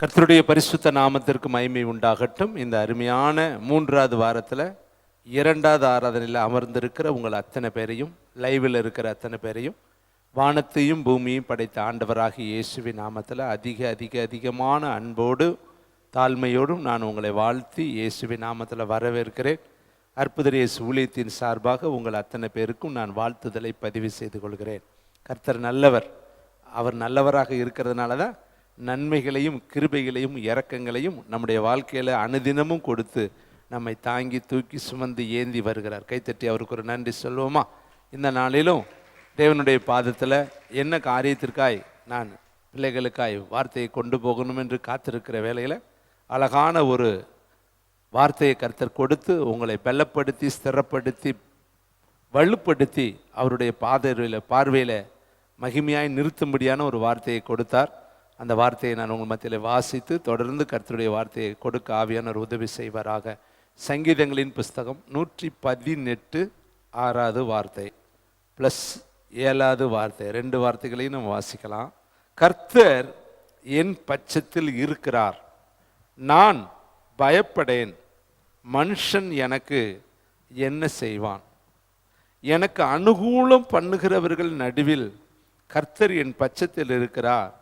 கர்த்தருடைய பரிசுத்த நாமத்திற்கு மகிமை உண்டாகட்டும். இந்த அருமையான 3வது வாரத்தில் 2வது ஆராதனையில் அமர்ந்திருக்கிற உங்கள் அத்தனை பேரையும், லைவில் இருக்கிற அத்தனை பேரையும், வானத்தையும் பூமியையும் படைத்த ஆண்டவராகிய இயேசுவின் நாமத்தில் அதிகமான அன்போடு தாழ்மையோடும் நான் உங்களை வாழ்த்தி இயேசுவின் நாமத்தில் வரவேற்கிறேன். அற்புதர் இயேசு ஊழியத்தின் சார்பாக உங்கள் அத்தனை பேருக்கும் நான் வாழ்த்துதலை பதிவு செய்து கொள்கிறேன். கர்த்தர் நல்லவர். அவர் நல்லவராக இருக்கிறதுனால தான் நன்மைகளையும் கிருபைகளையும் இரக்கங்களையும் நம்முடைய வாழ்க்கையில் அனுதினமும் கொடுத்து நம்மை தாங்கி தூக்கி சுமந்து ஏந்தி வருகிறார். கைத்தட்டி அவருக்கு ஒரு நன்றி சொல்வோமா? இந்த நாளிலும் தேவனுடைய பாதத்தில் என்ன காரியத்திற்காய் நான் பிள்ளைகளுக்காய் வார்த்தையை கொண்டு போகணும் என்று காத்திருக்கிற வேளையில் அழகான ஒரு வார்த்தையை கர்த்தர் கொடுத்து உங்களை பலப்படுத்தி ஸ்திரப்படுத்தி வலுப்படுத்தி அவருடைய பார்வையில் மகிமையாய் நிறுத்தும்படியான ஒரு வார்த்தையை கொடுத்தார். அந்த வார்த்தையை நான் உங்கள் மத்தியில் வாசித்து தொடர்ந்து கர்த்தருடைய வார்த்தையை கொடுக்க ஆவியானவர் உதவி செய்வாராக. சங்கீதங்களின் புஸ்தகம் 118 6வது வார்த்தை ப்ளஸ் 7வது வார்த்தை, 2 வார்த்தைகளையும் நம்ம வாசிக்கலாம். கர்த்தர் என் பட்சத்தில் இருக்கிறார், நான் பயப்படேன். மனுஷன் எனக்கு என்ன செய்வான்? எனக்கு அனுகூலம் பண்ணுகிறவர்கள் நடுவில் கர்த்தர் என் பட்சத்தில் இருக்கிறார்,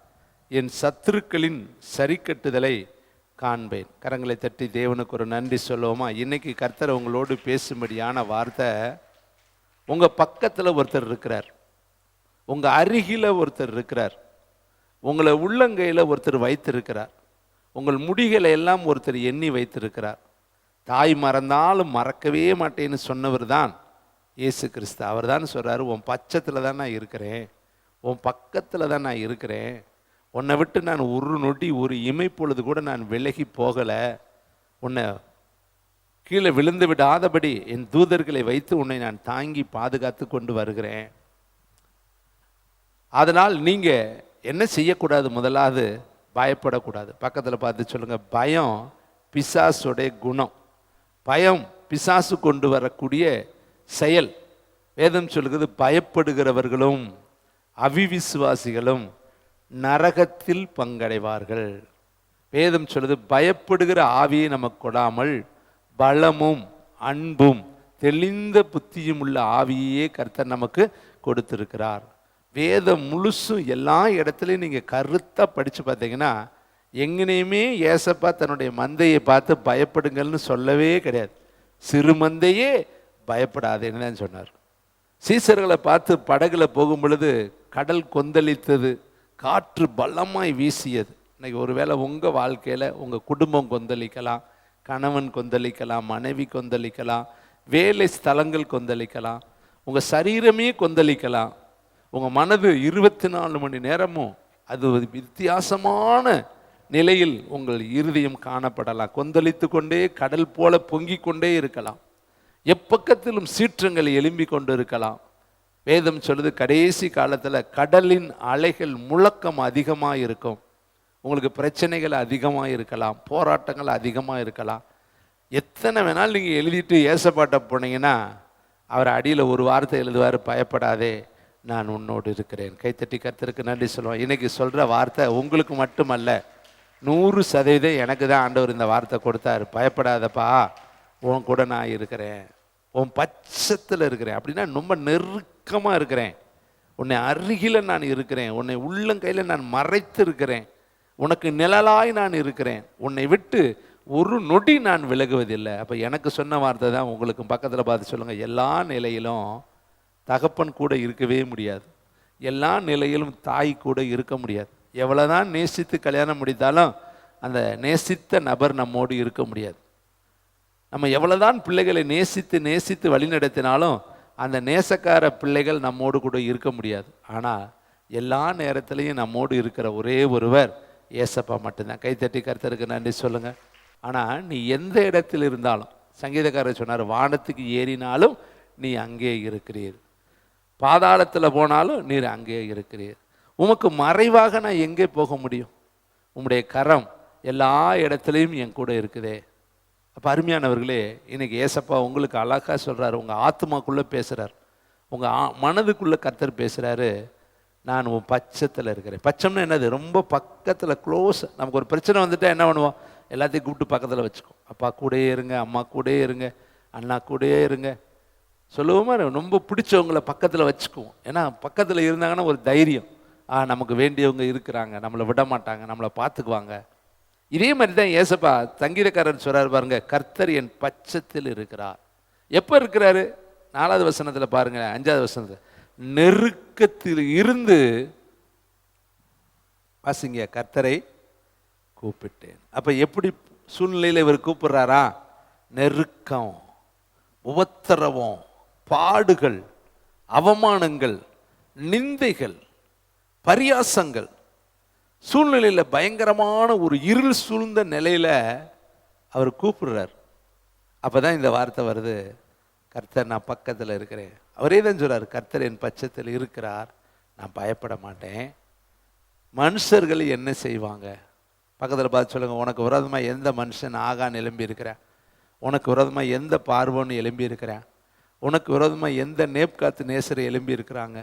என் சத்துருக்களின் சரி கட்டுதலை காண்பேன். கரங்களை தட்டி தேவனுக்கு ஒரு நன்றி சொல்லுவோமா? இன்னைக்கு கர்த்தர் உங்களோடு பேசும்படியான வார்த்தை, உங்கள் பக்கத்தில் ஒருத்தர் இருக்கிறார், உங்கள் அருகில் ஒருத்தர் இருக்கிறார், உங்களை உள்ளங்கையில் ஒருத்தர் வைத்திருக்கிறார், உங்கள் முடிகளை எல்லாம் ஒருத்தர் எண்ணி வைத்திருக்கிறார். தாய் மறந்தாலும் மறக்கவே மாட்டேன்னு சொன்னவர் தான் இயேசு கிறிஸ்து. அவர் தான் சொல்கிறார், உன் பட்சத்தில் தான் நான் இருக்கிறேன், உன் பக்கத்தில் தான் நான் இருக்கிறேன், உன்னை விட்டு நான் ஒரு நொடி ஒரு இமைப்பொழுது கூட நான் விலகி போகலை, உன்னை கீழே விழுந்து விடாதபடி என் தூதர்களை வைத்து உன்னை நான் தாங்கி பாதுகாத்து கொண்டு வருகிறேன். அதனால் நீங்கள் என்ன செய்யக்கூடாது? முதலாவது பயப்படக்கூடாது. பக்கத்தில் பார்த்து சொல்லுங்கள், பயம் பிசாசுடைய குணம். பயம் பிசாசு கொண்டு வரக்கூடிய செயல். வேதம் சொல்லுகிறது, பயப்படுகிறவர்களும் அவிவிசுவாசிகளும் நரகத்தில் பங்கடைவார்கள். வேதம் சொல்லுது, பயப்படுகிற ஆவியை நமக்கு கொடாமல் பலமும் அன்பும் தெளிந்த புத்தியும் உள்ள ஆவியே கர்த்தர் நமக்கு கொடுத்திருக்கிறார். வேதம் முழுசும் எல்லா இடத்துலையும் நீங்கள் கருத்தாக படித்து பார்த்தீங்கன்னா எங்கனையுமே ஏசப்பா தன்னுடைய மந்தையை பார்த்து பயப்படுங்கள்னு சொல்லவே கிடையாது. சிறு மந்தையே பயப்படாதேன்னு தான் சொன்னார். சீசர்களை பார்த்து படகுல போகும் பொழுது கடல் கொந்தளித்தது, காற்று பலமாய் வீசியது. இன்னைக்கு ஒருவேளை உங்கள் வாழ்க்கையில் உங்கள் குடும்பம் கொந்தளிக்கலாம், கணவன் கொந்தளிக்கலாம், மனைவி கொந்தளிக்கலாம், வேலை ஸ்தலங்கள் கொந்தளிக்கலாம், உங்கள் சரீரமே கொந்தளிக்கலாம், உங்கள் மனது 24 மணி நேரமும் அது வித்தியாசமான நிலையில் உங்கள் இருதயம் காணப்படலாம். கொந்தளித்து கொண்டே கடல் போல பொங்கி கொண்டே இருக்கலாம், எப்பக்கத்திலும் சீற்றங்கள் எழும்பி கொண்டு இருக்கலாம். வேதம் சொல்லுது, கடைசி காலத்தில் கடலின் அலைகள் முழக்கம் அதிகமாக இருக்கும். உங்களுக்கு பிரச்சனைகள் அதிகமாக இருக்கலாம், போராட்டங்கள் அதிகமாக இருக்கலாம். எத்தனை வேணாலும் நீங்கள் எழுதிட்டு ஏசப்பாட்ட போனீங்கன்னா அவர் அடியில் ஒரு வார்த்தை எழுதுவார், பயப்படாதே நான் உன்னோடு இருக்கிறேன். கைத்தட்டி கர்த்தருக்கு நன்றி சொல்லுவோம். இன்றைக்கி சொல்கிற வார்த்தை உங்களுக்கு மட்டுமல்ல, 100% எனக்கு தான் ஆண்டவர் இந்த வார்த்தை கொடுத்தாரு. பயப்படாதப்பா, உன் கூட நான் இருக்கிறேன், உன் பட்சத்தில் இருக்கிறேன். அப்படின்னா ரொம்ப நெருக்கமாக இருக்கிறேன், உன்னை அருகில் நான் இருக்கிறேன், உன்னை உள்ளங்கையில் நான் மறைத்து இருக்கிறேன், உனக்கு நிழலாய் நான் இருக்கிறேன், உன்னை விட்டு ஒரு நொடி நான் விலகுவதில்லை. அப்போ எனக்கு சொன்ன வார்த்தை தான் உங்களுக்கு பக்கத்தில் பார்த்து சொல்லுங்கள், எல்லா நிலையிலும் தகப்பன் கூட இருக்கவே முடியாது, எல்லா நிலையிலும் தாய் கூட இருக்க முடியாது. எவ்வளோதான் நேசித்து கல்யாணம் முடித்தாலும் அந்த நேசித்த நபர் நம்மோடு இருக்க முடியாது. நம்ம எவ்வளோதான் பிள்ளைகளை நேசித்து வழிநடத்தினாலும் அந்த நேசக்கார பிள்ளைகள் நம்மோடு கூட இருக்க முடியாது. ஆனால் எல்லா நேரத்திலையும் நம்மோடு இருக்கிற ஒரே ஒருவர் ஏசப்பா மட்டும்தான். கைத்தட்டி கர்த்தருக்கு நன்றி சொல்லுங்கள். ஆனால் நீ எந்த இடத்தில் இருந்தாலும், சங்கீதக்காரர் சொன்னார், வானத்துக்கு ஏறினாலும் நீ அங்கே இருக்கிறீர், பாதாளத்தில் போனாலும் நீர் அங்கே இருக்கிறீர். உமக்கு மறைவாக நான் எங்கே போக முடியும்? உம்முடைய கரம் எல்லா இடத்துலையும் என் கூட இருக்குதே. அப்போ அருமையானவர்களே, இன்னைக்கு ஏசப்பா உங்களுக்கு அழகாக சொல்கிறார், உங்கள் ஆத்மாக்குள்ளே பேசுகிறார், உங்கள் மனதுக்குள்ளே கர்த்தர் பேசுகிறாரு. நான் உன் பட்சத்தில் இருக்கிறேன். பட்சம்னா என்னது? ரொம்ப பக்கத்தில், க்ளோஸ். நமக்கு ஒரு பிரச்சனை வந்துட்டால் என்ன பண்ணுவோம்? எல்லாத்தையும் கூப்பிட்டு பக்கத்தில் வச்சுக்கோம். அப்பா கூடயே இருங்க, அம்மா கூடயே இருங்க, அண்ணா கூடயே இருங்க சொல்லுவோமா? ரொம்ப பிடிச்சவங்கள பக்கத்தில் வச்சுக்குவோம். ஏன்னா பக்கத்தில் இருந்தாங்கன்னா ஒரு தைரியம். நமக்கு வேண்டியவங்க இருக்கிறாங்க, நம்மளை விட மாட்டாங்க, நம்மளை பார்த்துக்குவாங்க. இதே மாதிரி தான் ஏசப்பா சங்கீதக்காரன் சொல்றாரு பாருங்க, கர்த்தர் என் பட்சத்தில் இருக்கிறார். எப்போ இருக்கிறாரு? 4வது வசனத்தில் பாருங்க, 5வது வசனத்தில், நெருக்கத்தில் இருந்து வாசிங்க, கர்த்தரை கூப்பிட்டேன். அப்ப எப்படி சூழ்நிலையில் இவர் கூப்பிடுறாரா? நெருக்கம், உபத்திரவம், பாடுகள், அவமானங்கள், நிந்தைகள், பரியாசங்கள், சூழ்நிலையில் பயங்கரமான ஒரு இருள் சூழ்ந்த நிலையில அவர் கூப்பிடுறார். அப்பதான் இந்த வார்த்தை வருது, கர்த்தர் நான் பக்கத்தில் இருக்கிறேன். அவரே தான் சொல்றார், கர்த்தர் என் பட்சத்தில் இருக்கிறார், நான் பயப்பட மாட்டேன். மனுஷர்கள் என்ன செய்வாங்க? பக்கத்தில் பார்த்து சொல்லுங்க, உனக்கு விரோதமாக எந்த மனுஷன் ஆகான் எழும்பி இருக்கிறான்? உனக்கு விரோதமாக எந்த பார்வோன்னு எழும்பி இருக்கிறான்? உனக்கு விரோதமாக எந்த நேப்காத்து நேசரை எழும்பி இருக்கிறாங்க?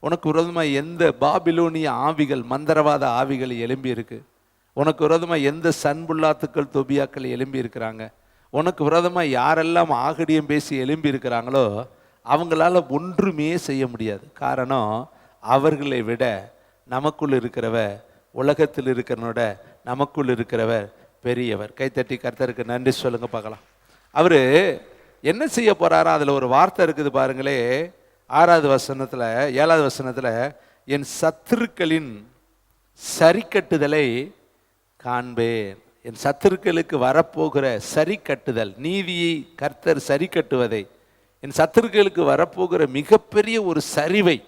உனக்கு விரோதமாக எந்த பாபிலோனிய ஆவிகள், மந்திரவாத ஆவிகள் எழும்பி இருக்கு? உனக்கு விரோதமாக எந்த சன்புல்லாத்துக்கள், தொபியாக்கள் எழும்பி இருக்கிறாங்க? உனக்கு விரோதமாக யாரெல்லாம் ஆகடியம் பேசி எழும்பி இருக்கிறாங்களோ அவங்களால ஒன்றுமே செய்ய முடியாது. காரணம், அவர்களை விட நமக்குள் இருக்கிறவ, உலகத்தில் இருக்கிறனோட நமக்குள் இருக்கிறவர் பெரியவர். கைத்தட்டி கர்த்தருக்கு நன்றி சொல்லுங்க பார்க்கலாம். அவரு என்ன செய்ய போறாரா? அதுல ஒரு வார்த்தை இருக்குது பாருங்களே, 6வது வசனத்துல, 7வது வசனத்துல, என் சத்துருக்களின் சரி கட்டுதலை காண்பேன். என் சத்துருக்களுக்கு வரப்போகிற சரி கட்டுதல், நீதியை கர்த்தர் சரி கட்டுவதை, என் சத்துருக்களுக்கு வரப்போகிற மிகப்பெரிய ஒரு சரிவை,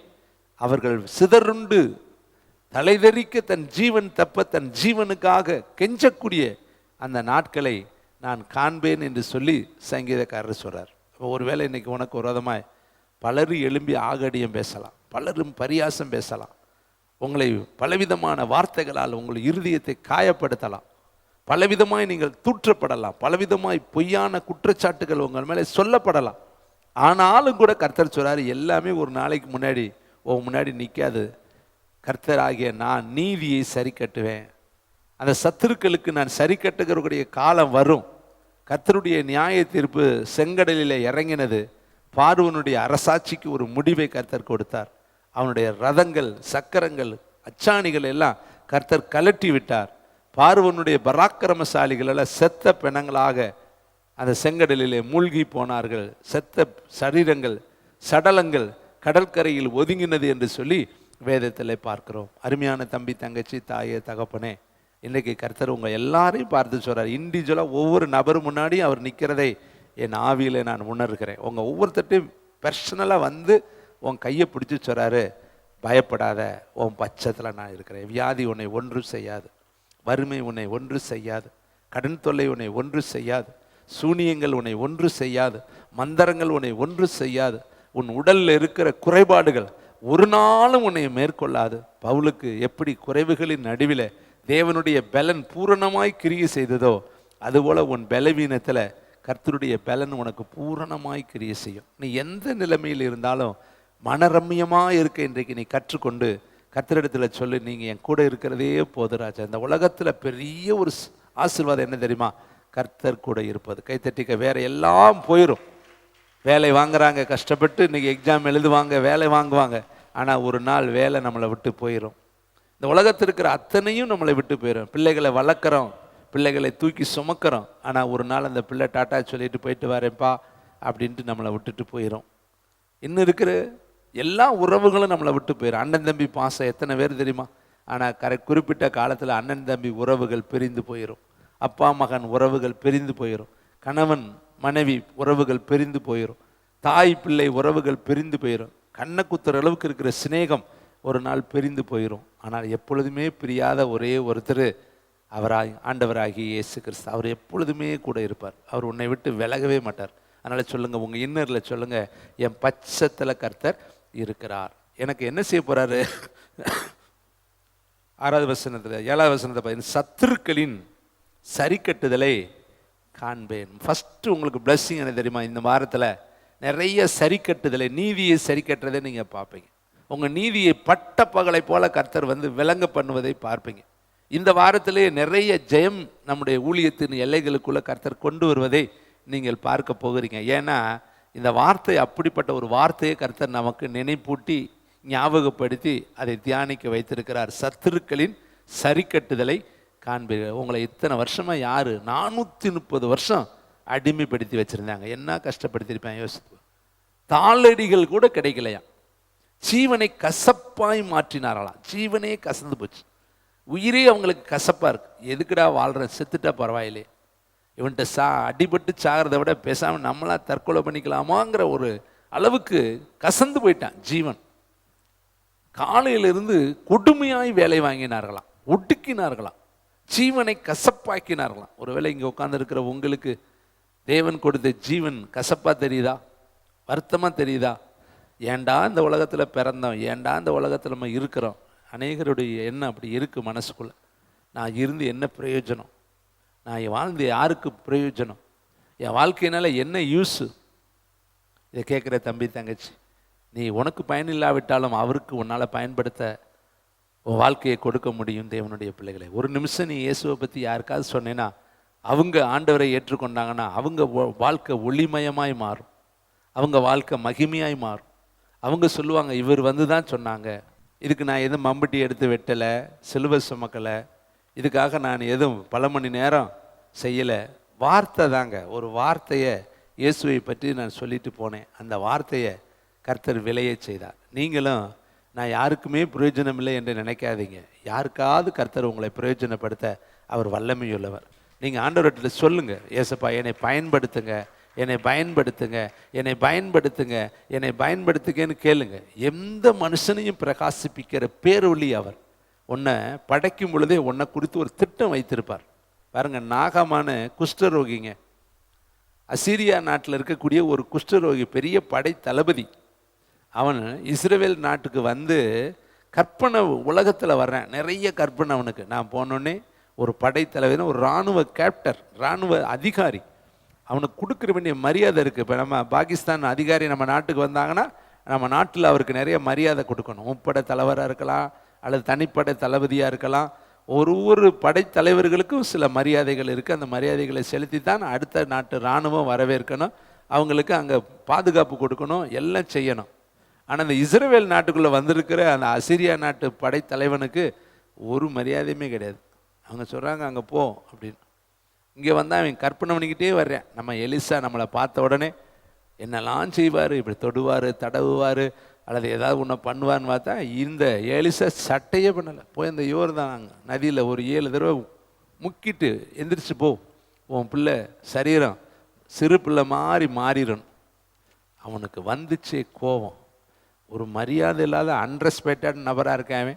அவர்கள் சிதறுண்டு தலைதெறிக்க தன் ஜீவன் தப்ப தன் ஜீவனுக்காக கெஞ்சக்கூடிய அந்த நாட்களை நான் காண்பேன் என்று சொல்லி சங்கீதக்காரர் சொல்றார். ஒருவேளை இன்னைக்கு உனக்கு விரோதமாய் பலரும் எழும்பி ஆகடியம் பேசலாம், பலரும் பரியாசம் பேசலாம், உங்களை பலவிதமான வார்த்தைகளால் உங்கள் இருதயத்தை காயப்படுத்தலாம், பலவிதமாய் நீங்கள் தூற்றப்படலாம், பலவிதமாய் பொய்யான குற்றச்சாட்டுகள் உங்கள் மேலே சொல்லப்படலாம். ஆனாலும் கூட கர்த்தர் சொல்றாரு, எல்லாமே ஒரு நாளைக்கு முன்னாடி முன்னாடி நிற்காது. கர்த்தர் ஆகிய நான் நீதியை சரி கட்டுவேன். அந்த சத்துருக்களுக்கு நான் சரி கட்டுகிறக்கூடிய காலம் வரும். கர்த்தருடைய நியாய தீர்ப்பு செங்கடலில் இறங்கினது. பார்வோனுடைய அரசாட்சிக்கு ஒரு முடிவை கர்த்தர் கொடுத்தார். அவனுடைய ரதங்கள், சக்கரங்கள், அச்சாணிகள் எல்லாம் கர்த்தர் கலட்டி விட்டார். பார்வோனுடைய பராக்கிரமசாலிகள் எல்லாம் செத்த பிணங்களாக அந்த செங்கடலிலே மூழ்கி போனார்கள். செத்த சரீரங்கள், சடலங்கள் கடற்கரையில் ஒதுங்கினது என்று சொல்லி வேதத்தில் பார்க்கிறோம். அருமையான தம்பி, தங்கச்சி, தாயே, தகப்பனே, இன்றைக்கு கர்த்தர் உங்கள் எல்லாரையும் பார்த்து சொல்கிறார். இண்டிவிஜுவலாக ஒவ்வொரு நபர் முன்னாடியும் அவர் நிற்கிறதை என் ஆவியில் நான் உணர்கிறேன். உங்கள் ஒவ்வொருத்தட்டையும் பர்சனலாக வந்து உன் கையை பிடிச்சி சொல்கிறாரு, பயப்படாத, உன் பட்சத்தில் நான் இருக்கிறேன். வியாதி உன்னை ஒன்று செய்யாது, வறுமை உன்னை ஒன்று செய்யாது, கடன் தொல்லை உன்னை ஒன்று செய்யாது, சூனியங்கள் உன்னை ஒன்று செய்யாது, மந்திரங்கள் உன்னை ஒன்று செய்யாது, உன் உடலில் இருக்கிற குறைபாடுகள் ஒரு நாளும் உன்னை மேற்கொள்ளாது. பவுலுக்கு எப்படி குறைவுகளின் நடுவில் தேவனுடைய பலன் பூரணமாய் கிரியை செய்ததோ, அதுபோல உன் பலவீனத்தில் கர்த்தருடைய பலன் உனக்கு பூரணமாய் கிரியை செய்யும். நீ எந்த நிலைமையில் இருந்தாலும் மனரம்யமாக இருக்க இன்றைக்கு நீ கற்றுக்கொண்டு கர்த்தரிடத்தில் சொல்லு, நீங்கள் என் கூட இருக்கிறதே போதுராஜா. இந்த உலகத்தில் பெரிய ஒரு ஆசீர்வாதம் என்ன தெரியுமா? கர்த்தர் கூட இருப்பது. கைத்தட்டிக்க. வேற எல்லாம் போயிடும். வேலை வாங்குறாங்க, கஷ்டப்பட்டு இன்றைக்கி எக்ஸாம் எழுதுவாங்க, வேலை வாங்குவாங்க. ஆனால் ஒரு நாள் வேலை நம்மளை விட்டு போயிடும். இந்த உலகத்தில் இருக்கிற அத்தனையும் நம்மளை விட்டு போயிடும். பிள்ளைகளை வளர்க்குறோம், பிள்ளைகளை தூக்கி சுமக்கிறோம். ஆனால் ஒரு நாள் அந்த பிள்ளை டாட்டா சொல்லிட்டு போயிட்டு வரேன்ப்பா அப்படின்ட்டு நம்மளை விட்டுட்டு போயிடும். இன்னும் இருக்கிற எல்லா உறவுகளும் நம்மளை விட்டு போயிடும். அண்ணன் தம்பி பாசம் எத்தனை பேர் தெரியுமா? ஆனால் குறிப்பிட்ட காலத்தில் அண்ணன் தம்பி உறவுகள் பிரிந்து போயிடும். அப்பா மகன் உறவுகள் பிரிந்து போயிடும். கணவன் மனைவி உறவுகள் பிரிந்து போயிடும். தாய் பிள்ளை உறவுகள் பிரிந்து போயிடும். கண்ணை குத்துற அளவுக்கு இருக்கிற சிநேகம் ஒரு நாள் பிரிந்து போயிடும். ஆனால் எப்பொழுதுமே பிரியாத ஒரே ஒருத்தர் ஆண்டவராகிய இயேசு கிறிஸ்து. அவர் எப்பொழுதுமே கூட இருப்பார். அவர் உன்னை விட்டு விலகவே மாட்டார். அதனால் சொல்லுங்கள், உங்கள் இன்னரில் சொல்லுங்கள், என் பட்சத்தில் கர்த்தர் இருக்கிறார். எனக்கு என்ன செய்ய போகிறாரு? 6வது வசனத்தில் 7வது வசனத்தை சத்துருக்களின் சரி கட்டுதலை காண்பேன். ஃபஸ்ட்டு உங்களுக்கு பிளஸ்ஸிங் என்ன தெரியுமா? இந்த வாரத்தில் நிறைய சரி கட்டுதலை, நீதியை சரி கட்டுறதை நீங்கள் பார்ப்பீங்க. உங்கள் நீதியை பட்ட பகலை போல கர்த்தர் வந்து விளங்க பண்ணுவதை பார்ப்பீங்க. இந்த வாரத்திலே நிறைய ஜெயம் நம்முடைய ஊழியத்தின் எல்லைகளுக்குள்ள கர்த்தர் கொண்டு வருவதை நீங்கள் பார்க்க போகிறீங்க. ஏன்னா இந்த வார்த்தை அப்படிப்பட்ட ஒரு வார்த்தையை கர்த்தர் நமக்கு நினைப்பூட்டி ஞாபகப்படுத்தி அதை தியானிக்க வைத்திருக்கிறார். சத்துருக்களின் சரிக்கட்டுதலை காண்பீர்கள். உங்களை இத்தனை வருஷமாக யார் 430 வருஷம் அடிமைப்படுத்தி வச்சுருந்தாங்க. என்ன கஷ்டப்படுத்தியிருப்பேன் யோசித்து. தாளடிகள் கூட கிடைக்கலையா. ஜீவனை கசப்பாய் மாற்றினாரலாம். ஜீவனே கசந்து போச்சு. உயிரே அவங்களுக்கு கசப்பாக இருக்கு. எதுக்குடா வாழ்கிறேன், செத்துட்டா பரவாயில்லே, இவன்கிட்ட அடிபட்டு சாகிறத விட பேசாமல் நம்மளா தற்கொலை பண்ணிக்கலாமாங்கிற ஒரு அளவுக்கு கசந்து போயிட்டான் ஜீவன். காலையிலிருந்து கொடுமையாய் வேலை வாங்கினார்களாம், ஒடுக்கினார்களாம், ஜீவனை கசப்பாக்கினார்களாம். ஒருவேளை இங்கே உட்கார்ந்து உங்களுக்கு தேவன் கொடுத்த ஜீவன் கசப்பா தெரியுதா, வருத்தமாக தெரியுதா? ஏண்டா இந்த உலகத்தில் பிறந்தோம், ஏண்டா இந்த உலகத்தில் நம்ம இருக்கிறோம்? அநேகருடைய எண்ணம் அப்படி இருக்குது மனசுக்குள்ளே. நான் இருந்து என்ன பிரயோஜனம், நான் வாழ்ந்து யாருக்கு பிரயோஜனம், என் வாழ்க்கையினால என்ன யூஸு? இதை கேட்குற தம்பி தங்கச்சி, நீ உனக்கு பயன் இல்லாவிட்டாலும் அவருக்கு உன்னால் பயன்படுத்த உன் வாழ்க்கையை கொடுக்க முடியும். தேவனுடைய பிள்ளைகளை, ஒரு நிமிஷம் நீ இயேசுவை பற்றி யாருக்காவது சொன்னேன்னா, அவங்க ஆண்டவரை ஏற்றுக்கொண்டாங்கன்னா அவங்க வாழ்க்கை ஒளிமயமாய் மாறும், அவங்க வாழ்க்கை மகிமையாய் மாறும். அவங்க சொல்லுவாங்க, இவர் வந்து தான் சொன்னாங்க, இதுக்கு நான் எதுவும் மம்பட்டி எடுத்து வெட்டலை, சிலுவை சுமக்கலை, இதுக்காக நான் எதுவும் பல மணி நேரம் செய்யலை. வார்த்தை தாங்க, ஒரு வார்த்தையை இயேசுவை பற்றி நான் சொல்லிட்டு போனேன். அந்த வார்த்தையை கர்த்தர் விளைய செய்தார். நீங்களும் நான் யாருக்குமே பிரயோஜனம் இல்லை என்று நினைக்காதீங்க. யாருக்காவது கர்த்தர் உங்களை பிரயோஜனப்படுத்த அவர் வல்லமையுள்ளவர். நீங்கள் ஆண்டவர்கிட்ட சொல்லுங்கள், ஏசப்பா என்னை பயன்படுத்துங்க, என்னை பயன்படுத்துங்க, என்னை பயன்படுத்துங்க, என்னை பயன்படுத்துங்கன்னு கேளுங்க. எந்த மனுஷனையும் பிரகாசிப்பிக்கிற பேரொளி அவர். உன்னை படைக்கும் பொழுதே உன்னை குறித்து ஒரு திட்டம் வைத்திருப்பார். பாருங்க, நாகமான குஷ்டரோகிங்க, அசீரியா நாட்டில் இருக்கக்கூடிய ஒரு குஷ்டரோகி, பெரிய படை தளபதி. அவன் இஸ்ரவேல் நாட்டுக்கு வந்து கற்பனை உலகத்தில் வர்றேன், நிறைய கற்பனை அவனுக்கு. நான் போனோடனே ஒரு படைத்தலைவன், ஒரு இராணுவ கேப்டர், இராணுவ அதிகாரி, அவனுக்கு கொடுக்குற வேண்டிய மரியாதை இருக்குது. இப்போ நம்ம பாகிஸ்தான் அதிகாரி நம்ம நாட்டுக்கு வந்தாங்கன்னா நம்ம நாட்டில் அவருக்கு நிறைய மரியாதை கொடுக்கணும். முப்படை தலைவராக இருக்கலாம் அல்லது தனிப்படை தளபதியாக இருக்கலாம். ஒரு படைத்தலைவர்களுக்கும் சில மரியாதைகள் இருக்குது. அந்த மரியாதைகளை செலுத்தி தான் அடுத்த நாட்டு இராணுவம் வரவேற்கணும், அவங்களுக்கு அங்கே பாதுகாப்பு கொடுக்கணும், எல்லாம் செய்யணும். ஆனால் அந்த இஸ்ரவேல் நாட்டுக்குள்ளே வந்திருக்கிற அந்த அசிரியா நாட்டு படைத்தலைவனுக்கு ஒரு மரியாதையுமே கிடையாது. அவங்க சொல்கிறாங்க, அங்கே போ அப்படின்னு. இங்கே வந்தால் அவன் கற்பனை பண்ணிக்கிட்டே வர்றேன். நம்ம எலிசா நம்மளை பார்த்த உடனே என்னெல்லாம் செய்வார், இப்படி தொடுவார், தடவுவார், அல்லது ஏதாவது ஒன்று பண்ணுவார்னு பார்த்தா இந்த எலிசா சட்டையே பண்ணலை. போய் அந்த யோர்தான் நதியில் ஒரு 7 தடவை முக்கிட்டு எந்திரிச்சு போ, உன் பிள்ளை சரீரம் சிறு பிள்ளை மாதிரி மாறிடணும். அவனுக்கு வந்துச்சே கோபம். ஒரு மரியாதை இல்லாத அன்ரெஸ்பெக்டட் நபராக இருக்கான்.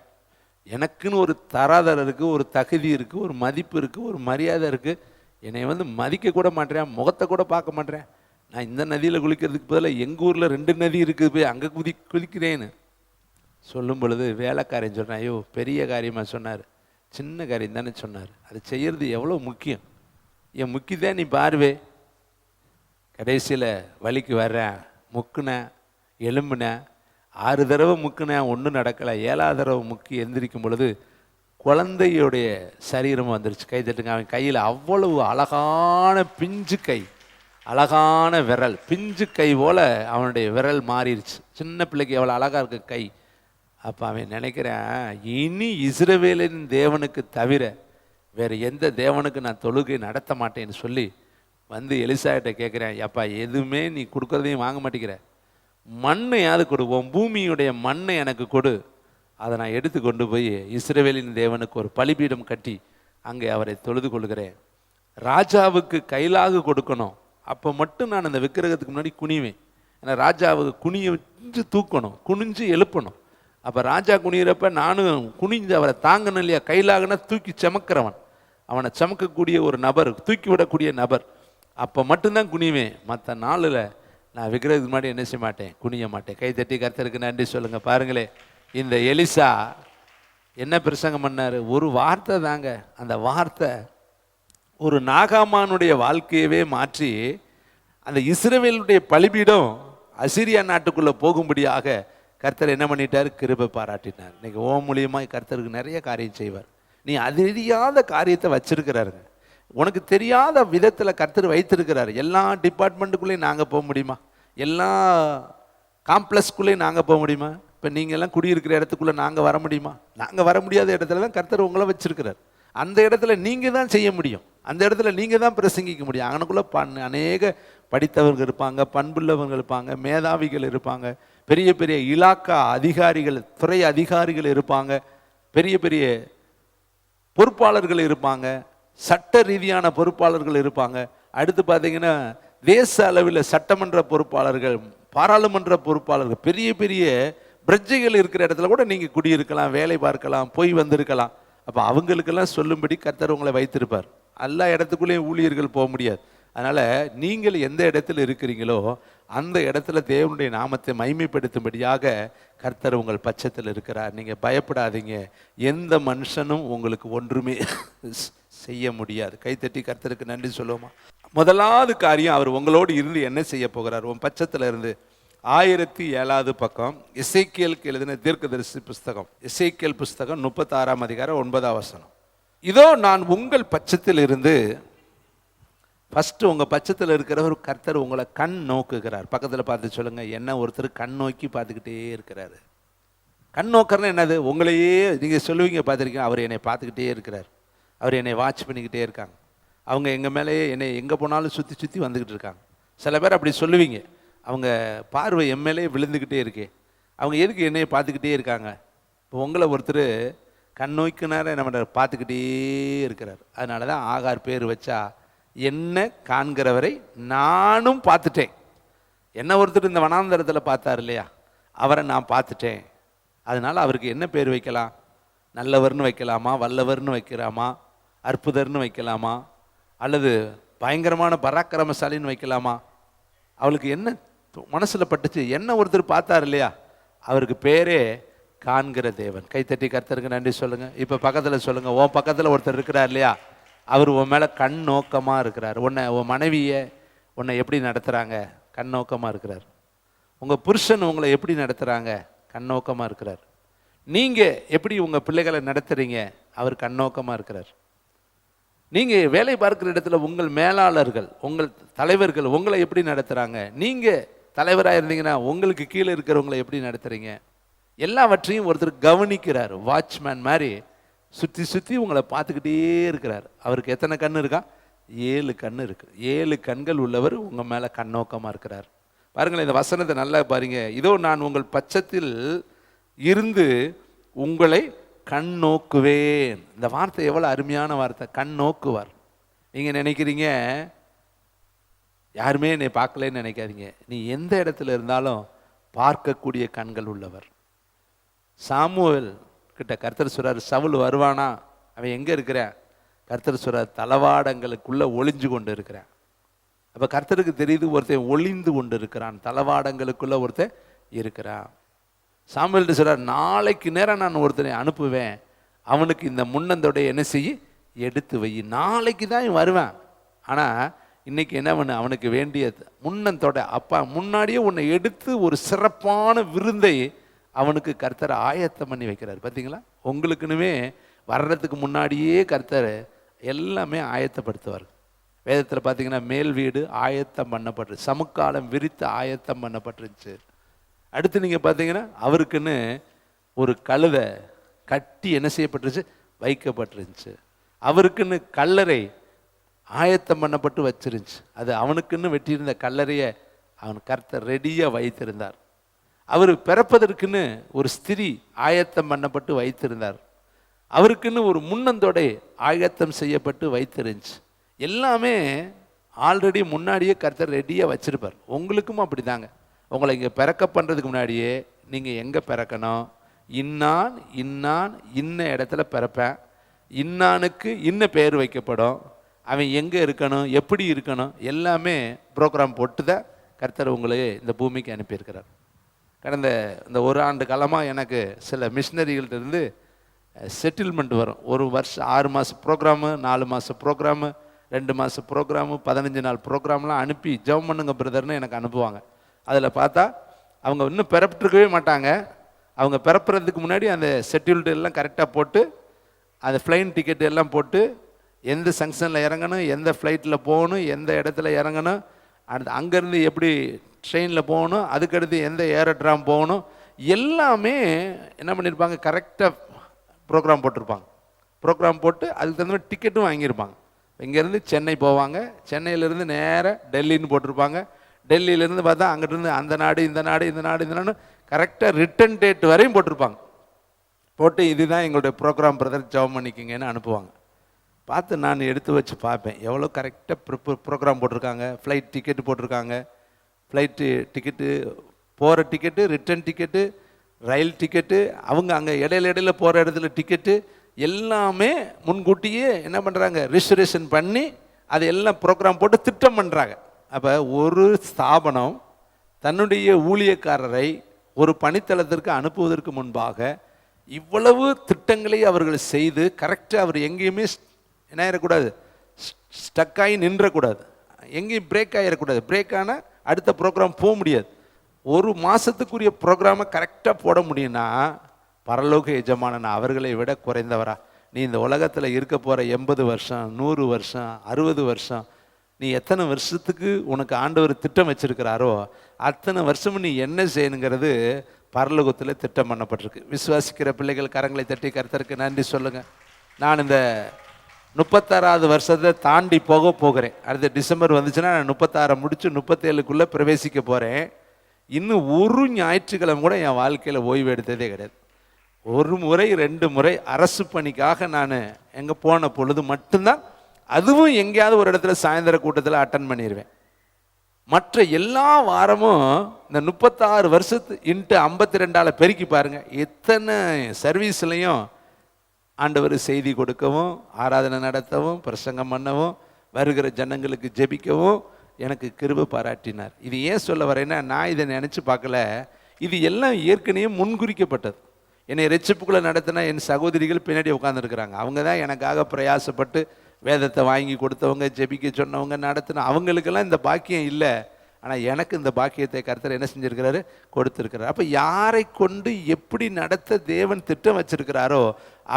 எனக்குன்னு ஒரு தராதரம் இருக்குது, ஒரு தகுதி இருக்குது, ஒரு மதிப்பு இருக்குது, ஒரு மரியாதை இருக்குது. என்னை வந்து மதிக்க கூட மாட்டேறேன், முகத்தை கூட பார்க்க மாட்டேறேன். நான் இந்த நதியில் குளிக்கிறதுக்கு பதிலாக எங்கள் ஊரில் 2 நதி இருக்குது, போய் அங்கே குளிக்கிறேன்னு சொல்லும் பொழுது வேலைக்காரன் சொன்னேன், ஐயோ பெரிய காரியமாக சொன்னார், சின்ன காரியம் தானே சொன்னார், அது செய்கிறது எவ்வளோ முக்கியம், என் முக்கியதான் நீ பார்வே. கடைசியில் வலிக்கு வர்றேன், முக்குனேன், எலும்புனேன், 6 தடவை முக்குனேன், ஒன்றும் நடக்கலை. 7ஆவது தடவை முக்கி எந்திரிக்கும் பொழுது குழந்தையுடைய சரீரமும் வந்துருச்சு. கை தட்டுங்க. அவன் கையில் அவ்வளவு அழகான பிஞ்சு கை, அழகான விரல், பிஞ்சு கை போல் அவனுடைய விரல் மாறிடுச்சு. சின்ன பிள்ளைக்கு எவ்வளோ அழகாக இருக்கு கை. அப்போ அவன் நினைக்கிறேன், இனி இஸ்ரவேலின் தேவனுக்கு தவிர வேறு எந்த தேவனுக்கு நான் தொழுகை நடத்த மாட்டேன்னு சொல்லி வந்து எலிசாகிட்ட கேட்குறேன், அப்பா எதுவுமே நீ கொடுக்குறதையும் வாங்க மாட்டேங்கிற, மண்ணையாவது கொடுவோம், பூமியுடைய மண்ணை எனக்கு கொடு, அதை நான் எடுத்து கொண்டு போய் இஸ்ரவேலின் தேவனுக்கு ஒரு பலிபீடம் கட்டி அங்கே அவரை தொழுது கொள்கிறேன். ராஜாவுக்கு கைலாகு கொடுக்கணும், அப்போ மட்டும் நான் அந்த விக்கிரகத்துக்கு முன்னாடி குனிவேன். ஏன்னா ராஜாவுக்கு குனிஞ்சு தூக்கணும், குனிஞ்சு எழுப்பணும். அப்போ ராஜா குனிகிறப்ப நானும் குனிஞ்சு அவரை தாங்கணும் இல்லையா. கைலாகுனா தூக்கி சமக்கிறவன், அவனை சமக்கக்கூடிய ஒரு நபர், தூக்கி விடக்கூடிய நபர். அப்போ மட்டும்தான் குனிவேன். மற்ற நாளில் நான் விக்கிரகத்துக்கு முன்னாடி என்ன செய்ய மாட்டேன், குனிய மாட்டேன். கை தட்டி கர்த்தருக்கு நன்றி சொல்லுங்கள். பாருங்களே, இந்த எலிசா என்ன பிரசங்கம் பண்ணார், ஒரு வார்த்தை தாங்க. அந்த வார்த்தை ஒரு நாகாமானுடைய வாழ்க்கையவே மாற்றி அந்த இஸ்ரவேலுடைய பலிபீடம் அசிரியா நாட்டுக்குள்ளே போகும்படியாக கர்த்தர் என்ன பண்ணிட்டார்? கிருபை பாராட்டினார். இன்னைக்கு ஓ மூலியமாக கர்த்தருக்கு நிறைய காரியம் செய்வார். நீ அறியாத காரியத்தை வச்சிருக்கிறாருங்க. உனக்கு தெரியாத விதத்தில் கர்த்தர் வைத்திருக்கிறாரு. எல்லா டிபார்ட்மெண்ட்டுக்குள்ளேயும் நாங்கள் போக முடியுமா? எல்லா காம்ப்ளெக்ஸ்குள்ளேயும் நாங்கள் போக முடியுமா? இப்போ நீங்கள் எல்லாம் குடியிருக்கிற இடத்துக்குள்ளே நாங்கள் வர முடியுமா? நாங்கள் வர முடியாத இடத்துல தான் கர்த்தர் உங்களை வச்சிருக்கிறார். அந்த இடத்துல நீங்கள் தான் செய்ய முடியும். அந்த இடத்துல நீங்கள் தான் பிரசங்கிக்க முடியும். அங்கனுக்குள்ளே அநேக படித்தவர்கள் இருப்பாங்க, பண்புள்ளவர்கள் இருப்பாங்க, மேதாவிகள் இருப்பாங்க, பெரிய பெரிய இலாக்கா அதிகாரிகள், துறை அதிகாரிகள் இருப்பாங்க, பெரிய பெரிய பொறுப்பாளர்கள் இருப்பாங்க, சட்ட ரீதியான பொறுப்பாளர்கள் இருப்பாங்க. அடுத்து பார்த்தீங்கன்னா தேச அளவில் சட்டமன்ற பொறுப்பாளர்கள், பாராளுமன்ற பொறுப்பாளர்கள், பெரிய பெரிய பிரஜைகள் இருக்கிற இடத்துல கூட நீங்கள் குடியிருக்கலாம், வேலை பார்க்கலாம், போய் வந்திருக்கலாம். அப்போ அவங்களுக்கெல்லாம் சொல்லும்படி கர்த்தர் உங்களை வைத்திருப்பார். எல்லா இடத்துக்குள்ளேயும் ஊழியர்கள் போக முடியாது. அதனால் நீங்கள் எந்த இடத்துல இருக்கிறீங்களோ அந்த இடத்துல தேவனுடைய நாமத்தை மகிமைப்படுத்தும்படியாக கர்த்தர் உங்கள் பட்சத்தில் இருக்கிறார். நீங்கள் பயப்படாதீங்க. எந்த மனுஷனும் உங்களுக்கு ஒன்றுமே செய்ய முடியாது. கைத்தட்டி கர்த்தருக்கு நன்றி சொல்லுவோமா? முதலாவது காரியம், அவர் உங்களோடு இருந்து என்ன செய்ய போகிறார்? உன் பட்சத்தில் இருந்து 1007வது பக்கம், எசேக்கியேலுக்கு எழுதின தீர்க்கதரிசி புஸ்தகம், எசேக்கியேல் புஸ்தகம் 36ஆம் அதிகாரம் 9ஆம் வசனம். இதோ நான் உங்கள் பட்சத்தில் இருந்து, ஃபர்ஸ்ட் உங்க பட்சத்தில் இருக்கிறவர் கர்த்தர் உங்களை கண் நோக்குகிறார். பக்கத்தில் பார்த்து சொல்லுங்க, என்ன ஒருத்தர் கண் நோக்கி பார்த்துக்கிட்டே இருக்கிறாரு. கண் நோக்கறதுனா என்னது? உங்களையே நீங்கள் சொல்லுவீங்க, பார்த்துருக்கீங்க, அவர் என்னை பார்த்துக்கிட்டே இருக்கிறார், அவர் என்னை வாட்ச் பண்ணிக்கிட்டே இருக்காங்க, அவங்க எங்கள் மேலேயே என்னை எங்கே போனாலும் சுற்றி சுற்றி வந்துக்கிட்டு இருக்காங்க. சில பேர் அப்படி சொல்லுவீங்க, அவங்க பார்வை எம்எல்ஏ விழுந்துக்கிட்டே இருக்கே, அவங்க எதுக்கு என்னையை பார்த்துக்கிட்டே இருக்காங்க? இப்போ உங்களை ஒருத்தர் கண் நோக்கினார நம்ம பார்த்துக்கிட்டே இருக்கிறார். அதனால தான் ஆகார் பேர் வச்சா, என்ன காண்கிறவரை நானும் பார்த்துட்டேன். என்ன ஒருத்தர் இந்த வனாந்தரத்தில் பார்த்தார் இல்லையா, அவரை நான் பார்த்துட்டேன். அதனால அவருக்கு என்ன பேர் வைக்கலாம்? நல்லவர்னு வைக்கலாமா, வல்லவர்னு வைக்கலாமா, அற்புதர்னு வைக்கலாமா, அல்லது பயங்கரமான பராக்கிரமசாலின்னு வைக்கலாமா? அவளுக்கு என்ன மனசில் பட்டுச்சு? என்ன ஒருத்தர் பார்த்தார் இல்லையா, அவருக்கு பேரே காண்கிற தேவன். கைத்தட்டி கர்த்தருக்கு நன்றி சொல்லுங்க. இப்போ பக்கத்தில் சொல்லுங்க, உன் பக்கத்தில் ஒருத்தர் இருக்கிறார் இல்லையா, அவர் உன் மேலே கண் நோக்கமாக இருக்கிறார். உன் மனைவியை உன்னை எப்படி நடத்துகிறாங்க? கண் நோக்கமாக இருக்கிறார். உங்கள் புருஷன் உங்களை எப்படி நடத்துகிறாங்க? கண் நோக்கமாக இருக்கிறார். நீங்கள் எப்படி உங்கள் பிள்ளைகளை நடத்துகிறீங்க? அவர் கண் நோக்கமாக இருக்கிறார். நீங்கள் வேலை பார்க்குற இடத்துல உங்கள் மேலாளர்கள், உங்கள் தலைவர்கள் உங்களை எப்படி நடத்துகிறாங்க? நீங்கள் தலைவராக இருந்தீங்கன்னா உங்களுக்கு கீழே இருக்கிறவங்களை எப்படி நடத்துகிறீங்க? எல்லாவற்றையும் ஒருத்தர் கவனிக்கிறார். வாட்ச்மேன் மாதிரி சுற்றி சுற்றி உங்களை பார்த்துக்கிட்டே இருக்கிறார். அவருக்கு எத்தனை கண் இருக்கா? 7 கண் இருக்கு. 7 கண்கள் உள்ளவர் உங்கள் மேலே கண்ணோக்கமாக இருக்கிறார். பாருங்களேன், இந்த வசனத்தை நல்லா பாருங்க. இதோ நான் உங்கள் பட்சத்தில் இருந்து உங்களை கண் நோக்குவேன். இந்த வார்த்தை எவ்வளோ அருமையான வார்த்தை, கண் நோக்குவார். நீங்கள் நினைக்கிறீங்க யாருமே என்னை பார்க்கலன்னு நினைக்காதீங்க. நீ எந்த இடத்துல இருந்தாலும் பார்க்கக்கூடிய கண்கள் உள்ளவர். சாமுவேல் கிட்ட கர்த்தர் சொல்றார், சவுல் வருவானா? அவன் எங்கே இருக்கிறான்? கர்த்தர் சொல்றார், தளவாடங்களுக்குள்ள ஒளிஞ்சு கொண்டு இருக்கிறான். அப்போ கர்த்தருக்கு தெரியுது ஒருத்தன் ஒளிந்து கொண்டு இருக்கிறான், தளவாடங்களுக்குள்ள ஒருத்தன் இருக்கிறான். சாமுவேல் சொல்றார், நாளைக்கு நேரம் நான் ஒருத்தனை அனுப்புவேன், அவனுக்கு இந்த முன்னந்தோடைய என்ன செய்ய எடுத்து வை. நாளைக்கு தான் வருவேன், ஆனால் இன்னைக்கு என்ன பண்ணு, அவனுக்கு வேண்டிய முன்னந்தோட அப்பா முன்னாடியே உன்னை எடுத்து ஒரு சிறப்பான விருந்தை அவனுக்கு கர்த்தர் ஆயத்தம் பண்ணி வைக்கிறார். பார்த்தீங்களா? உங்களுக்குன்னுமே வர்றதுக்கு முன்னாடியே கர்த்தர் எல்லாமே ஆயத்தப்படுத்துவார். வேதத்தில் பார்த்தீங்கன்னா மேல் வீடு ஆயத்தம் பண்ணப்பட்டு, சமுக்காலம் விரித்து ஆயத்தம் பண்ணப்பட்டுருச்சு. அடுத்து நீங்கள் பார்த்தீங்கன்னா அவருக்குன்னு ஒரு கழுதை கட்டி என்ன செய்யப்பட்டுருச்சு, வைக்கப்பட்டுருந்துச்சு. அவருக்குன்னு கல்லறை ஆயத்தம் பண்ணப்பட்டு வச்சிருந்துச்சு. அது அவனுக்குன்னு வெட்டியிருந்த கல்லறையை அவன் கர்த்தர் ரெடியாக வைத்திருந்தார். அவர் பிறப்பதற்குன்னு ஒரு ஸ்திரீ ஆயத்தம் பண்ணப்பட்டு வைத்திருந்தார். அவருக்குன்னு ஒரு முன்னந்தோடை ஆயத்தம் செய்யப்பட்டு வைத்திருந்துச்சு. எல்லாமே ஆல்ரெடி முன்னாடியே கர்த்தர் ரெடியாக வச்சிருப்பார். உங்களுக்கும் அப்படி தாங்க. உங்களை இங்கே பிறக்க பண்ணுறதுக்கு முன்னாடியே நீங்கள் எங்கே பிறக்கணும், இன்னான் இன்னான் இன்ன இடத்துல பிறப்பேன், இன்னானுக்கு இன்ன பேர் வைக்கப்படும், அவன் எங்கே இருக்கணும், எப்படி இருக்கணும், எல்லாமே ப்ரோக்ராம் போட்டு தான் கர்த்தர் உங்களே இந்த பூமிக்கு அனுப்பியிருக்கிறார். கடந்த இந்த 1 ஆண்டு காலமாக எனக்கு சில மிஷினரிகள்கிட்டருந்து செட்டில்மெண்ட் வரும். ஒரு வருஷம் 6 மாத ப்ரோக்ராமு, 4 மாத ப்ரோக்ராமு, 2 மாத ப்ரோக்ராமு, 15 நாள் ப்ரோக்ராம்லாம் அனுப்பி ஜெபம் பண்ணுங்க பிரதர்னு எனக்கு அனுப்புவாங்க. அதில் பார்த்தா அவங்க இன்னும் பிறப்பிட்டுருக்கவே மாட்டாங்க. அவங்க பிறப்புறதுக்கு முன்னாடி அந்த ஷெட்யூல்டு எல்லாம் கரெக்டாக போட்டு, அந்த ஃப்ளைன் டிக்கெட் எல்லாம் போட்டு, எந்த ஜங்ஷனில் இறங்கணும், எந்த ஃப்ளைட்டில் போகணும், எந்த இடத்துல இறங்கணும், அங்கேருந்து எப்படி ட்ரெயினில் போகணும், அதுக்கடுத்து எந்த ஏரோட்ராம் போகணும், எல்லாமே என்ன பண்ணியிருப்பாங்க, கரெக்டாக ப்ரோக்ராம் போட்டிருப்பாங்க. ப்ரோக்ராம் போட்டு அதுக்கு தகுந்த மாதிரி டிக்கெட்டும் வாங்கியிருப்பாங்க. இங்கேருந்து சென்னை போவாங்க, சென்னையிலேருந்து நேராக டெல்லின்னு போட்டிருப்பாங்க. டெல்லியிலேருந்து பார்த்தா அங்கிட்டிருந்து அந்த நாடு இந்த நாடு இந்த நாடு இந்த நாடு கரெக்டாக ரிட்டன் டேட் வரையும் போட்டிருப்பாங்க. போட்டு இதுதான் எங்களுடைய ப்ரோக்ராம் பிரதர் ஜெபம் பண்ணிக்கிங்கன்னு அனுப்புவாங்க. பார்த்து நான் எடுத்து வச்சு பார்ப்பேன், எவ்வளோ கரெக்டாக ப்ரோக்ராம் போட்டிருக்காங்க. ஃப்ளைட் டிக்கெட்டு போட்டிருக்காங்க, ஃப்ளைட்டு டிக்கெட்டு, போகிற டிக்கெட்டு, ரிட்டன் டிக்கெட்டு, ரயில் டிக்கெட்டு, அவங்க அங்கே இடையில போகிற இடத்துல டிக்கெட்டு எல்லாமே முன்கூட்டியே என்ன பண்ணுறாங்க, ரிசர்வேஷன் பண்ணி அது எல்லாம் ப்ரோக்ராம் போட்டு திட்டம் பண்ணுறாங்க. அப்போ ஒரு ஸ்தாபனம் தன்னுடைய ஊழியக்காரரை ஒரு பணித்தளத்திற்கு அனுப்புவதற்கு முன்பாக இவ்வளவு திட்டங்களை அவர்கள் செய்து கரெக்டாக அவர் எங்கேயுமே என்ன ஆகிடக்கூடாது, ஸ்டக்காகி நின்றக்கூடாது, எங்கேயும் பிரேக் ஆகிடக்கூடாது. பிரேக் ஆனால் அடுத்த ப்ரோக்ராம் போக முடியாது. ஒரு மாதத்துக்குரிய ப்ரோக்ராமை கரெக்டாக போட முடியும்னா பரலோக எஜமானன் அவர்களை விட குறைந்தவரா? நீ இந்த உலகத்தில் இருக்க போகிற 80 வருஷம் 100 வருஷம் 60 வருஷம், நீ எத்தனை வருஷத்துக்கு உனக்கு ஆண்டவர் திட்டம் வச்சிருக்கிறாரோ அத்தனை வருஷமும் நீ என்ன செய்யணுங்கிறது பரலோகத்தில் திட்டம் பண்ணப்பட்டிருக்கு. விசுவாசிக்கிற பிள்ளைகள் கரங்களை தட்டி கர்த்தருக்கு நன்றி சொல்லுங்கள். நான் இந்த 36வது வருஷத்தை தாண்டி போகிறேன். அடுத்த டிசம்பர் வந்துச்சுன்னா நான் 36 முடித்து 37க்குள்ளே பிரவேசிக்க போகிறேன். இன்னும் ஒரு ஞாயிற்றுக்கிழமை கூட என் வாழ்க்கையில் ஓய்வு எடுத்ததே கிடையாது. ஒரு முறை 2 முறை அரசு பணிக்காக நான் எங்கே போன பொழுது மட்டும்தான், அதுவும் எங்கேயாவது ஒரு இடத்துல சாயந்தர கூட்டத்தில் அட்டன் பண்ணிடுவேன். மற்ற எல்லா வாரமும் இந்த 36 வருஷத்து இன்ட்டு 52ஆல் பெருக்கி பாருங்கள், எத்தனை சர்வீஸ்லையும் ஆண்டவர் செய்தி கொடுக்கவும், ஆராதனை நடத்தவும், பிரசங்கம் பண்ணவும், வருகிற ஜனங்களுக்கு ஜெபிக்கவும் எனக்கு கிருபை பாராட்டினார். இது ஏன் சொல்ல வரேன்னா, நான் இதை நினச்சி பார்க்கல, இது எல்லாம் ஏற்கனவே முன்குறிக்கப்பட்டது. என்னை ரட்சிப்புக்குள்ளே நடத்தின என் சகோதரிகள் பின்னாடி உட்காந்துருக்குறாங்க. அவங்க தான் எனக்காக பிரயாசப்பட்டு வேதத்தை வாங்கி கொடுத்தவங்க, ஜெபிக்க சொன்னவங்க, நடத்தின. அவங்களுக்கெல்லாம் இந்த பாக்கியம் இல்லை, ஆனால் எனக்கு இந்த பாக்கியத்தை கர்த்தர் என்ன செஞ்சுருக்கிறாரு, கொடுத்துருக்கிறார். அப்போ யாரை கொண்டு எப்படி நடத்த தேவன் திட்டம் வச்சிருக்கிறாரோ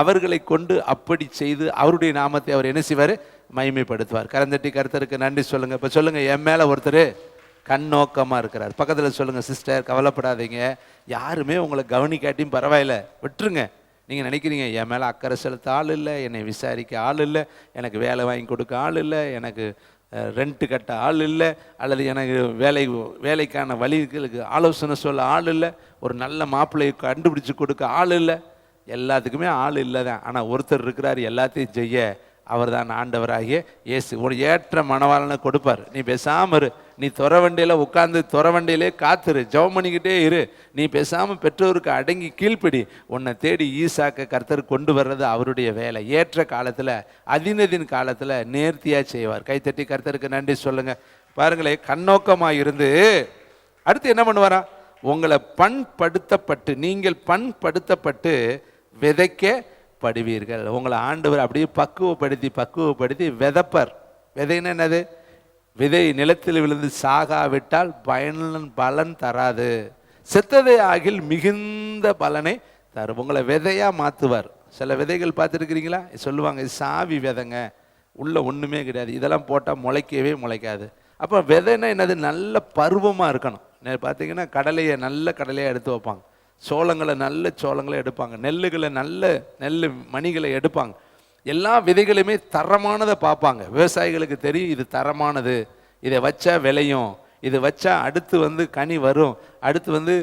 அவர்களை கொண்டு அப்படி செய்து அவருடைய நாமத்தை அவர் என்ன செய்வார், மகிமைப்படுத்துவார். கரந்தட்டி கர்த்தருக்கு நன்றி சொல்லுங்கள். இப்போ சொல்லுங்கள், என் மேலே ஒருத்தர் கண்ணோக்கமாக இருக்கிறார். பக்கத்தில் சொல்லுங்கள், சிஸ்டர் கவலைப்படாதீங்க, யாருமே உங்களை கவனிக்காட்டியும் பரவாயில்ல, விட்டுருங்க. நீங்கள் நினைக்கிறீங்க என் மேலே அக்கறை செலுத்த ஆள் இல்லை, என்னை விசாரிக்க ஆள் இல்லை, எனக்கு வேலை வாங்கி கொடுக்க ஆள் இல்லை, எனக்கு ரெண்ட்டு கட்ட ஆள் இல்லை, அல்லது எனக்கு வேலைக்கான வழிகளுக்கு ஆலோசனை சொல்ல ஆள் இல்லை, ஒரு நல்ல மாப்பிள்ளையை கண்டுபிடிச்சி கொடுக்க ஆள் இல்லை. எல்லாத்துக்குமே ஆள் இல்லை தான். ஆனால் ஒருத்தர் இருக்கிறார் எல்லாத்தையும் செய்ய, அவர் தான் ஆண்டவராகிய இயேசு. ஒரு ஏற்ற மணவாளனை கொடுப்பார். நீ பேசாமல் இரு, நீ துற வண்டியில் உட்காந்து துற வண்டியிலே காத்துரு, ஜெபம் பண்ணிக்கிட்டே இரு, நீ பேசாமல் பெற்றோருக்கு அடங்கி கீழ்ப்படி, உன்னை தேடி ஈசாக்க கர்த்தர் கொண்டு வர்றது அவருடைய வேலை. ஏற்ற காலத்தில் அதினதின் காலத்தில் நேர்த்தியாக செய்வார். கைத்தட்டி கர்த்தருக்கு நன்றி சொல்லுங்கள். பாருங்களேன், கண்ணோக்கமாக இருந்து அடுத்து என்ன பண்ணுவாரா, உங்களை பண்படுத்தப்பட்டு, நீங்கள் பண்படுத்தப்பட்டு விதைக்கப்படுவீர்கள். உங்களை ஆண்டவர் அப்படியே பக்குவப்படுத்தி விதைப்பர். விதைன்னு என்னது, விதை நிலத்தில் விழுந்து சாகாவிட்டால் பலன் தராது, செத்ததை ஆகில் மிகுந்த பலனை தரும். உங்களை விதையாக மாற்றுவார். சில விதைகள் பார்த்துருக்கிறீங்களா, சொல்லுவாங்க இது சாவி விதைங்க, உள்ள ஒன்றுமே கிடையாது, இதெல்லாம் போட்டால் முளைக்கவே முளைக்காது. அப்போ விதைன்னா என்னது, நல்ல பருவமாக இருக்கணும். பார்த்தீங்கன்னா கடலையை நல்ல கடலையாக எடுத்து வைப்பாங்க, சோளங்களை நல்ல சோளங்களை எடுப்பாங்க, நெல்லுகளை நல்ல நெல் மணிகளை எடுப்பாங்க. எல்லா விதைகளுமே தரமானதை பார்ப்பாங்க. விவசாயிகளுக்கு தெரியும் இது தரமானது, இதை வச்சா விளையும், இதை வச்சா அடுத்து கனி வரும், அடுத்து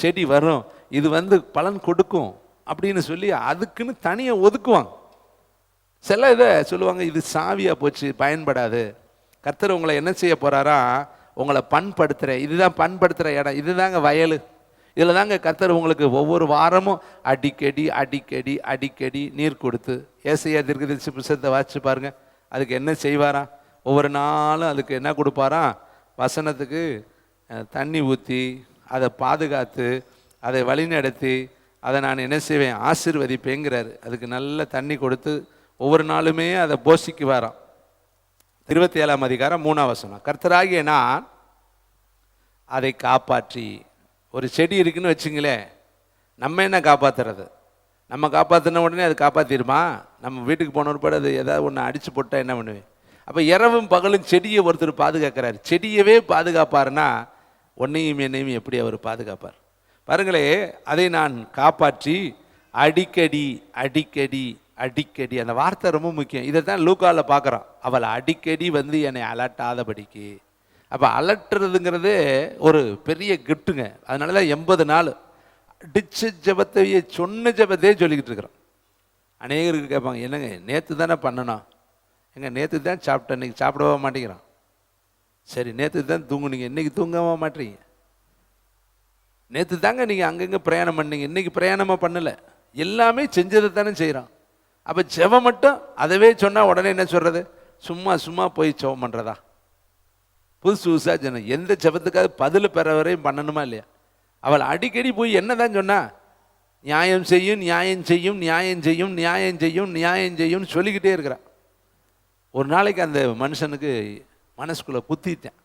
செடி வரும், இது பலன் கொடுக்கும் அப்படின்னு சொல்லி அதுக்குன்னு தனியாக ஒதுக்குவாங்க. சில இதை சொல்லுவாங்க இது சாவியாக போச்சு பயன்படாது. கர்த்தர் உங்களை என்ன செய்ய போகிறாரா, உங்களை பண்படுத்துகிற, இதுதான் பண்படுத்துகிற இடம், இதுதாங்க வயல், இதில் தாங்க கர்த்தர் உங்களுக்கு ஒவ்வொரு வாரமும் அடிக்கடி நீர் கொடுத்து, ஏசாயா தீர்க்கதரிசி புத்தகத்தை வாசிச்சு பாருங்க, அதுக்கு என்ன செய்வாரா, ஒவ்வொரு நாளும் அதுக்கு என்ன கொடுப்பாரா, வசனத்துக்கு தண்ணி ஊற்றி அதை பாதுகாத்து அதை வழிநடத்தி அதை நான் என்ன செய்வேன், ஆசீர்வதிப்பேங்கிறாரு. அதுக்கு நல்ல தண்ணி கொடுத்து ஒவ்வொரு நாளுமே அதை போஷிக்கு வரான். 27ஆம் அதிகாரம் 3ஆம் வசனம், கர்த்தராகிய நான் அதை காப்பாற்றி ஒரு செடி இருக்குன்னு வச்சுங்களேன், நம்ம என்ன காப்பாற்றுறது? நம்ம காப்பாற்றின உடனே அது காப்பாற்றிடுமா? நம்ம வீட்டுக்கு போன ஒருபாடு அது ஏதாவது ஒன்று அடித்து போட்டால் என்ன பண்ணுவேன்? அப்போ இரவும் பகலும் செடியை ஒருத்தர் பாதுகாக்கிறார். செடியவே பாதுகாப்பாருன்னா உன்னையும் என்னையும் எப்படி அவர் பாதுகாப்பார்? பாருங்களே, அதை நான் காப்பாற்றி அடிக்கடி அடிக்கடி அடிக்கடி, அந்த வார்த்தை ரொம்ப முக்கியம். இதை தான் லூக்காவில் பார்க்குறோம். அவள் அடிக்கடி வந்து என்னை அலட்டாதபடிக்கு. அப்போ அலட்டுறதுங்கிறது ஒரு பெரிய கிஃப்ட்டுங்க. அதனால தான் 80 நாள் அடிச்ச ஜபத்தையே சொன்ன ஜபத்தையே சொல்லிக்கிட்டு இருக்கிறோம். அநேகருக்கு கேட்பாங்க, என்னங்க நேற்று தானே பண்ணணும், எங்க நேற்று தான் சாப்பிட்டேன், இன்றைக்கி சாப்பிடவே மாட்டேங்கிறான். சரி, நேற்று தான் தூங்குனீங்க, இன்றைக்கி தூங்கவே மாட்டீங்க. நேற்று தாங்க நீங்கள் அங்கங்கே பிரயாணம் பண்ணீங்க, இன்றைக்கி பிரயாணமாக பண்ணலை. எல்லாமே செஞ்சதை தானே செய்கிறோம். அப்போ ஜெபம் மட்டும் அதவே சொன்னால் உடனே என்ன சொல்கிறது? சும்மா சும்மா போய் ஜெபம் பண்ணுறதா? புதுசு புதுசாக சொன்ன எந்த ஜெபத்துக்காவது பதில் பெற வரையும் பண்ணணுமா இல்லையா? அவள் அடிக்கடி போய் என்ன தான் சொன்னா? நியாயம் செய்யும், நியாயம் செய்யும், நியாயம் செய்யும், நியாயம் செய்யும், நியாயம் செய்யும்னு சொல்லிக்கிட்டே இருக்கிறான். ஒரு நாளைக்கு அந்த மனுஷனுக்கு மனசுக்குள்ளே குத்திட்டேன்.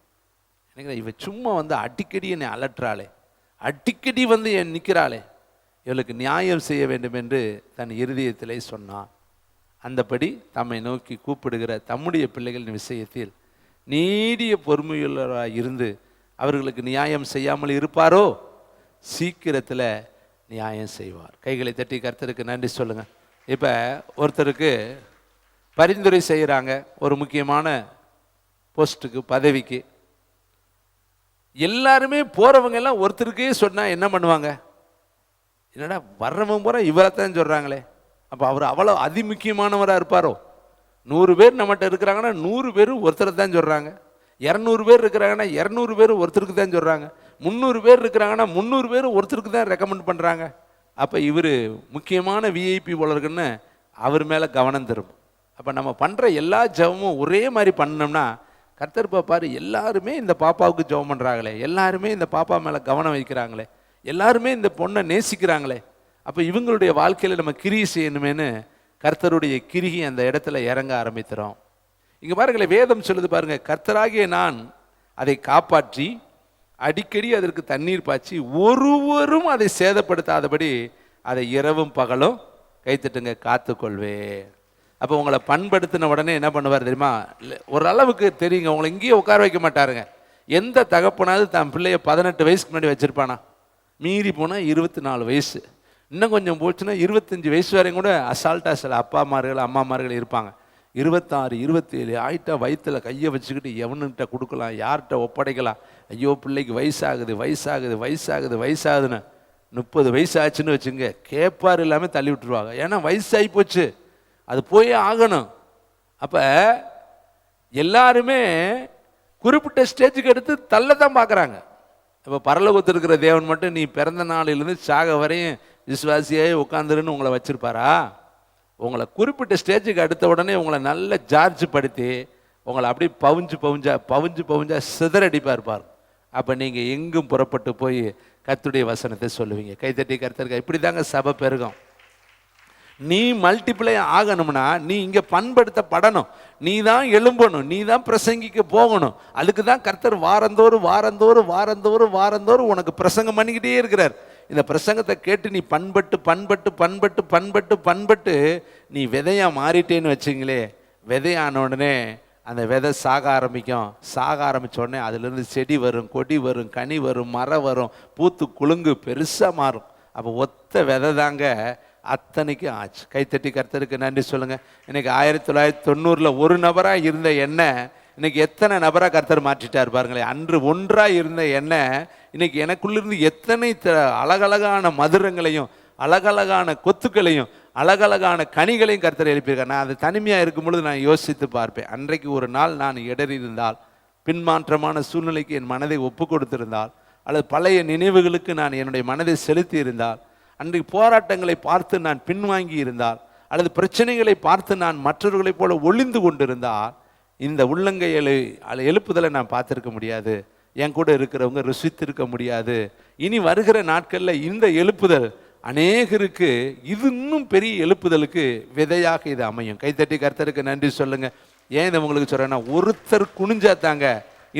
எனக்கு இவ சும்மா வந்து அடிக்கடி என்னை அலட்டுறாளே, அடிக்கடி வந்து என் நிற்கிறாளே, இவளுக்கு நியாயம் செய்ய வேண்டும் என்று தன் இருதயத்திலே சொன்னான். அந்தபடி தம்மை நோக்கி கூப்பிடுகிற தம்முடைய பிள்ளைகளின் விஷயத்தில் நீடிய பொறுமையுள்ளவராக இருந்து அவர்களுக்கு நியாயம் செய்யாமல் இருப்பாரோ, சீக்கிரத்தில் நியாயம் செய்வார். கைகளை தட்டி கர்த்தருக்கு நன்றி சொல்லுங்கள். இப்போ ஒருத்தருக்கு பரிந்துரை செய்கிறாங்க ஒரு முக்கியமான போஸ்ட்டுக்கு, பதவிக்கு. எல்லாருமே போகிறவங்க எல்லாம் ஒருத்தருக்கே சொன்னால் என்ன பண்ணுவாங்க? என்னடா வர்றவங்க பூரா இவரைத்தான் சொல்கிறாங்களே, அப்போ அவர் அவ்வளோ அதிமுக்கியமானவராக இருப்பாரோ? 100 பேர் நம்மகிட்ட இருக்கிறாங்கன்னா 100 பேரும் ஒருத்தரை தான் சொல்கிறாங்க. 200 பேர் இருக்கிறாங்கன்னா 200 பேர் ஒருத்தருக்கு தான் சொல்கிறாங்க. 300 பேர் இருக்கிறாங்கன்னா 300 பேர் ஒருத்தருக்கு தான் ரெக்கமெண்ட் பண்ணுறாங்க. அப்போ இவர் முக்கியமான விஐபி போல இருக்குன்னு அவர் மேலே கவனம் திரும்பும். அப்போ நம்ம பண்ணுற எல்லா ஜெபமும் ஒரே மாதிரி பண்ணோம்னா கர்த்தர் பாப்பாரு, எல்லாருமே இந்த பாப்பாவுக்கு ஜெபம் பண்ணுறாங்களே, எல்லாருமே இந்த பாப்பா மேலே கவனம் வைக்கிறாங்களே, எல்லாருமே இந்த பொண்ணை நேசிக்கிறாங்களே, அப்போ இவங்களுடைய வாழ்க்கையில் நம்ம கிரியை செய்யணுமேனு கர்த்தருடைய கிரிகி அந்த இடத்துல இறங்க ஆரம்பிக்கிறோம். இங்கே பாருங்களேன், வேதம் சொல்லுது பாருங்க, கர்த்தராகிய நான் அதை காப்பாற்றி அடிக்கடி அதற்கு தண்ணீர் பாய்ச்சி ஒருவரும் அதை சேதப்படுத்தாதபடி அதை இரவும் பகலும் கைத்தட்டுங்க காத்துக்கொள்வே. அப்போ உங்களை பண்படுத்தின உடனே என்ன பண்ணுவார் தெரியுமா? ஓரளவுக்கு தெரியுங்க, உங்களை இங்கேயே உட்கார வைக்க மாட்டாருங்க. எந்த தகப்பனாவது தன் பிள்ளைய 18 வயசுக்கு முன்னாடி வச்சுருப்பானா? மீறி போனால் 24 வயசு, இன்னும் கொஞ்சம் போச்சுன்னா 25 வயசு வரையும் கூட அசால்ட்டாக சில அப்பாமார்கள் அம்மாமார்கள் இருப்பாங்க. 26 27 ஆயிட்டா வயிற்றில் கையை வச்சுக்கிட்டு எவனுக்கிட்ட கொடுக்கலாம், யார்கிட்ட ஒப்படைக்கலாம்? ஐயோ பிள்ளைக்கு வயசாகுது வயசாகுது வயசாகுது வயசாகுதுன்னு 30 வயசு ஆச்சுன்னு வச்சுங்க, கேட்பார் இல்லாமல் தள்ளி விட்டுருவாங்க. ஏன்னா வயசாகி போச்சு, அது போயே ஆகணும். அப்போ எல்லாருமே குறிப்பிட்ட ஸ்டேஜுக்கு எடுத்து தள்ள தான் பார்க்குறாங்க. இப்போ பரலோகத்தில் இருக்கிற தேவன் மட்டும் நீ பிறந்த நாளிலிருந்து சாக வரையும் விசுவாசியாகி உட்காந்துருன்னு உங்களை வச்சுருப்பாரா? உங்களை குறிப்பிட்ட ஸ்டேஜுக்கு அடுத்த உடனே உங்களை நல்ல ஜார்ஜ் படுத்தி உங்களை அப்படியே பவுஞ்சு பவுஞ்சா சிதறடிப்பாக இருப்பார். அப்போ நீங்கள் எங்கும் புறப்பட்டு போய் கர்த்தருடைய வசனத்தை சொல்லுவீங்க. கைத்தட்டி கர்த்தருக்கு. இப்படி தாங்க சபை பெருகும். நீ மல்டிப்ளை ஆகணும்னா நீ இங்கே பண்படுத்தப்படணும், நீ தான் எழும்பணும், நீ தான் பிரசங்கிக்க போகணும். அதுக்கு தான் கர்த்தர் வாரந்தோறும் வாரந்தோறும் வாரந்தோறும் வாரந்தோறும் உனக்கு பிரசங்கம் பண்ணிக்கிட்டே இருக்கிறார். இந்த பிரசங்கத்தை கேட்டு நீ பண்பட்டு பண்பட்டு பண்பட்டு பண்பட்டு பண்பட்டு நீ விதையாக மாறிட்டேன்னு வச்சுங்களே, விதையான உடனே அந்த விதை சாக ஆரம்பிக்கும். சாக ஆரம்பித்த உடனே அதுலேருந்து செடி வரும், கொடி வரும், கனி வரும், மரம் வரும், பூத்து குலுங்கு பெருசாக மாறும். அப்போ ஒத்த விதை தாங்க அத்தனைக்கும் ஆச்சு. கைத்தட்டி கர்த்தருக்கு நன்றி சொல்லுங்க. இன்னைக்கு 1990 ஒரு நபராக இருந்த எண்ணெய் இன்னைக்கு எத்தனை நபராக கர்த்தர் மாற்றிட்டார் பாருங்களேன். அன்று ஒன்றாக இருந்த எண்ணெய் இன்னைக்கு எனக்குள்ளிருந்து எத்தனை அழகழகான மதுரங்களையும் அழகழகான கொத்துக்களையும் அழகழகான கனிகளையும் கர்த்தர் எழுப்பியிருக்கார். நான் அது தனிமையாக இருக்கும் பொழுது நான் யோசித்து பார்ப்பேன். அன்றைக்கு ஒரு நாள் நான் இடறி இருந்தால், பின்மாற்றமான சூழ்நிலைக்கு என் மனதை ஒப்பு கொடுத்திருந்தால், அல்லது பழைய நினைவுகளுக்கு நான் என்னுடைய மனதை செலுத்தி இருந்தால், அன்றைக்கு போராட்டங்களை பார்த்து நான் பின்வாங்கி இருந்தால், அல்லது பிரச்சனைகளை பார்த்து நான் மற்றவர்களைப் போல ஒளிந்து கொண்டிருந்தால், இந்த உள்ளங்கையை எழுப்புதலை நான் பார்த்துருக்க முடியாது, என் கூட இருக்கிறவங்க ருசித்திருக்க முடியாது. இனி வருகிற நாட்களில் இந்த எழுப்புதல் அநேகருக்கு இது இன்னும் பெரிய எழுப்புதலுக்கு விதையாக இது அமையும். கைத்தட்டி கர்த்தருக்கு நன்றி சொல்லுங்க. ஏன் இதை உங்களுக்கு சொல்கிறேன்னா, ஒருத்தர் குனிஞ்சா தாங்க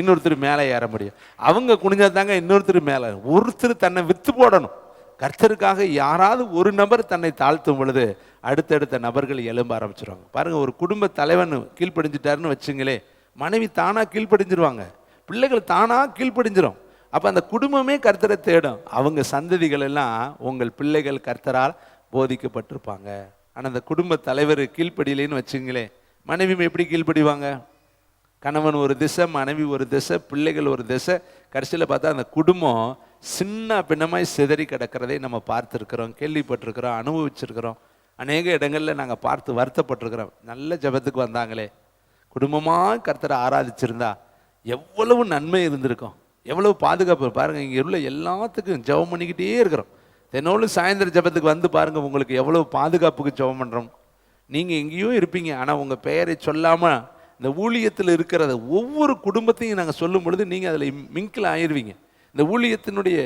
இன்னொருத்தர் மேலே ஏற முடியும். அவங்க குனிஞ்சா தாங்க இன்னொருத்தர் மேலே. ஒருத்தர் தன்னை விற்று போடணும். கர்த்தருக்காக யாராவது ஒரு நபர் தன்னை தாழ்த்தும் பொழுது அடுத்தடுத்த நபர்கள் எழும்ப ஆரம்பிச்சிருவாங்க. பாருங்க, ஒரு குடும்ப தலைவன் கீழ்ப்படிஞ்சிட்டாருன்னு வச்சுங்களே, மனைவி தானா கீழ்ப்படிஞ்சிருவாங்க, பிள்ளைகள் தானா கீழ்ப்படிஞ்சிரும். அப்போ அந்த குடும்பமே கர்த்தரை தேடும். அவங்க சந்ததிகள் எல்லாம் உங்கள் பிள்ளைகள் கர்த்தரால் போதிக்கப்பட்டிருப்பாங்க. ஆனால் அந்த குடும்ப தலைவர் கீழ்ப்படியிலேன்னு வச்சுங்களே, மனைவி எப்படி கீழ்ப்படிவாங்க? கணவன் ஒரு திசை, மனைவி ஒரு திசை, பிள்ளைகள் ஒரு திசை. கடைசியில் பார்த்தா அந்த குடும்பம் சின்ன பின்னமாய் சிதறி கிடக்கிறதை நம்ம பார்த்துருக்குறோம், கேள்விப்பட்டிருக்கிறோம், அனுபவிச்சிருக்கிறோம். அநேக இடங்களில் நாங்கள் பார்த்து வருத்தப்பட்டிருக்கிறோம். நல்ல ஜெபத்துக்கு வந்தாங்களே, குடும்பமாக கர்த்தரை ஆராதிச்சிருந்தா எவ்வளவு நன்மை இருந்திருக்கும், எவ்வளவு பாதுகாப்பு. பாருங்கள், இங்கே உள்ள எல்லாத்துக்கும் ஜெபம் பண்ணிக்கிட்டே இருக்கிறோம். தினோடு சாயந்தரம் ஜெபத்துக்கு வந்து பாருங்கள், உங்களுக்கு எவ்வளவு பாதுகாப்புக்கு ஜெபம் பண்ணுறோம். நீங்கள் எங்கேயோ இருப்பீங்க, ஆனால் உங்கள் பெயரை சொல்லாமல் இந்த ஊழியத்தில் இருக்கிறத ஒவ்வொரு குடும்பத்தையும் நாங்கள் சொல்லும் பொழுது நீங்கள் அதில் மிங்கில் ஆயிடுவீங்க. இந்த ஊழியத்தினுடைய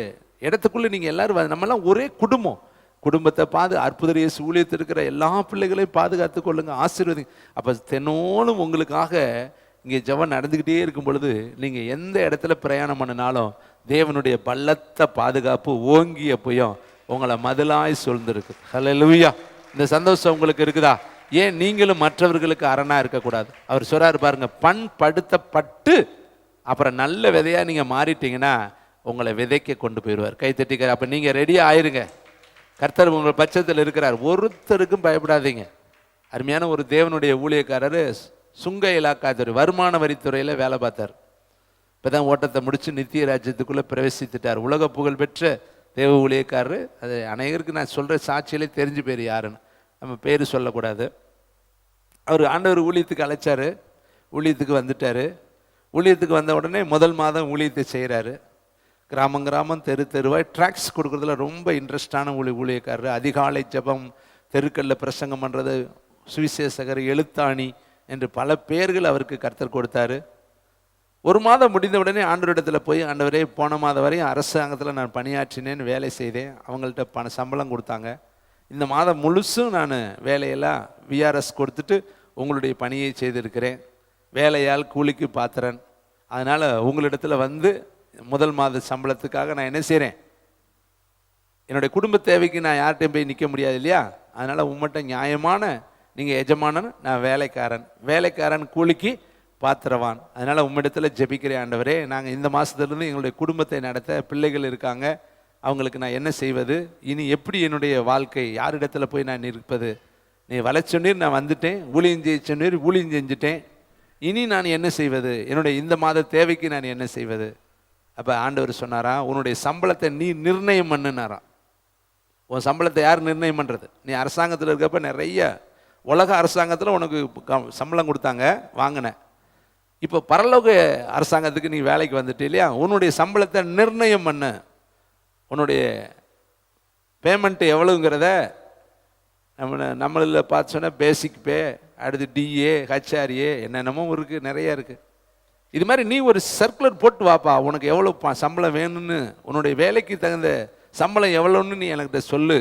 இடத்துக்குள்ளே நீங்கள் எல்லோரும், நம்மெல்லாம் ஒரே குடும்பம். குடும்பத்தை அற்புத இயேசு ஊழியத்தில் இருக்கிற எல்லா பிள்ளைகளையும் பாதுகாத்து கொள்ளுங்க, ஆசீர்வதிங்க. அப்போ தினோலும் உங்களுக்காக இங்கே ஜெபம் நடந்துக்கிட்டே இருக்கும் பொழுது நீங்கள் எந்த இடத்துல பிரயாணம் பண்ணினாலும் தேவனுடைய பலத்த பாதுகாப்பு ஓங்கிய புயம் உங்களை மதிலாய் சூழ்ந்திருக்கு. ஹல்லேலூயா! இந்த சந்தோஷம் உங்களுக்கு இருக்குதா? ஏன் நீங்களும் மற்றவர்களுக்கு அரணா இருக்கக்கூடாது? அவர் சொல்றாரு பாருங்க, பண்படுத்தப்பட்டு அப்புறம் நல்ல விதையா நீங்க மாறிட்டீங்கன்னா உங்களை விதைக்க கொண்டு போயிடுவார். கை தட்டிக்கார். அப்ப நீங்க ரெடியா ஆயிருங்க. கர்த்தர் உங்கள் பட்சத்தில் இருக்கிறார். ஒருத்தருக்கும் பயப்படாதீங்க. அருமையான ஒரு தேவனுடைய ஊழியக்காரர் சுங்க இலாக்காத்துறை, வருமான வரித்துறையில் வேலை பார்த்தார். இப்போதான் ஓட்டத்தை முடிச்சு நித்திய ராஜ்யத்துக்குள்ளே பிரவேசித்துட்டார். உலக புகழ் பெற்ற தேவ ஊழியக்காரர். அது அநேகருக்கு நான் சொல்கிற சாட்சியிலே தெரிஞ்சு பேர் யாருன்னு, நம்ம பேர் சொல்லக்கூடாது. அவர் ஆண்டவர் ஊழியத்துக்கு அழைச்சார், ஊழியத்துக்கு வந்துட்டார். ஊழியத்துக்கு வந்த உடனே முதல் மாதம் ஊழியத்தை செய்கிறாரு. கிராமம் கிராமம் தெரு தெருவாய் ட்ராக்ஸ் கொடுக்குறதுல ரொம்ப இன்ட்ரெஸ்டான ஊழியக்காரர். அதிகாலை ஜபம், தெருக்களில் பிரசங்கம் பண்ணுறது, சுவிசேஷகர், எழுத்தாணி என்று பல பேர்கள் அவருக்கு கர்த்தர் கொடுத்தாரு. ஒரு மாதம் முடிந்த உடனே ஆண்டவரிடத்தில் போய், ஆண்டவரே, போன மாதம் வரையும் அரசாங்கத்தில் நான் பணியாற்றினேன்னு வேலை செய்தேன், அவங்கள்ட்ட சம்பளம் கொடுத்தாங்க. இந்த மாதம் முழுசும் நான் வேலையெல்லாம் விஆர்எஸ் கொடுத்துட்டு உங்களுடைய பணியை செய்திருக்கிறேன், வேலையால் கூலிக்கு பாத்திரன். அதனால் உங்களிடத்தில் வந்து முதல் மாத சம்பளத்துக்காக நான் என்ன செய்கிறேன், என்னுடைய குடும்ப தேவைக்கு நான் யார்கிட்டையும் போய் நிற்க முடியாது இல்லையா, அதனால் உங்கள்கிட்ட நியாயமான, நீங்கள் எஜமானன், நான் வேலைக்காரன் கூலிக்கு பாத்திரவான். அதனால் உம்மிடத்தில் ஜெபிக்கிறேன் ஆண்டவரே, நாங்கள் இந்த மாதத்துலேருந்து எங்களுடைய குடும்பத்தை நடத்த பிள்ளைகள் இருக்காங்க, அவங்களுக்கு நான் என்ன செய்வது, இனி எப்படி என்னுடைய வாழ்க்கை, யாரிடத்துல போய் நான் இருப்பது, நீ வளைச்சொன்னீர், நான் வந்துட்டேன், ஊழியம் செய்ய சொன்னீர், ஊழியம் செஞ்சுட்டேன், இனி நான் என்ன செய்வது, என்னுடைய இந்த மாத தேவைக்கு நான் என்ன செய்வது. அப்போ ஆண்டவர் சொன்னாரா, உன்னுடைய சம்பளத்தை நீ நிர்ணயம் பண்ணுனாராம். உன் சம்பளத்தை யார் நிர்ணயம் பண்ணுறது? நீ அரசாங்கத்தில் இருக்கப்ப நிறைய உலக அரசாங்கத்தில் உனக்கு சம்பளம் கொடுத்தாங்க, வாங்கினேன். இப்போ பரலோக அரசாங்கத்துக்கு நீ வேலைக்கு வந்துட்டு இல்லையா, உன்னுடைய சம்பளத்தை நிர்ணயம் பண்ண, உன்னுடைய பேமெண்ட்டு எவ்வளோங்கிறத நம்மளில் பார்த்து சொன்னால் பேசிக் பே, அடுத்து டிஏ, ஹச்ஆர்ஏ, என்னென்னமோ இருக்குது, நிறையா இருக்குது. இது மாதிரி நீ ஒரு சர்க்குலர் போட்டு வாப்பா, உனக்கு எவ்வளோ சம்பளம் வேணும்னு, உன்னுடைய வேலைக்கு தகுந்த சம்பளம் எவ்வளோன்னு நீ என்கிட்ட சொல்லு,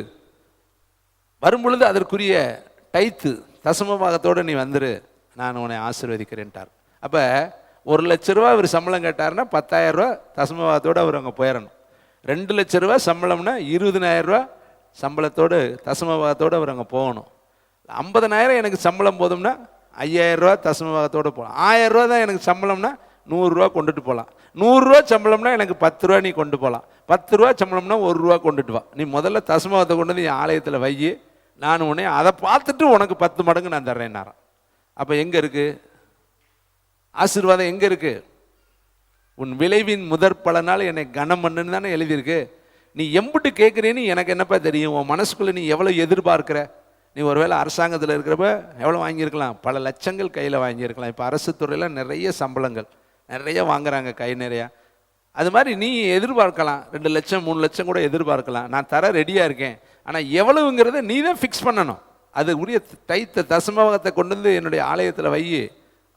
வரும்பொழுது அதற்குரிய டைத்து தசமபாகத்தோடு நீ வந்துரு, நான் உன்னை ஆசீர்வதிக்கிறேன்ட்டார். அப்போ 1,00,000 ரூபா அவர் சம்பளம் கேட்டார்னா 10,000 ரூபா தசமபாகத்தோடு அவர் அங்கே போயிடணும். 2,00,000 ரூபா சம்பளம்னா 20,000 ரூபா சம்பளத்தோடு தசமபாகத்தோடு அவர் அங்கே போகணும். 50,000 எனக்கு சம்பளம் போதும்னா 5,000 ரூபா தசமபாகத்தோடு போகலாம். 1000 ரூபா தான் எனக்கு சம்பளம்னா 100 ரூபா கொண்டுட்டு போகலாம். 100 ரூபா சம்பளம்னா எனக்கு 10 ரூபா நீ கொண்டு போகலாம். 10 ரூபா சம்பளம்னா 1 ரூபா கொண்டுட்டு வா. நீ முதல்ல தசமபாகத்தை கொண்டு வந்து என் ஆலயத்தில் வை, நான் உடனே அதை பார்த்துட்டு உனக்கு 10 மடங்கு நான் தர்றேன்னாரான். அப்போ எங்கே இருக்குது ஆசீர்வாதம்? எங்கே இருக்குது? உன் விளைவின் முதற் பலனால் என்னை கனம் பண்ணுன்னு தானே எழுதியிருக்கு. நீ எம்பிட்டு கேட்குறேன்னு எனக்கு என்னப்பா தெரியும்? உன் மனசுக்குள்ளே நீ எவ்வளோ எதிர்பார்க்குற? நீ ஒருவேளை அரசாங்கத்தில் இருக்கிறப்ப எவ்வளோ வாங்கியிருக்கலாம், பல லட்சங்கள் கையில் வாங்கியிருக்கலாம். இப்போ அரசு துறையில் நிறைய சம்பளங்கள் நிறைய வாங்குறாங்க, கை நிறையா. அது மாதிரி நீ எதிர்பார்க்கலாம், 2 லட்சம் 3 லட்சம் கூட எதிர்பார்க்கலாம். நான் தர ரெடியாக இருக்கேன், ஆனால் எவ்வளவுங்கிறத நீ தான் ஃபிக்ஸ் பண்ணணும். அது உரிய டைத்த தசமபாகத்தை கொண்டு வந்து என்னுடைய ஆலயத்தில் வை,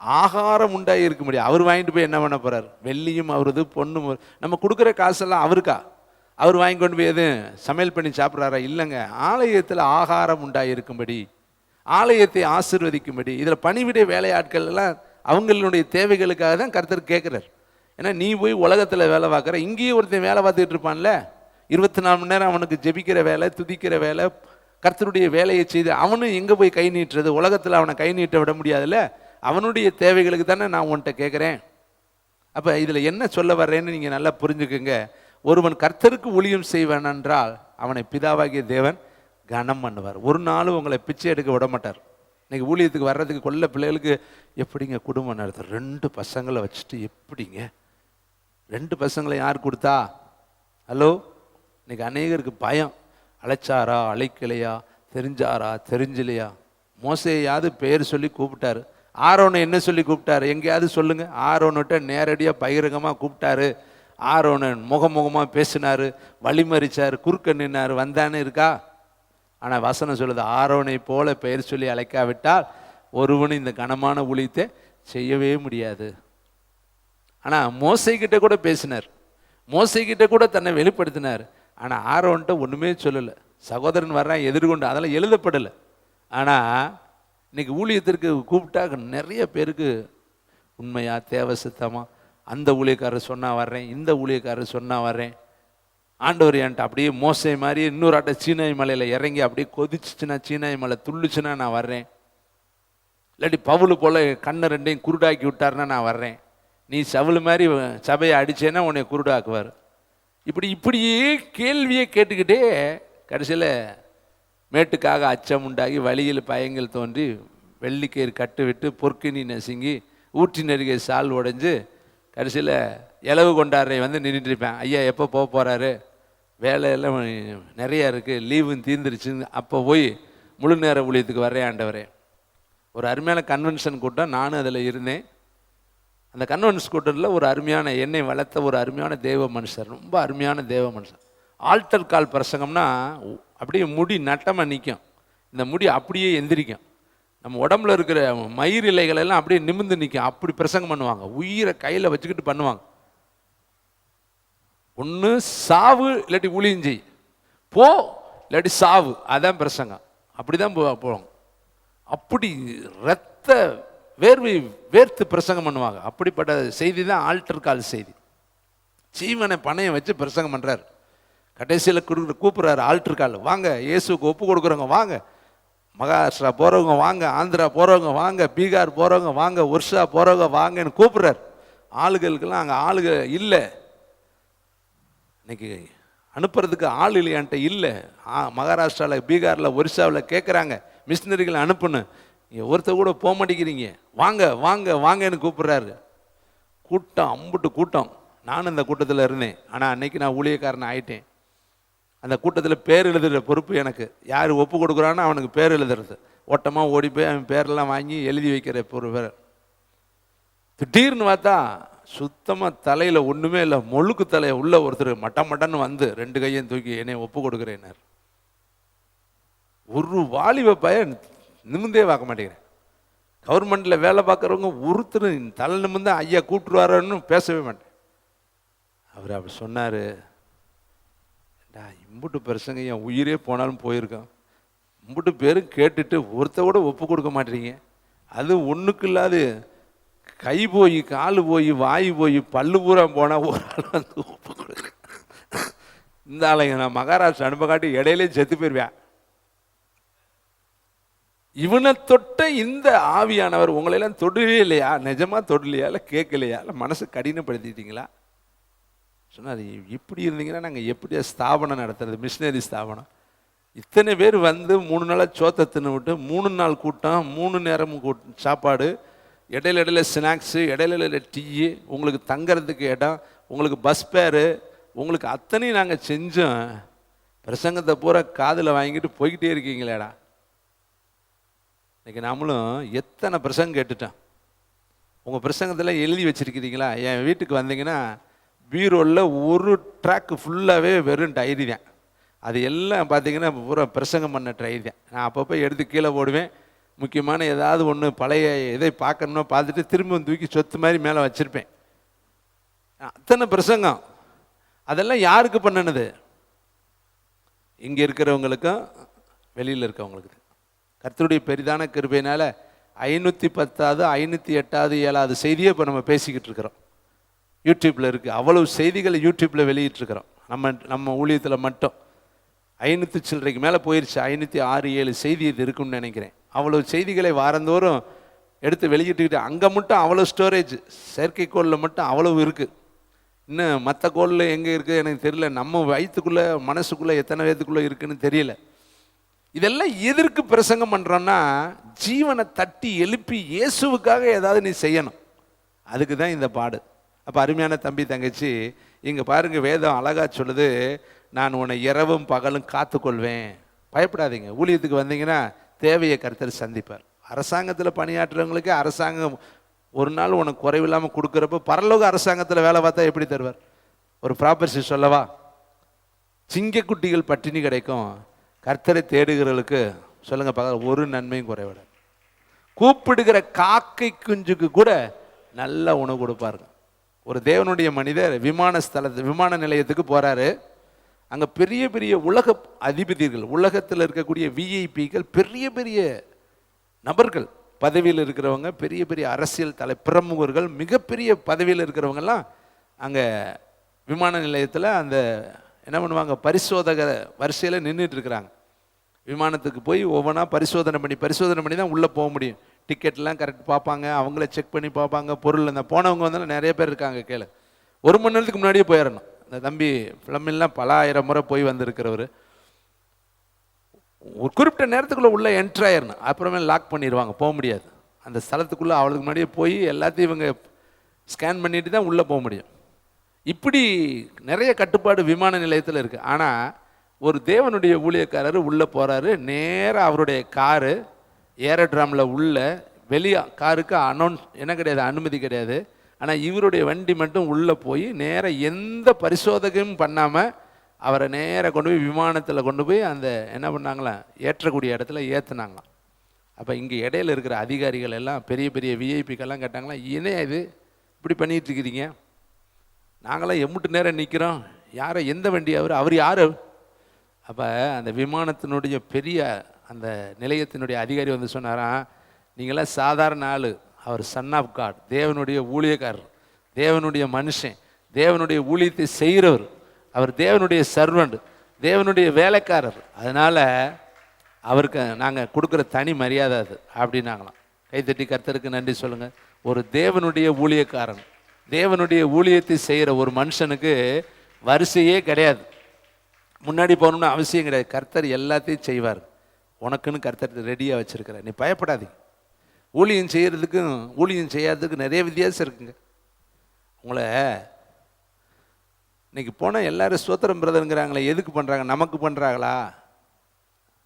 ஆகாரம் உண்டாகி இருக்க முடியும். அவர் வாங்கிட்டு போய் என்ன பண்ண போகிறார்? வெள்ளியும் அவரது, பொண்ணும். நம்ம கொடுக்குற காசெல்லாம் அவருக்கா? அவர் வாங்கி கொண்டு போய் எதுவும் சமையல் பண்ணி சாப்பிட்றாரா? இல்லைங்க. ஆலயத்தில் ஆகாரம் உண்டாகி இருக்கும்படி, ஆலயத்தை ஆசீர்வதிக்கும்படி, இதில் பணிவிடை வேலையாட்கள் எல்லாம் அவங்களுடைய தேவைகளுக்காக தான் கர்த்தர் கேட்குறார். ஏன்னா நீ போய் உலகத்தில் வேலை பார்க்குற, இங்கேயும் ஒருத்தன் வேலை பார்த்துக்கிட்டு இருப்பான்ல, 24 மணி நேரம் அவனுக்கு ஜெபிக்கிற வேலை, துதிக்கிற வேலை, கர்த்தருடைய வேலையை செய்து அவனும் எங்கே போய் கை நீட்டுறது? உலகத்தில் அவனை கை நீட்ட விட முடியாதுல்ல. அவனுடைய தேவைகளுக்கு தானே நான் உன்கிட்ட கேட்குறேன். அப்போ இதில் என்ன சொல்ல வர்றேன்னு நீங்கள் நல்லா புரிஞ்சுக்குங்க. ஒருவன் கர்த்தருக்கு ஊழியம் செய்வான் என்றால் அவனை பிதாவாகிய தேவன் கனம் பண்ணுவார். ஒரு நாளும் உங்களை பிச்சை எடுக்க விட மாட்டார். இன்னைக்கு ஊழியத்துக்கு வர்றதுக்கு கொல்ல பிள்ளைகளுக்கு எப்படிங்க குடும்பம் நடத்த? 2 பசங்களை வச்சுட்டு எப்படிங்க? 2 பசங்களை யார் கொடுத்தா? ஹலோ, இன்னைக்கு அநேகருக்கு பயம். அழைச்சாரா, அழைக்கலையா, தெரிஞ்சாரா, தெரிஞ்சலையா? மோசேயாவது பெயர் சொல்லி கூப்பிட்டாரு. ஆரோனை என்ன சொல்லி கூப்பிட்டாரு? எங்கேயாவது சொல்லுங்க. ஆரோன்கிட்ட நேரடியாக பகிரங்கமாக கூப்பிட்டாரு. ஆரோனன் முகமுகமாக பேசினார், வழிமறிச்சார், குறுக்க நின்னார், வந்தானே இருக்கா? ஆனால் வசனம் சொல்லுது, ஆரோனை போல பெயர் சொல்லி அழைக்காவிட்டால் ஒருவனும் இந்த கனமான ஊழியத்தை செய்யவே முடியாது. ஆனால் மோசைக்கிட்ட கூட பேசினார், மோசைக்கிட்ட கூட தன்னை வெளிப்படுத்தினார். ஆனால் ஆரோன்ட்ட ஒன்றுமே சொல்லலை. சகோதரன் வர்றான் எதிர்கொண்டு, அதெல்லாம் எழுதப்படலை. ஆனால் இன்னைக்கு ஊழியத்திற்கு கூப்பிட்டா நிறைய பேருக்கு உண்மையா தேவை சித்தமா, அந்த ஊழியக்காரர் சொன்னால் வர்றேன், இந்த ஊழியக்காரர் சொன்னால் வர்றேன். ஆண்டவர் என்கிட்ட அப்படியே மோசை மாதிரி இன்னொரு ஆட்ட சீனாய் மலையில் இறங்கி அப்படியே கொதிச்சுச்சுன்னா, சீனாய் மலை துள்ளுச்சுன்னா நான் வர்றேன். இல்லாட்டி பவுலு போல் கண்ணை 2ஐயும் குருடாக்கி விட்டாருன்னா நான் வர்றேன். நீ சவுளு மாதிரி சபையை அடிச்சேன்னா உன்னை குருடாக்குவார். இப்படியே கேள்வியை கேட்டுக்கிட்டே கடைசியில் மேட்டுக்காக அச்சம் உண்டாகி வழியில் பயங்கள் தோன்றி வெள்ளிக்கயிறு கட்டு விட்டு பொற்கினி நசுங்கி ஊற்றி நெருகிய சால் உடைஞ்சு கடைசியில் இலவு கொண்டாடுறே வந்து நின்றுட்டு இருப்பேன். ஐயா எப்போ போக போகிறாரு? வேலையெல்லாம் நிறையா இருக்குது, லீவும் தீர்ந்துருச்சுன்னு. அப்போ போய் முழு நேர ஊழியத்துக்கு வர்றேன் ஆண்டவரே. ஒரு அருமையான கன்வென்ஷன் கூட்டம், நானும் அதில் இருந்தேன். அந்த கன்வென்ஷன் கூட்டத்தில் ஒரு அருமையான என்னை வளர்த்த ஒரு அருமையான தேவ மனுஷர், ரொம்ப அருமையான தேவ மனுஷன். ஆல்டர் கால் பிரசங்கம்னா அப்படியே முடி நட்டமாக நிற்கும், இந்த முடி அப்படியே எந்திரிக்கும், நம்ம உடம்புல இருக்கிற மயிர் இலைகள் எல்லாம் அப்படியே நிமிர்ந்து நிற்கும். அப்படி பிரசங்கம் பண்ணுவாங்க, உயிரை கையில் வச்சுக்கிட்டு பண்ணுவாங்க. ஒன்று சாவு இல்லாட்டி ஊழியஞ்சி போ, இல்லாட்டி சாவு, அதான் பிரசங்கம். அப்படி தான் போவாங்க. அப்படி ரத்த வேர்வை வேர்த்து பிரசங்கம் பண்ணுவாங்க. அப்படிப்பட்ட செய்தி தான் ஆல்டர் கால் செய்தி. சீவனை பணையம் வச்சு பிரசங்கம் பண்ணுறாரு. கடைசியில் கூப்பிட்றாரு ஆல்டர் கால், வாங்க இயேசுக்கு ஒப்பு கொடுக்குறவங்க வாங்க, மகாராஷ்டிரா போகிறவங்க வாங்க, ஆந்திரா போகிறவங்க வாங்க, பீகார் போகிறவங்க வாங்க, ஒர்ஷா போகிறவங்க வாங்கன்னு கூப்பிட்றாரு. ஆளுகளுக்கெல்லாம் அங்கே ஆளுகள் இல்லை. இன்னைக்கு அனுப்புறதுக்கு ஆள் இல்லையான்ட்ட இல்லை. மகாராஷ்டிராவில், பீகாரில், ஒரிசாவில் கேட்குறாங்க மிஷினரிகளை அனுப்புன்னு. நீங்கள் ஒருத்தர் கூட போக மாட்டேங்கிறீங்க, வாங்க வாங்க வாங்கன்னு கூப்பிட்றாரு. கூட்டம் அம்புட்டு கூட்டம். நானும் இந்த கூட்டத்தில் இருந்தேன். ஆனால் அன்னைக்கு நான் ஊழியக்காரன் ஆகிட்டேன். அந்த கூட்டத்தில் பேர் எழுதுகிற பொறுப்பு எனக்கு. யார் ஒப்பு கொடுக்குறான்னு அவனுக்கு பேர் எழுதுறது. ஓட்டமாக ஓடி போய் அவன் பேரெல்லாம் வாங்கி எழுதி வைக்கிற பொறுப்பு. திடீர்னு பார்த்தா சுத்தமாக தலையில் ஒன்றுமே இல்லை, மொழுக்கு தலையை உள்ள ஒருத்தர் மட்டன்னு வந்து 2 கையும் தூக்கி என்னை ஒப்பு கொடுக்குறேன்னார். ஒரு வாலிப பையன் நிமிந்தே பார்க்க மாட்டேங்கிறேன். கவர்மெண்ட்டில் வேலை பார்க்குறவங்க ஒருத்தர் தலை நிமிந்து ஐயா கூப்பிட்டுருவாருன்னு பேசவே மாட்டேன். அவர் அப்படி சொன்னார், இம்புட்டு பிரசங்க என் உயிரே போனாலும் போயிருக்கோம், இம்புட்டு பேரும் கேட்டுட்டு ஒருத்த கூட ஒப்பு கொடுக்க மாட்டேறீங்க. அது ஒன்றுக்கு இல்லாது கை போய் கால் போய் வாய் போய் பல்லு பூரா போனால் ஒரு ஆள் வந்து ஒப்பு கொடுக்க. இந்த ஆளுங்க நான் மகாராஷ்டிரா அனுப்ப காட்டி இடையிலே செத்து போயிருவேன். இவனை தொட்ட இந்த ஆவியானவர் உங்களையெல்லாம் தொடவே இல்லையா? நிஜமா தொடலையா? இல்லை கேட்கலையா? இல்லை மனசு கடினப்படுத்திட்டீங்களா? சொன்னார், இப்படி இருந்தீங்கன்னா நாங்கள் எப்படியா ஸ்தாபனம் நடத்துறது, மிஷினரி ஸ்தாபனம்? இத்தனை பேர் வந்து 3 நாளாக சோத்தை தின்னு விட்டு 3 நாள் கூட்டம், 3 நேரமும் சாப்பாடு, இடையில ஸ்நாக்ஸு, இடையில டீ, உங்களுக்கு தங்கிறதுக்கு இடம், உங்களுக்கு பஸ் பேரு, உங்களுக்கு அத்தனையும் நாங்கள் செஞ்சோம். பிரசங்கத்தை பூரா காதில் வாங்கிட்டு போய்கிட்டே இருக்கீங்களேடா. இன்றைக்கி நம்மளும் எத்தனை பிரசங்கம் கேட்டுட்டோம். உங்கள் பிரசங்கத்தில் எழுதி வச்சுருக்கிறீங்களா? என் வீட்டுக்கு வந்தீங்கன்னா பீரோவில் ஒரு ட்ராக்கு ஃபுல்லாகவே வெறும் டைரி தான். அது எல்லாம் பார்த்தீங்கன்னா பூரா பிரசங்கம் பண்ண டைரி தான். நான் அப்பப்போ எடுத்து கீழே போடுவேன். முக்கியமான ஏதாவது ஒன்று பழைய இதை பார்க்கணுன்னா பார்த்துட்டு திரும்ப தூக்கி சொத்து மாதிரி மேலே வச்சுருப்பேன். அத்தனை பிரசங்கம். அதெல்லாம் யாருக்கு பண்ணினது? இங்கே இருக்கிறவங்களுக்கும் வெளியில் இருக்கிறவங்களுக்கு. கர்த்தருடைய பெரிதான கிருபையினால் 510வது 508வது 7வது செய்தியை இப்போ நம்ம பேசிக்கிட்டு இருக்கிறோம். யூடியூப்பில் இருக்குது. அவ்வளவு செய்திகளை யூடியூப்பில் வெளியிட்டிருக்கிறோம். நம்ம ஊழியத்தில் மட்டும் 500 சில்லறைக்கு மேலே போயிடுச்சு. 506-7 செய்தி இது இருக்குன்னு நினைக்கிறேன். அவ்வளோ செய்திகளை வாரந்தோறும் எடுத்து வெளியிட்டுக்கிட்டு அங்கே மட்டும் அவ்வளோ ஸ்டோரேஜ், செயற்கைக்கோளில் மட்டும் அவ்வளவு இருக்குது. இன்னும் மற்ற கோளில் எங்கே இருக்குது எனக்கு தெரியல. நம்ம வயிற்றுக்குள்ளே மனசுக்குள்ளே எத்தனை வயதுக்குள்ளே இருக்குதுன்னு தெரியல. இதெல்லாம் எதற்கு பிரசங்கம் பண்ணுறோன்னா, ஜீவனை தட்டி எழுப்பி இயேசுவுக்காக ஏதாவது நீ செய்யணும். அதுக்கு தான் இந்த பாடு. அப்போ அருமையான தம்பி தங்கச்சி, இங்கே பாருங்கள், வேதம் அழகா சொல்லுது, நான் உன்னை இரவும் பகலும் காத்துக்கொள்வேன். பயப்படாதீங்க. ஊழியத்துக்கு வந்தீங்கன்னா தேவையை கர்த்தர் சந்திப்பார். அரசாங்கத்தில் பணியாற்றுறவங்களுக்கு அரசாங்கம் ஒரு நாள் உனக்கு குறைவில்லாமல் கொடுக்குறப்ப பரலோக அரசாங்கத்தில் வேலை பார்த்தா எப்படி தருவார்? ஒரு ப்ராப்பர்சி சொல்லவா? சிங்கக்குட்டிகள் பட்டினி கிடைக்கும், கர்த்தரை தேடுகிறவர்களுக்கு சொல்லுங்க பார்க்க ஒரு நன்மையும் குறைவிட. கூப்பிடுகிற காக்கை குஞ்சுக்கு கூட நல்ல உணவு கொடுப்பாருங்க. ஒரு தேவனுடைய மனிதர் விமான நிலையத்துக்கு போறாரு. அங்கே பெரிய பெரிய உலக அதிபதிகள், உலகத்தில் இருக்கக்கூடிய விஐபிகள், பெரிய பெரிய நபர்கள், பதவியில் இருக்கிறவங்க, பெரிய பெரிய அரசியல் பிரமுகர்கள், மிகப்பெரிய பதவியில் இருக்கிறவங்கெல்லாம் அங்கே விமான நிலையத்தில் அந்த என்ன பண்ணுவாங்க, பரிசோதக வரிசையில் நின்றுட்டு இருக்கிறாங்க. விமானத்துக்கு போய் ஒவ்வொன்றா பரிசோதனை பண்ணி தான் உள்ளே போக முடியும். டிக்கெட்லாம் கரெக்ட் பார்ப்பாங்க, அவங்கள செக் பண்ணி பார்ப்பாங்க. பொருள் அந்த போனவங்க வந்து நிறைய பேர் இருக்காங்க. கேளு, 1 மணி நேரத்துக்கு முன்னாடியே போயிடணும். இந்த தம்பி ஃபிலிம்லாம் பல ஆயிரம் முறை போய் வந்திருக்கிறவர். ஒரு குறிப்பிட்ட நேரத்துக்குள்ளே உள்ளே என்ட்ரு ஆயிடணும், அப்புறமே லாக் பண்ணிடுவாங்க, போக முடியாது. அந்த ஸ்தலத்துக்குள்ளே அவளுக்கு முன்னாடியே போய் எல்லாத்தையும் இவங்க ஸ்கேன் பண்ணிட்டு தான் உள்ளே போக முடியும். இப்படி நிறைய கட்டுப்பாடு விமான நிலையத்தில் இருக்குது. ஆனால் ஒரு தேவனுடைய ஊழியக்காரர் உள்ளே போகிறாரு. நேராக அவருடைய காரு ஏரோட்ராமில் உள்ள வெளியே காருக்கு என்ன கிடையாது, அனுமதி கிடையாது. ஆனால் இவருடைய வண்டி மட்டும் உள்ளே போய் நேராக எந்த பரிசோதனையும் பண்ணாமல் அவரை நேராக கொண்டு போய் விமானத்தில் கொண்டு போய் அந்த என்ன பண்ணாங்களாம், ஏற்றக்கூடிய இடத்துல ஏற்றுனாங்களாம். அப்போ இங்கே இடையில இருக்கிற அதிகாரிகள் எல்லாம், பெரிய பெரிய விஐபிக்கெல்லாம் கேட்டாங்களாம், ஏன் இது இப்படி பண்ணிகிட்டு இருக்கிறீங்க? நாங்களாம் எம்முட்டு நேரம் நிற்கிறோம், யாரை எந்த வண்டி அவர் யார்? அப்போ அந்த விமானத்தினுடைய பெரிய அந்த நிலையத்தினுடைய அதிகாரி வந்து சொன்னாராம், நீங்களாம் சாதாரண ஆள், அவர் சன் ஆஃப் காட், தேவனுடைய ஊழியக்காரர், தேவனுடைய மனுஷன், தேவனுடைய ஊழியத்தை செய்கிறவர், அவர் தேவனுடைய சர்வண்ட், தேவனுடைய வேலைக்காரர். அதனால் அவருக்கு நாங்கள் கொடுக்குற தனி மரியாதை அது அப்படின்னாங்களாம். கைத்தட்டி கர்த்தருக்கு நன்றி சொல்லுங்கள். ஒரு தேவனுடைய ஊழியக்காரன், தேவனுடைய ஊழியத்தை செய்கிற ஒரு மனுஷனுக்கு வரிசையே கிடையாது, முன்னாடி போகணும்னு அவசியம் கிடையாது. கர்த்தர் எல்லாத்தையும் செய்வார். உனக்குன்னு கர்த்தர் ரெடியாக வச்சுருக்கிறார். நீ பயப்படாதீங்க. ஊழியம் செய்கிறதுக்கும் ஊழியம் செய்யாததுக்கு நிறைய வித்தியாசம் இருக்குங்க. உங்களை இன்னைக்கு போனால் எல்லாரும் ஸ்தோத்திரம் பிரதருங்கிறாங்களே, எதுக்கு பண்ணுறாங்க? நமக்கு பண்ணுறாங்களா?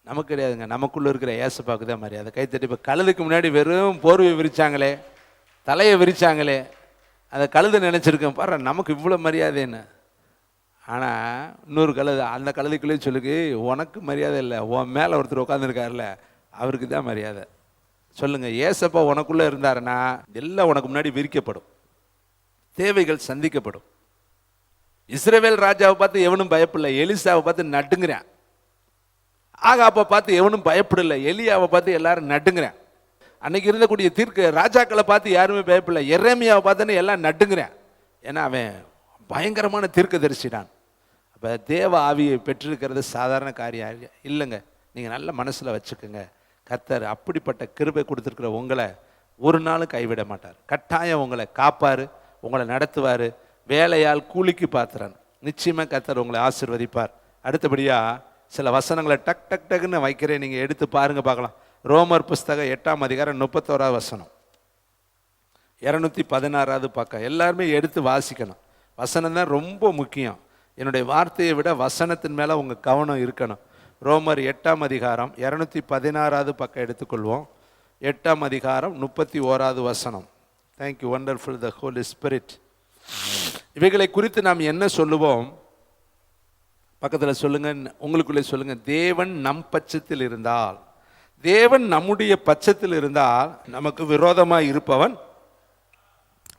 நமக்கு கிடையாதுங்க. நமக்குள்ளே இருக்கிற ஏசப்பாக்கு தான் மரியாதை. கைத்தட்டி. இப்போ கழுதுக்கு முன்னாடி வெறும் போர்வை விரிச்சாங்களே, தலையை விரிச்சாங்களே, அதை கழுதை நினச்சிருக்கேன் பாரு, நமக்கு இவ்வளோ மரியாதைன்னு. ஆனால் இன்னொரு கழுதை, அந்த கழுதைக்குள்ளே சொல்லுக்கு, உனக்கு மரியாதை இல்லை, உன் மேலே ஒருத்தர் உட்காந்துருக்காருல்ல, அவருக்கு தான் மரியாதை. சொல்லுங்கள், ஏசப்பா உனக்குள்ளே இருந்தாருன்னா எல்லாம் உனக்கு முன்னாடி விரிக்கப்படும், தேவைகள் சந்திக்கப்படும். இஸ்ரவேல் ராஜாவை பார்த்து எவனும் பயப்படல, எலிசாவை பார்த்து நடுங்கிறேன். ஆகாப்பை பார்த்து எவனும் பயப்படல, எலியாவை பார்த்து எல்லாரும் நடுங்கிறேன். அன்னைக்கு இருந்தக்கூடிய ராஜாக்களை பார்த்து யாருமே பயப்படல, எரேமியாவை பார்த்துன்னு எல்லாம் நடுங்கிறேன். ஏன்னா அவன் பயங்கரமான தீர்க்கதரிசிடான். அப்போ தேவ ஆவியை பெற்றிருக்கிறது சாதாரண காரியம் இல்லைங்க. நீங்கள் நல்ல மனசில் வச்சுக்கோங்க. கர்த்தர் அப்படிப்பட்ட கிருபை கொடுத்துருக்கிற உங்களை ஒரு நாளும் கைவிட மாட்டார். கட்டாயம் உங்களை காப்பார், உங்களை நடத்துவார். வேலையால் கூலிக்கு பாத்திரன். நிச்சயமாக கர்த்தர் உங்களை ஆசீர்வதிப்பார். அடுத்தபடியாக சில வசனங்களை டக் டக் டக்குன்னு வைக்கிறேன், நீங்கள் எடுத்து பாருங்கள் பார்க்கலாம். ரோமர் புஸ்தகம் 8ஆம் அதிகாரம் 31வது வசனம், 216வது பக்கம். எல்லாருமே எடுத்து வாசிக்கணும். வசனம் தான் ரொம்ப முக்கியம். என்னுடைய வார்த்தையை விட வசனத்தின் மேலே உங்கள் கவனம் இருக்கணும். ரோமர் 8ஆம் அதிகாரம் 216வது பக்கம் எடுத்துக்கொள்வோம். 8ஆம் அதிகாரம் 31வது வசனம். தேங்க்யூ, வண்டர்ஃபுல் த ஹோலி ஸ்பிரிட். இவைகளை குறித்து நாம் என்ன சொல்லுவோம்? பக்கத்தில் சொல்லுங்க, உங்களுக்குள்ளே சொல்லுங்க. தேவன் நம் பட்சத்தில் இருந்தால், தேவன் நம்முடைய பட்சத்தில் இருந்தால் நமக்கு விரோதமாக இருப்பவன்.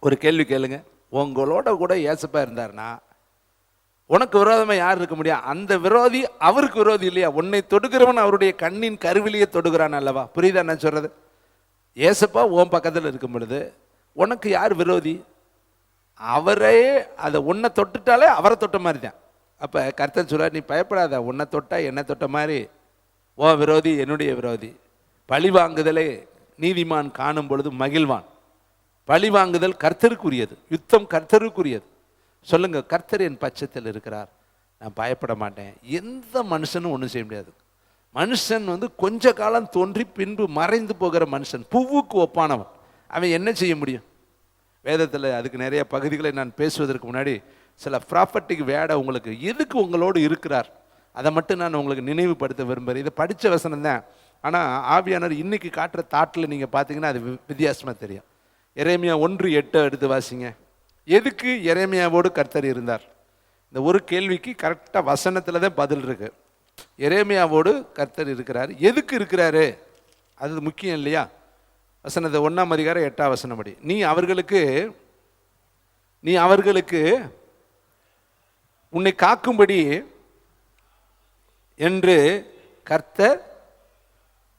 ஒரு கேள்வி கேளுங்க, உங்களோட கூட ஏசப்பா இருந்தார்னா உனக்கு விரோதமாக யார் இருக்க முடியும்? அந்த விரோதி அவருக்கு விரோதி இல்லையா? உன்னை தொடுகிறவன் அவருடைய கண்ணின் கருவிலேயே தொடுகிறான் அல்லவா? புரியுதா நான் சொல்றது? ஏசப்பா உன் பக்கத்தில் இருக்கும் பொழுது உனக்கு யார் விரோதி? அவரே அதை உன்னை தொட்டுட்டாலே அவரை தொட்ட மாதிரி தான். அப்போ கர்த்தர் சொல்றார், நீ பயப்படாத, உன்னை தொட்டா என்னை தொட்ட மாதிரி. ஓ விரோதி என்னுடைய விரோதி. பழி வாங்குதலே நீதிமான் காணும் பொழுது மகிழ்வான். பழி வாங்குதல் கர்த்தருக்குரியது, யுத்தம் கர்த்தருக்குரியது. சொல்லுங்க, கர்த்தர் என் பட்சத்தில் இருக்கிறார், நான் பயப்பட மாட்டேன். எந்த மனுஷனும் ஒன்றும் செய்ய முடியாது. மனுஷன் கொஞ்ச காலம் தோன்றி பின்பு மறைந்து போகிற மனுஷன், பூவுக்கு ஒப்பானவன். அவன் என்ன செய்ய முடியும்? வேதத்தில் அதுக்கு நிறைய பகுதிகளை நான் பேசுவதற்கு முன்னாடி சில ப்ராப்பர்ட்டிக்கு வேடை உங்களுக்கு எதுக்கு உங்களோடு இருக்கிறார் அதை மட்டும் நான் உங்களுக்கு நினைவுபடுத்த விரும்புகிறேன். இதை படித்த வசனம் தான், ஆனால் ஆவியானவர் இன்னைக்கு காட்டுற தாட்டில் நீங்கள் பார்த்தீங்கன்னா அது வித்தியாசமாக தெரியும். எரேமியா 1:8 எடுத்து வாசிங்க. எதுக்கு எரேமியாவோடு கர்த்தர் இருந்தார்? இந்த ஒரு கேள்விக்கு கரெக்டாக வசனத்தில் தான் பதில் இருக்கு. எரேமியாவோடு கர்த்தர் இருக்கிறார். எதுக்கு இருக்கிறாரு? அது முக்கியம் இல்லையா? வசனத்தை 1ஆம் அதிகாரம் 8ஆம் வசனம் படி, நீ அவர்களுக்கு உன்னை காக்கும்படி என்று கர்த்தர்.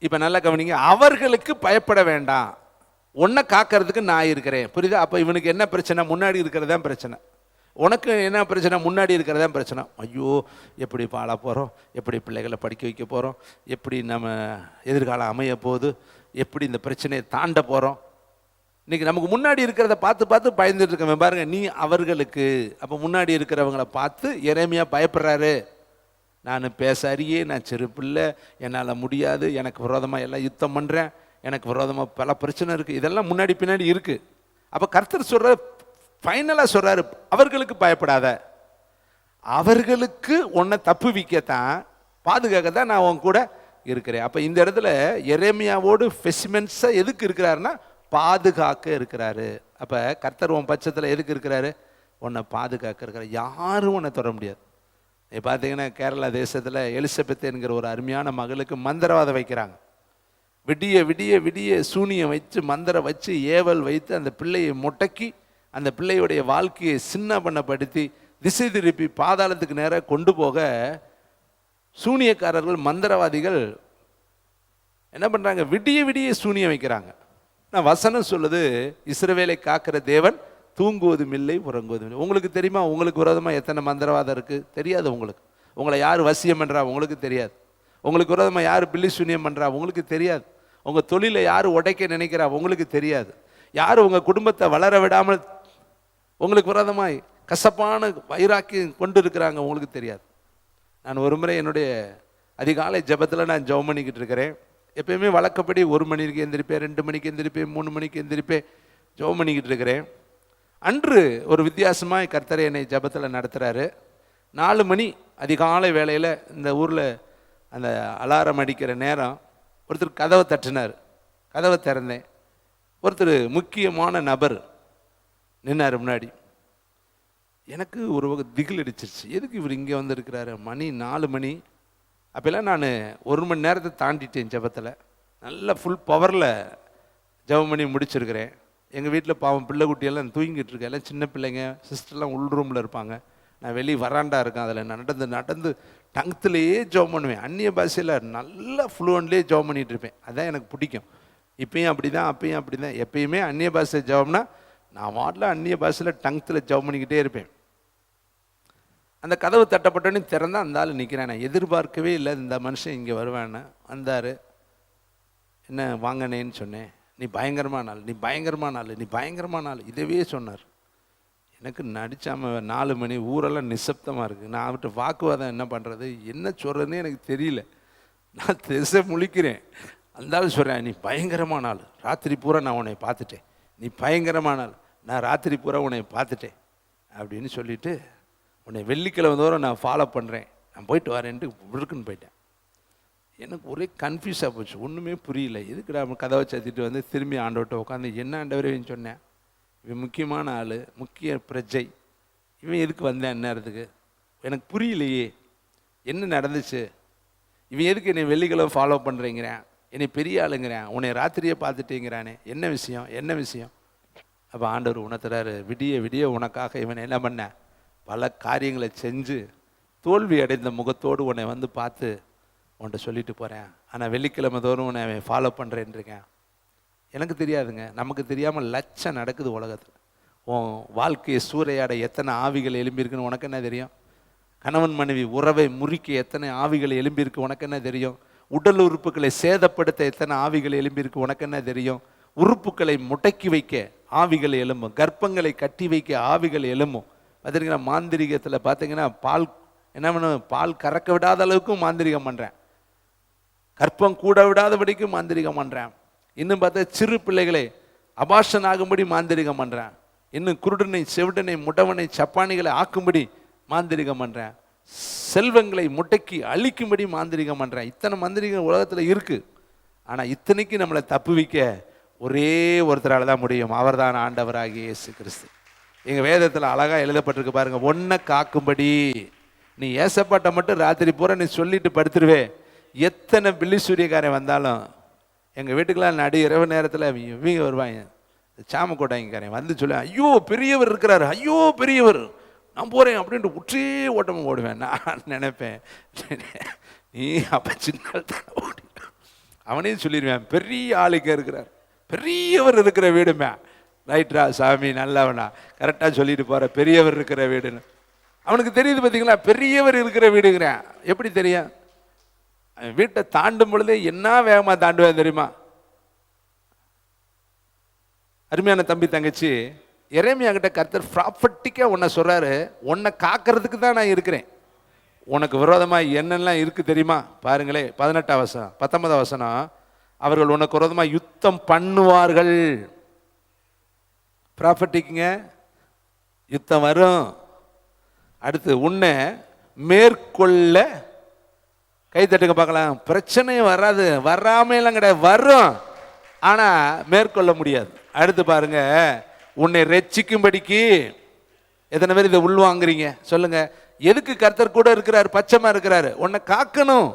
இப்ப நல்லா கவனிங்க, அவர்களுக்கு பயப்பட வேண்டாம், உன்னை காக்கிறதுக்கு நான் இருக்கிறேன். புரியுதா? அப்ப இவனுக்கு என்ன பிரச்சனை? முன்னாடி இருக்கிறதா பிரச்சனை. உனக்கு என்ன பிரச்சனை? முன்னாடி இருக்கிறதா பிரச்சனை. ஐயோ, எப்படி வாழ போகிறோம், எப்படி பிள்ளைகளை படிக்க வைக்க போகிறோம், எப்படி நம்ம எதிர்காலம் அமைய போகுது, எப்படி இந்த பிரச்சனையை தாண்ட போகிறோம். இன்னைக்கு நமக்கு முன்னாடி இருக்கிறத பார்த்து பார்த்து பயந்துட்டு இருக்கவன் பாருங்க, நீ அவர்களுக்கு. அப்போ முன்னாடி இருக்கிறவங்களை பார்த்து எரேமியா பயப்படுறாரு. நான் பேச அறியே, நான் செருப்பில்லை, என்னால் முடியாது, எனக்கு விரோதமாக எல்லாம் யுத்தம் பண்ணுறேன், எனக்கு விரோதமாக பல பிரச்சனை இருக்குது, இதெல்லாம் முன்னாடி பின்னாடி இருக்குது. அப்போ கர்த்தர் சொல்கிற ஃபைனலாக சொல்கிறாரு, அவர்களுக்கு பயப்படாத, அவர்களுக்கு உன்னை தப்பு வைக்கத்தான், பாதுகாக்க தான் நான் உன் கூட இருக்கிறேன். அப்போ இந்த இடத்துல எரேமியாவோடு ஸ்பெசிமென்ஸாக எதுக்கு இருக்கிறாருன்னா பாதுகாக்க இருக்கிறாரு. அப்போ கர்த்தர் உன் பட்சத்தில் எதுக்கு இருக்கிறாரு? உன்னை பாதுகாக்க இருக்கிறார். யாரும் உன்னை தொட முடியாது. பார்த்தீங்கன்னா கேரளா தேசத்தில் எலிசபெத் என்கிற ஒரு அருமையான மகளுக்கு மந்திரவாதம் வைக்கிறாங்க. விடிய விடிய விடிய சூனியம் வச்சு மந்திரம் வச்சு ஏவல் வைத்து அந்த பிள்ளையை முடக்கி அந்த பிள்ளையுடைய வாழ்க்கையை சின்ன பண்ணப்படுத்தி திசை திருப்பி பாதாளத்துக்கு நேராக கொண்டு போக சூனியக்காரர்கள் மந்திரவாதிகள் என்ன பண்ணுறாங்க? விடிய விடிய சூனியம் வைக்கிறாங்க. நான் வசனம் சொல்லுது, இஸ்ரவேலை காக்கிற தேவன் தூங்குவதும் இல்லை உறங்குவதும் இல்லை. உங்களுக்கு தெரியுமா உங்களுக்கு விரோதமாக எத்தனை மந்திரவாதம் இருக்குது? தெரியாது. உங்களை யார் வசியம் பண்ணுறா உங்களுக்கு தெரியாது. உங்களுக்கு விரோதமாக யார் பில்லி சூனியம் பண்ணுறா உங்களுக்கு தெரியாது. உங்கள் தொழிலை யார் உடைக்க நினைக்கிறா உங்களுக்கு தெரியாது. யார் உங்கள் குடும்பத்தை வளர விடாமல் உங்களுக்கு விரோதமாய் கசப்பான வைராக்கி கொண்டு இருக்கிறாங்க உங்களுக்கு தெரியாது. நான் ஒரு முறை என்னுடைய அதிகாலை ஜபத்தில் நான் ஜெபம் பண்ணிக்கிட்டு இருக்கிறேன். எப்பயுமே வழக்கப்படி 1 மணிக்கு எந்திரிப்பேன், 2 மணிக்கு எந்திரிப்பேன், 3 மணிக்கு எந்திரிப்பேன், ஜெபம் பண்ணிக்கிட்டு இருக்கிறேன். அன்று ஒரு வித்தியாசமாக கர்த்தரை என்னை ஜபத்தில் நடத்துகிறாரு. 4 மணி அதிகாலை வேளையில் இந்த ஊரில் அந்த அலாரம் அடிக்கிற நேரம் ஒருத்தர் கதவை தட்டினார். கதவை திறந்தேன். ஒருத்தர் முக்கியமான நபர் நின்னார் முன்னாடி. எனக்கு ஒரு வகை திகில் அடிச்சிருச்சு. எதுக்கு இவர் இங்கே வந்துருக்கிறாரு? மணி 4 மணி. அப்போல்லாம் நான் 1 மணி நேரத்தை தாண்டிட்டேன் ஜபத்தில். நல்ல ஃபுல் பவரில் ஜபம் பண்ணி முடிச்சிருக்கிறேன். எங்கள் வீட்டில் பாவம் பிள்ளை குட்டியெல்லாம் தூங்கிட்டு இருக்கேன். எல்லாம் சின்ன பிள்ளைங்க, சிஸ்டர்லாம் உள் ரூமில் இருப்பாங்க. நான் வெளியே வராண்டா இருக்கேன். அதில் நடந்து டங்க்த்துலேயே ஜெபம் பண்ணுவேன். அந்நிய பாஷையில் நல்ல ஃப்ளூவன்ட்லேயே ஜெபம் பண்ணிகிட்டு இருப்பேன். அதுதான் எனக்கு பிடிக்கும். இப்பயும் அப்படி தான், அப்பயும் அப்படி தான். எப்பயுமே அந்நிய பாஷை ஜெபம்னா நான் வாட்டில் அந்நிய பாஷையில் டங்க்த்தில் ஜெபம் பண்ணிக்கிட்டே இருப்பேன். அந்த கதவு தட்டப்பட்டோன்னே திறந்தா அந்த ஆள் நிற்கிறேன். நான் எதிர்பார்க்கவே இல்லை இந்த மனுஷன் இங்கே வருவேன்னு. வந்தார். என்ன வாங்கினேன்னு சொன்னேன். நீ பயங்கரமான ஆள், நீ பயங்கரமான ஆள், நீ பயங்கரமான ஆள், இதவே சொன்னார். எனக்கு நடிச்சாமல் 4 மணி ஊரெல்லாம் நிசப்தமாக இருக்குது. நான் அவர்கிட்ட வாக்குவாதம் என்ன பண்ணுறது, என்ன சொல்கிறதுன்னு எனக்கு தெரியல. நான் திசை முழிக்கிறேன். அந்த ஆள் சொல்கிறேன், நீ பயங்கரமான ஆள், ராத்திரி பூரா நான் உன்னை பார்த்துட்டேன், நீ பயங்கரமான ஆள், நான் ராத்திரி பூரா உன்னை பார்த்துட்டேன் அப்படின்னு சொல்லிவிட்டு உன்னை வெள்ளிக்கிழமை தோறும் நான் ஃபாலோ பண்ணுறேன், நான் போயிட்டு வரேன்ட்டு விழுக்குன்னு போயிட்டேன். எனக்கு ஒரே கன்ஃபியூஸாக போச்சு. ஒன்றுமே புரியல. எதுக்குடா கதவை சத்திட்டு வந்து திரும்பி ஆண்டவர்கிட்ட உட்காந்து என்ன ஆண்டவரேன்னு சொன்னேன். இவன் முக்கியமான ஆள், முக்கிய பிரஜை, இவன் எதுக்கு வந்தேன் நேரத்துக்கு எனக்கு புரியலையே, என்ன நடந்துச்சு, இவன் எதுக்கு என்னை வெள்ளிக்கிழமை ஃபாலோ பண்ணுறேங்கிறேன், என்னை பெரிய ஆளுங்கிறேன், உன்னை ராத்திரியே பார்த்துட்டேங்கிறானே, என்ன விஷயம் என்ன விஷயம். அப்போ ஆண்டவர் உணர்த்துறாரு, விடிய விடிய உனக்காக இவன் என்ன பண்ண பல காரியங்களை செஞ்சு தோல்வி அடைந்த முகத்தோடு உன்னை வந்து பார்த்து உன்கிட்ட சொல்லிட்டு போகிறேன். ஆனால் வெள்ளிக்கிழமை தோறும் உன்னை அவன் ஃபாலோ பண்ணுறேன்ருக்கேன். எனக்கு தெரியாதுங்க, நமக்கு தெரியாமல் லட்சம் நடக்குது உலகத்தில். உன் வாழ்க்கையை சூறையாட எத்தனை ஆவிகள் எழும்பியிருக்குன்னு உனக்கு என்ன தெரியும்? கணவன் மனைவி உறவை முறிக்க எத்தனை ஆவிகள் எழும்பியிருக்கு உனக்கு என்ன தெரியும்? உடல் உறுப்புகளை சேதப்படுத்த எத்தனை ஆவிகள் எழும்பியிருக்கு உனக்கு என்ன தெரியும்? உறுப்புகளை முடக்கி வைக்க ஆவிகள் எழும்பும், கர்ப்பங்களை கட்டி வைக்க ஆவிகள் எழும்பும். பார்த்தீங்கன்னா மாந்திரிகத்தில் பார்த்தீங்கன்னா பால் என்ன பண்ணும், பால் கறக்க விடாத அளவுக்கும் மாந்திரிகம் பண்ணுறேன், கற்பம் கூட விடாதபடிக்கும் மாந்திரிகம் பண்ணுறேன். இன்னும் பார்த்தா சிறு பிள்ளைகளை அபாஷன் ஆகும்படி மாந்திரிகம் பண்ணுறேன். இன்னும் குருடனை செவிடனை முடவனை சப்பானிகளை ஆக்கும்படி மாந்திரிகம் பண்ணுறேன். செல்வங்களை முட்டைக்கு அழிக்கும்படி மாந்திரிகம் பண்ணுறேன். இத்தனை மந்திரிகம் உலகத்தில் இருக்குது. ஆனால் இத்தனைக்கு நம்மளை தப்புவிக்க ஒரே ஒருத்தரால் தான் முடியும். அவர் தான் ஆண்டவராகிய இயேசு கிறிஸ்து. எங்கள் வேதத்தில் அழகாக எழுதப்பட்டிருக்கு பாருங்க, ஒன்றை காக்கும்படி. நீ ஏசப்பாட்டை மட்டும் ராத்திரி பூரா நீ சொல்லிட்டு படுத்துருவே, எத்தனை பில்லி சூரியக்காரன் வந்தாலும் எங்கள் வீட்டுக்கெல்லாம் நடு இரவு நேரத்தில் இவங்க வருவாங்க, சாமக்கோட்டைக்காரன் வந்து சொல்ல, ஐயோ பெரியவர் இருக்கிறாரு, ஐயோ பெரியவர், நான் போகிறேன் அப்படின்ட்டு உற்றே ஓட்டமாக ஓடுவேன். நான் நினைப்பேன், நீ அப்போ சின்ன ஓடி அவனையும் சொல்லிடுவேன், பெரிய ஆளுக்க இருக்கிறார், பெரியவர் இருக்கிற வீடுமே. ரைட்ரா சாமி நல்லவனா, கரெக்டாக சொல்லிட்டு போகிற, பெரியவர் இருக்கிற வீடுன்னு. அவனுக்கு தெரியுது பார்த்தீங்களா, பெரியவர் இருக்கிற வீடுங்கிறேன். எப்படி தெரியும்? வீட்டை தாண்டும் பொழுதே என்ன வேகமாக தாண்டுவேன் தெரியுமா? அருமையான தம்பி தங்கச்சி, எரேமியா கிட்ட கர்த்தர் ப்ராப்பர்ட்டிக்காக உன்னை சொல்கிறாரு, உன்னை காக்கிறதுக்கு தான் நான் இருக்கிறேன். உனக்கு விரோதமாக என்னெல்லாம் இருக்குது தெரியுமா? பாருங்களே, 18 வசனம் 19 வசனம், அவர்கள் உனக்கு விரோதமாக யுத்தம் பண்ணுவார்கள். ப்ராப்பர்ட்டிக்குங்க யுத்தம் வரும். அடுத்து உன்னை மேற்கொள்ள, கை தட்டுங்க பார்க்கலாம். பிரச்சனையும் வராது, வராமலாம் கிடையாது, வரும், ஆனால் மேற்கொள்ள முடியாது. அடுத்து பாருங்க, உன்னை ரட்சிக்கும்படிக்கு. எத்தனை பேர் இதை உள்வாங்குறீங்க சொல்லுங்க? எதுக்கு கர்த்தர் கூட இருக்கிறார், பச்சைமா இருக்கிறாரு? உன்னை காக்கணும்.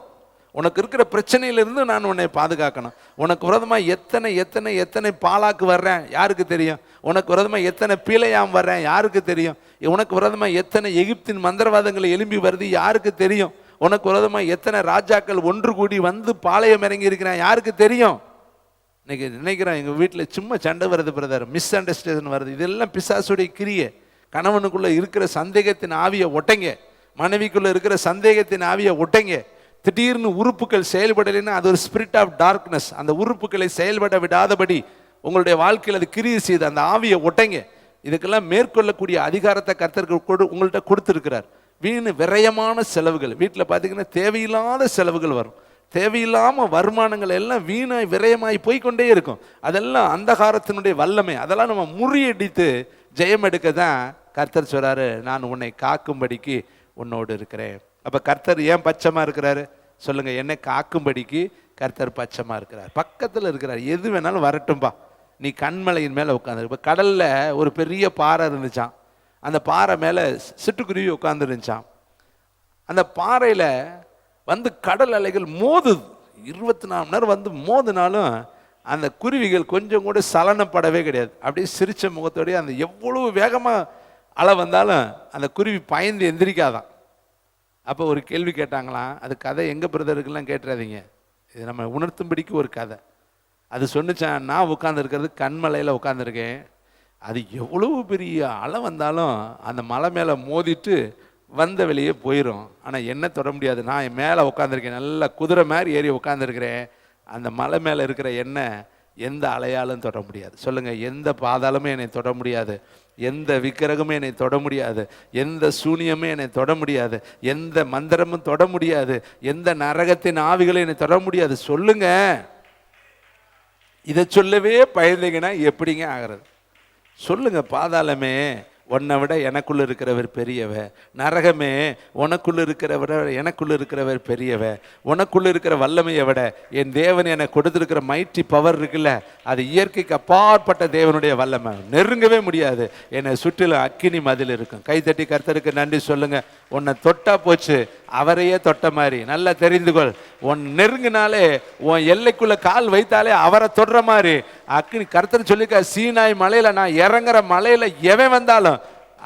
உனக்கு இருக்கிற பிரச்சனையிலிருந்து நான் உன்னை பாதுகாக்கணும். உனக்கு விரோதமாக எத்தனை எத்தனை எத்தனை பாலாக்கு வர்றேன் யாருக்கு தெரியும்? உனக்கு விரோதமாக எத்தனை பீலையாம் வர்றேன் யாருக்கு தெரியும்? உனக்கு விரோதமாக எத்தனை எகிப்தின் மந்திரவாதங்கள் எழும்பி வருது யாருக்கு தெரியும்? உனக்கு விரோதமாக எத்தனை ராஜாக்கள் ஒன்று கூடி வந்து பாளையம் இறங்கி இருக்கிறேன் யாருக்கு தெரியும்? இன்னைக்கு நினைக்கிறேன், எங்கள் வீட்டில் சும்மா சண்டை வருது பிரதர், மிஸ் அண்டர்ஸ்டாண்டிங் வருது. இதெல்லாம் பிசாசுடைய கிரியை. கணவனுக்குள்ளே இருக்கிற சந்தேகத்தின் ஆவியை ஒட்டைங்க, மனைவிக்குள்ளே இருக்கிற சந்தேகத்தின் ஆவியை ஒட்டைங்க. திடீர்னு உறுப்புகள் செயல்படலைன்னா அது ஒரு ஸ்பிரிட் ஆஃப் டார்க்னஸ். அந்த உறுப்புகளை செயல்பட விடாதபடி உங்களுடைய வாழ்க்கையில் அது கிரியை செய்து அந்த ஆவியை ஒட்டைங்க. இதுக்கெல்லாம் மேற்கொள்ளக்கூடிய அதிகாரத்தை கர்த்தருக்கு உங்கள்கிட்ட கொடுத்துருக்கிறார். வீண் விரயமான செலவுகள் வீட்டில் பார்த்தீங்கன்னா தேவையில்லாத செலவுகள் வரும். தேவையில்லாமல் வருமானங்கள் எல்லாம் வீணாய் விரயமாய் போய்கொண்டே இருக்கும். அதெல்லாம் அந்தகாரத்தினுடைய வல்லமை. அதெல்லாம் நம்ம முறியடித்து ஜெயம் எடுக்க தான் கர்த்தர் சொல்கிறாரு, நான் உன்னை காக்கும்படிக்கு உன்னோடு இருக்கிறேன். அப்போ கர்த்தர் ஏன் பச்சைமாக இருக்கிறாரு சொல்லுங்கள்? என்னை காக்கும்படிக்கு கர்த்தர் பச்சைமாக இருக்கிறார், பக்கத்தில் இருக்கிறார். எது வேணாலும் வரட்டும்பா, நீ கண்மலையின் மேலே உட்காந்து. இப்போ கடலில் ஒரு பெரிய பாறை இருந்துச்சான், அந்த பாறை மேலே சிட்டுக்குருவி உட்காந்துருந்துச்சான். அந்த பாறையில் வந்து கடல் அலைகள் மோதுது, 24 மணி நேரம் வந்து மோதுனாலும் அந்த குருவிகள் கொஞ்சம் கூட சலனப்படவே கிடையாது. அப்படியே சிரித்த முகத்தோடய அந்த எவ்வளவு வேகமாக அலை வந்தாலும் அந்த குருவி பயந்து எந்திரிக்காதான். அப்போ ஒரு கேள்வி கேட்டாங்களாம், அது கதை எங்கள் பிரதருக்கெல்லாம் கேட்டுறாதீங்க, இது நம்ம உணர்த்தும்படிக்கு ஒரு கதை. அது சொன்னிச்சான், நான் உட்காந்துருக்கிறது கண்மலையில் உட்காந்துருக்கேன், அது எவ்வளவு பெரிய அலை வந்தாலும் அந்த மலை மேலே மோதிட்டு வந்த வெளியே போயிடும், ஆனால் என்ன தொட முடியாது. நான் மேலே உட்காந்துருக்கேன், நல்லா குதிரை மாதிரி ஏறி உட்காந்துருக்கிறேன், அந்த மலை மேலே இருக்கிற எண்ணெய் எந்த அலையாலும் தொட முடியாது. சொல்லுங்கள், எந்த பாதாளமே என்னை தொட முடியாது, எந்த விக்கிரகமே என்னை தொட முடியாது, எந்த சூனியமே என்னை தொட முடியாது, எந்த மந்திரமும் தொட முடியாது, எந்த நரகத்தின் ஆவிகளும் என்னை தொட முடியாது. சொல்லுங்க, இதை சொல்லவே பயந்தீங்கன்னா எப்படிங்க ஆகிறது? சொல்லுங்க, பாதாளமே உன்னை விட எனக்குள்ள இருக்கிறவர் பெரியவர், நரகமே உனக்குள்ள இருக்கிறவரை எனக்குள்ள இருக்கிறவர் பெரியவர், உனக்குள்ள இருக்கிற வல்லமையை விட என் தேவன் எனக்கு கொடுத்துருக்கிற மைட்டி பவர் இருக்குல்ல, அது இயற்கைக்கு அப்பாற்பட்ட தேவனுடைய வல்லமை, நெருங்கவே முடியாது. என்னை சுற்றிலும் அக்கினி மதில் இருக்கும். கைத்தட்டி கர்த்தருக்கு நன்றி சொல்லுங்க. உன்னை தொட்டா போச்சு, அவரையே தொட்ட மாதிரி. நல்லா தெரிந்துகொள், உன் நெருங்கினாலே உன் எல்லைக்குள்ள கால் வைத்தாலே அவரை தொடுற மாதிரி அக்கினி. கர்த்தர் சொல்லிக்க, சீனாய் மலையில நான் இறங்குற மலையில எவன் வந்தாலும்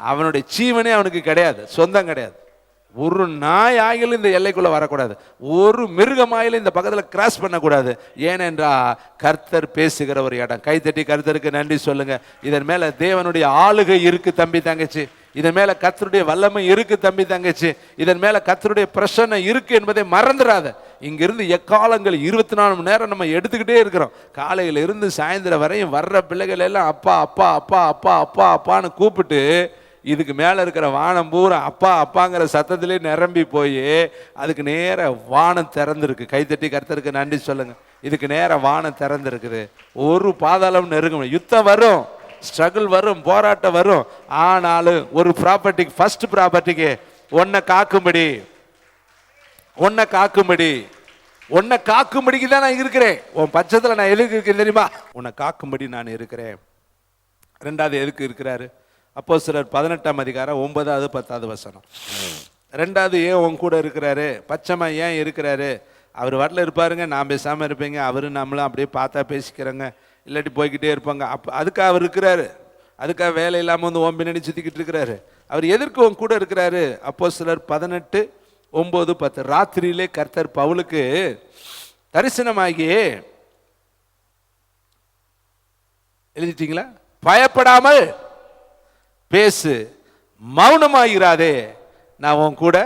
அவனுடைய ஜீவனே அவனுக்கு கிடையாது, சொந்தம் கிடையாது. ஒரு நாய் ஆயிலும் இந்த எல்லைக்குள்ள வரக்கூடாது, ஒரு மிருகமாயிலும் இந்த பக்கத்தில் கிராஸ் பண்ணக்கூடாது. ஏனென்றா கர்த்தர் பேசுகிற ஒரு இடம். கைத்தட்டி கர்த்தருக்கு நன்றி சொல்லுங்க. இதன் மேல தேவனுடைய ஆளுகை இருக்கு தம்பி தங்கச்சி. இதன் மேல கர்த்தருடைய வல்லமை இருக்கு தம்பி தங்கச்சி. இதன் மேல கர்த்தருடைய பிரசன்னம் இருக்கு என்பதை மறந்துடாத. இங்கிருந்து எக்காலங்கள் 24 மணி நேரம் நம்ம எடுத்துக்கிட்டே இருக்கிறோம். காலையில இருந்து சாயந்தரம் வரையும் வர்ற பிள்ளைகள் எல்லாம் அப்பா அப்பா அப்பா அப்பா அப்பா அப்பான்னு கூப்பிட்டு இதுக்கு மேல இருக்கிற வானம் பூரா அப்பா அப்பாங்கிற சத்தத்திலே நிரம்பி போய் அதுக்கு நேர வானம் திறந்துருக்கு. கைத்தட்டி கர்த்தருக்கு நன்றி சொல்லுங்க. இதுக்கு நேர வானம் திறந்துருக்குது. ஒரு பாதாளம் நெருங்க. யுத்தம் வரும், ஸ்ட்ரகிள் வரும், போராட்டம் வரும். ஆனாலும் ஒரு ப்ராப்பர்ட்டிக்கு, ஃபர்ஸ்ட் ப்ராப்பர்ட்டிக்கு உன்னை காக்கும்படிக்கு தான் நான் இருக்கிறேன். உன் பட்சத்தில் நான் எதுக்கு இருக்கேன் தெரியுமா? உன்னை காக்கும்படி நான் இருக்கிறேன். ரெண்டாவது எதுக்கு இருக்கிறாரு? அப்போஸ்தலர் 18ஆம் அதிகாரம் 9வது 10வது வசனம். ரெண்டாவது ஏன் உன் கூட இருக்கிறாரு? பச்சைமா ஏன் இருக்கிறாரு? அவர் வரல இருப்பாருங்க, நான் பேசாமல் இருப்பேங்க, அவரு நம்மளும் அப்படியே பார்த்தா பேசிக்கிறேங்க, இல்லாட்டி போய்கிட்டே இருப்பாங்க. அதுக்காக அவர் இருக்கிறாரு. அதுக்காக வேலை இல்லாமல் வந்து ஓம் பின்னாடி சுற்றிக்கிட்டு இருக்கிறாரு. அவர் எதற்கு உன் கூட இருக்கிறாரு? அப்போஸ்தலர் 18:9-10. ராத்திரியிலே கர்த்தர் பவுலுக்கு தரிசனமாகி, எழுதிட்டீங்களா? பயப்படாமல் பேசு, மௌனமாயிராதே, நான் உன் கூட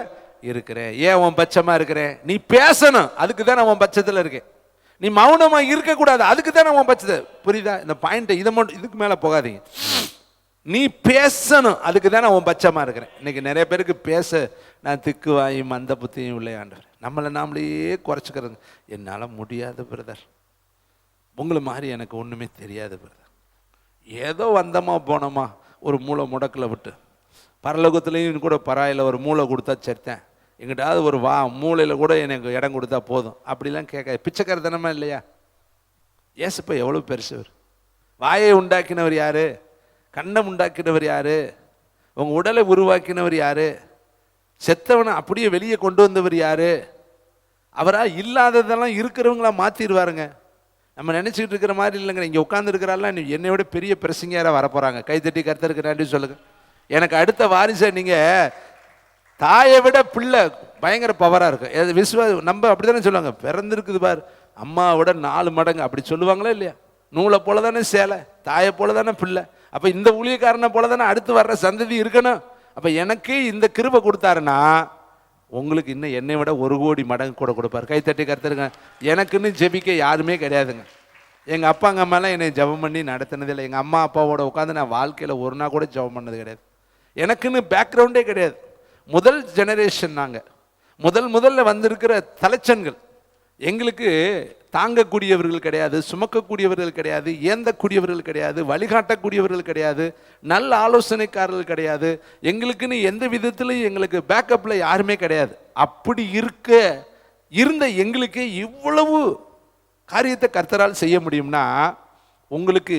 இருக்கிறேன். ஏன் உன் பட்சமா இருக்கிறேன்? நீ பேசணும், அதுக்கு தான் நான் உன் பட்சத்தில் இருக்கேன். நீ மௌனமா இருக்கக்கூடாது, அதுக்கு தான் நான் உன் பட்சத்தில். புரியுதா இந்த பாயிண்ட்? இதை மட்டும், இதுக்கு மேலே போகாதீங்க. நீ பேசணும், அதுக்கு தான் நான் உன் பட்சமா இருக்கிறேன். இன்னைக்கு நிறைய பேருக்கு பேச நான் திக்கு வாயும் மந்த புத்தியும் இல்லை ஆண்டவர். நம்மளை நாமளையே குறைச்சிக்கிறது. என்னால் முடியாது பிரதர், உங்களை மாதிரி எனக்கு ஒன்றுமே தெரியாது பிரதர். ஏதோ வந்தோமா போனோமா, ஒரு மூளை முடக்கில் விட்டு, பரலோகத்துலேயும் கூட பராயில் ஒரு மூளை கொடுத்தா செத்தேன், எங்கிட்டாவது ஒரு மூளையில் கூட எனக்கு இடம் கொடுத்தா போதும், அப்படிலாம் கேட்க பிச்சைக்காரத்தனமா இல்லையா? ஏசப்பா எவ்வளோ பெருசவர். வாயை உண்டாக்கினவர் யாரு? கண்ணம் உண்டாக்கினவர் யாரு? உங்கள் உடலை உருவாக்கினவர் யாரு? செத்தவனை அப்படியே வெளியே கொண்டு வந்தவர் யாரு? அவரா இல்லாததெல்லாம் இருக்கிறவங்களா மாற்றிடுவாருங்க. நம்ம நினச்சிக்கிட்டு இருக்கிற மாதிரி இல்லைங்க. இங்கே உட்கார்ந்து இருக்கிறாலாம் என்னை விட பெரிய பிரசங்கியாராக வரப்போகிறாங்க. கைத்தட்டி கர்த்தருக்கு நன்றி சொல்லுங்க. எனக்கு அடுத்த வாரிசை நீங்கள், தாயை விட பிள்ளை பயங்கர பவராக இருக்கும். நம்ம அப்படி தானே சொல்லுவாங்க, பிறந்திருக்குது பார் அம்மாவோட 4 மடங்கு, அப்படி சொல்லுவாங்களா இல்லையா? நூலை போல தானே சேலை, தாயை போல தானே பிள்ளை. அப்போ இந்த ஊழியக்காரனை போல தானே அடுத்து வர்ற சந்ததி இருக்கணும். அப்போ எனக்கு இந்த கிருபை கொடுத்தாருன்னா உங்களுக்கு இன்னும் என்னை விட 1 கோடி மடங்கு கூட கொடுப்பார். கைத்தட்டி கர்த்தருங்க. எனக்குன்னு ஜெபிக்க யாருமே கிடையாதுங்க. எங்கள் அப்பா அங்கே அம்மாலாம் என்னை ஜெபம் பண்ணி நடத்தினதில்லை. எங்கள் அம்மா அப்பாவோட உட்காந்து நான் வாழ்க்கையில் ஒரு நாள் கூட ஜெபம் பண்ணது கிடையாது. எனக்குன்னு பேக்ரவுண்டே கிடையாது. முதல் ஜெனரேஷன் நாங்கள். முதல்ல வந்திருக்கிற தலைச்சன்கள். எங்களுக்கு தாங்கக்கூடியவர்கள் கிடையாது, சுமக்கக்கூடியவர்கள் கிடையாது, ஏந்தக்கூடியவர்கள் கிடையாது, வழிகாட்டக்கூடியவர்கள் கிடையாது, நல்ல ஆலோசனைக்காரர்கள் கிடையாது. எங்களுக்குன்னு எந்த விதத்திலையும் எங்களுக்கு பேக்கப்பில் யாருமே கிடையாது. அப்படி இருந்த எங்களுக்கு இவ்வளவு காரியத்தை கர்த்தரால் செய்ய முடியும்னா, உங்களுக்கு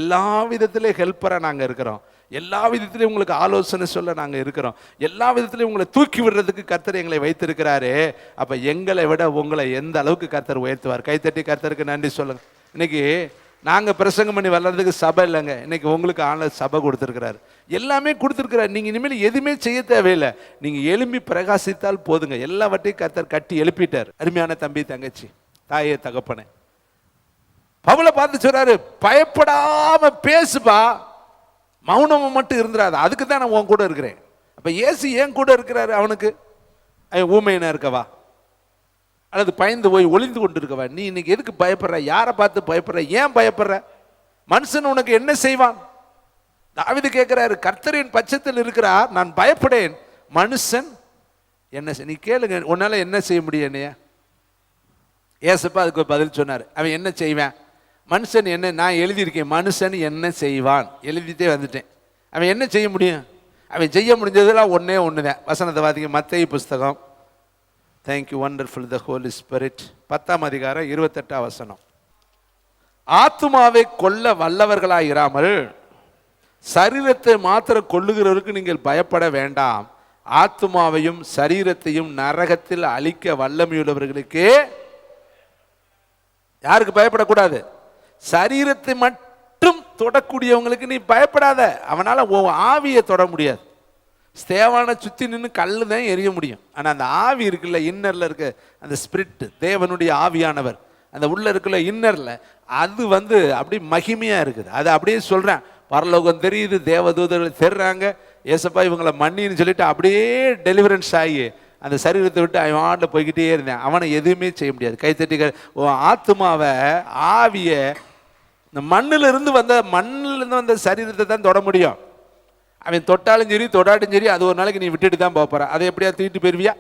எல்லா விதத்திலையும் ஹெல்ப்பராக நாங்கள் இருக்கிறோம். எல்லா விதத்திலையும் உங்களுக்கு ஆலோசனை சொல்ல நாங்கள் இருக்கிறோம். எல்லா விதத்திலையும் உங்களை தூக்கி விடுறதுக்கு கர்த்தர் எங்களை வைத்திருக்கிறாரு. அப்போ எங்களை விட உங்களை எந்த அளவுக்கு கர்த்தர் உயர்த்துவார். கைத்தட்டி கர்த்தருக்கு நன்றி சொல்லுங்க. இன்னைக்கு நாங்கள் பிரசங்கம் பண்ணி வளர்றதுக்கு சபை இல்லைங்க. இன்னைக்கு உங்களுக்கு ஆன்லைன் சபை கொடுத்துருக்கிறாரு, எல்லாமே கொடுத்துருக்கிறாரு. நீங்கள் இனிமேல் எதுவுமே செய்ய தேவையில்லை. நீங்கள் எழுப்பி பிரகாசித்தால் போதுங்க. எல்லாவற்றையும் கர்த்தர் கட்டி எழுப்பிட்டார். அருமையான தம்பி தங்கச்சி, தாயே தகப்பனே, பவுலை பார்த்து சொல்றாரு, பயப்படாம பேசுப்பா, மௌனமும் மட்டும் இருந்துடாது, அதுக்கு தான் நான் உன் கூட இருக்கிறேன். அப்போ இயேசு ஏன் கூட இருக்கிறாரு? அவனுக்கு ஊமையினா இருக்கவா, அல்லது பயந்து போய் ஒளிந்து கொண்டு இருக்கவா? நீ இன்னைக்கு எதுக்கு பயப்படுற? யாரை பார்த்து பயப்படுற? ஏன் பயப்படுற? மனுஷன் உனக்கு என்ன செய்வான்? தாவீது கேட்கிறாரு, கர்த்தரின் பட்சத்தில் இருக்கிறார், நான் பயப்படேன், மனுஷன் என்ன? நீ கேளுங்க, உன்னால என்ன செய்ய முடியும்? என்னையா ஏசப்பா அதுக்கு பதில் சொன்னார். அவன் என்ன செய்வான்? மனுஷன் என்ன? நான் எழுதியிருக்கேன், மனுஷன் என்ன செய்வான், எழுதிட்டே வந்துட்டேன். அவன் என்ன செய்ய முடியும்? அவன் செய்ய முடிஞ்சதெல்லாம் ஒன்று தான். வசனத்தை பார்த்தீங்க, மத்தேயு புஸ்தகம், தேங்க்யூ வண்டர்ஃபுல் த ஹோலி ஸ்பிரிட், 10ஆம் அதிகாரம் 28ஆம் வசனம். ஆத்துமாவை கொல்ல வல்லவர்களாக இராமல் சரீரத்தை மாத்திரம் கொல்லுகிறவருக்கு நீங்கள் பயப்பட வேண்டாம், ஆத்துமாவையும் சரீரத்தையும் நரகத்தில் அழிக்க வல்லமையுள்ளவர்களுக்கு. யாருக்கு பயப்படக்கூடாது? சரீரத்தை மட்டும் தொடக்கூடியவங்களுக்கு நீ பயப்படாத. அவனால ஆவியை தொட முடியாது. ஸ்தேவானை சுற்றி நின்று கல்லு தான் எரிய முடியும். ஆனால் அந்த ஆவி இருக்குல்ல, இன்னரில் இருக்க அந்த ஸ்பிரிட், தேவனுடைய ஆவியானவர் அந்த உள்ள இருக்குல்ல இன்னரில், அது அப்படி மகிமையாக இருக்குது. அது அப்படியே சொல்கிறேன், பரலோகம் தெரியுது, தேவதூதர்கள் தெரிறாங்க, ஏசப்பா இவங்களை மன்னின்னு சொல்லிட்டு அப்படியே டெலிவரன்ஸ் ஆகி அந்த சரீரத்தை விட்டு அவன் ஆட்டில் போய்கிட்டே இருந்தேன். அவனை எதுவுமே செய்ய முடியாது. கைத்தட்டிகள் ஆத்மாவை, ஆவியை இந்த மண்ணிலிருந்து வந்த சரீரத்தை தான் தொட முடியும். அவன் தொட்டாலும் சரி தொடாட்டும் சரி அது ஒரு நாளைக்கு நீ விட்டுட்டு தான் போற. அதை எப்படியா தூக்கிட்டு போயிருவியா?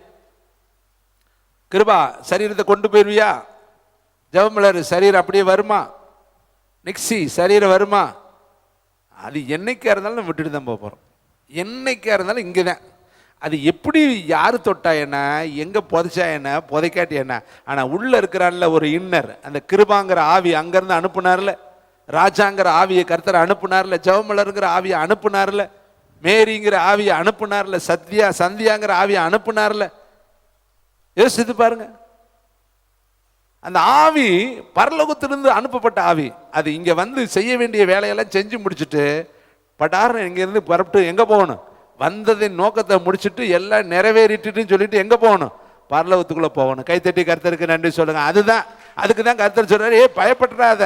கிருபா சரீரத்தை கொண்டு போயிருவியா? ஜெபமலர் சரீரம் அப்படியே வருமா? நிக்ஸி சரீரம் வருமா? அது என்னைக்கா இருந்தாலும் நம்ம விட்டுட்டு தான் போகிறோம். என்னைக்கா இருந்தாலும் இங்கே தான். அது எப்படி யார் தொட்டா என்ன, எங்கே புதைச்சா என்ன, புதைக்காட்டி என்ன, ஆனால் உள்ளே இருக்கிறான்ல ஒரு இன்னர், அந்த கிருபாங்கிற ஆவி அங்கேருந்து அனுப்புனார்ல, ராஜாங்கிற ஆவியை கர்த்தரை அனுப்புனார்ல, ஜெபமலருங்கிற ஆவியை அனுப்புனார்ல, மேரிங்கிற ஆவியை அனுப்புனார்ல, சந்தியாங்கிற ஆவியை அனுப்புனார்ல. யோசித்து பாருங்க. அந்த ஆவி பரலோகத்திலிருந்து அனுப்பப்பட்ட ஆவி. அது இங்கே செய்ய வேண்டிய வேலையெல்லாம் செஞ்சு முடிச்சுட்டு பட்டார்னு இங்கேருந்து புறப்பட்டு எங்கே போகணும்? வந்ததின் நோக்கத்தை முடிச்சுட்டு எல்லாம் நிறைவேறிட்டுன்னு சொல்லிட்டு எங்கே போகணும்? பரலோகத்துக்குள்ளே போகணும். கைத்தட்டி கர்த்தருக்கு நன்றி சொல்லுங்க. அதுக்கு தான் கர்த்தர் சொல்றாரு, பயப்படாத,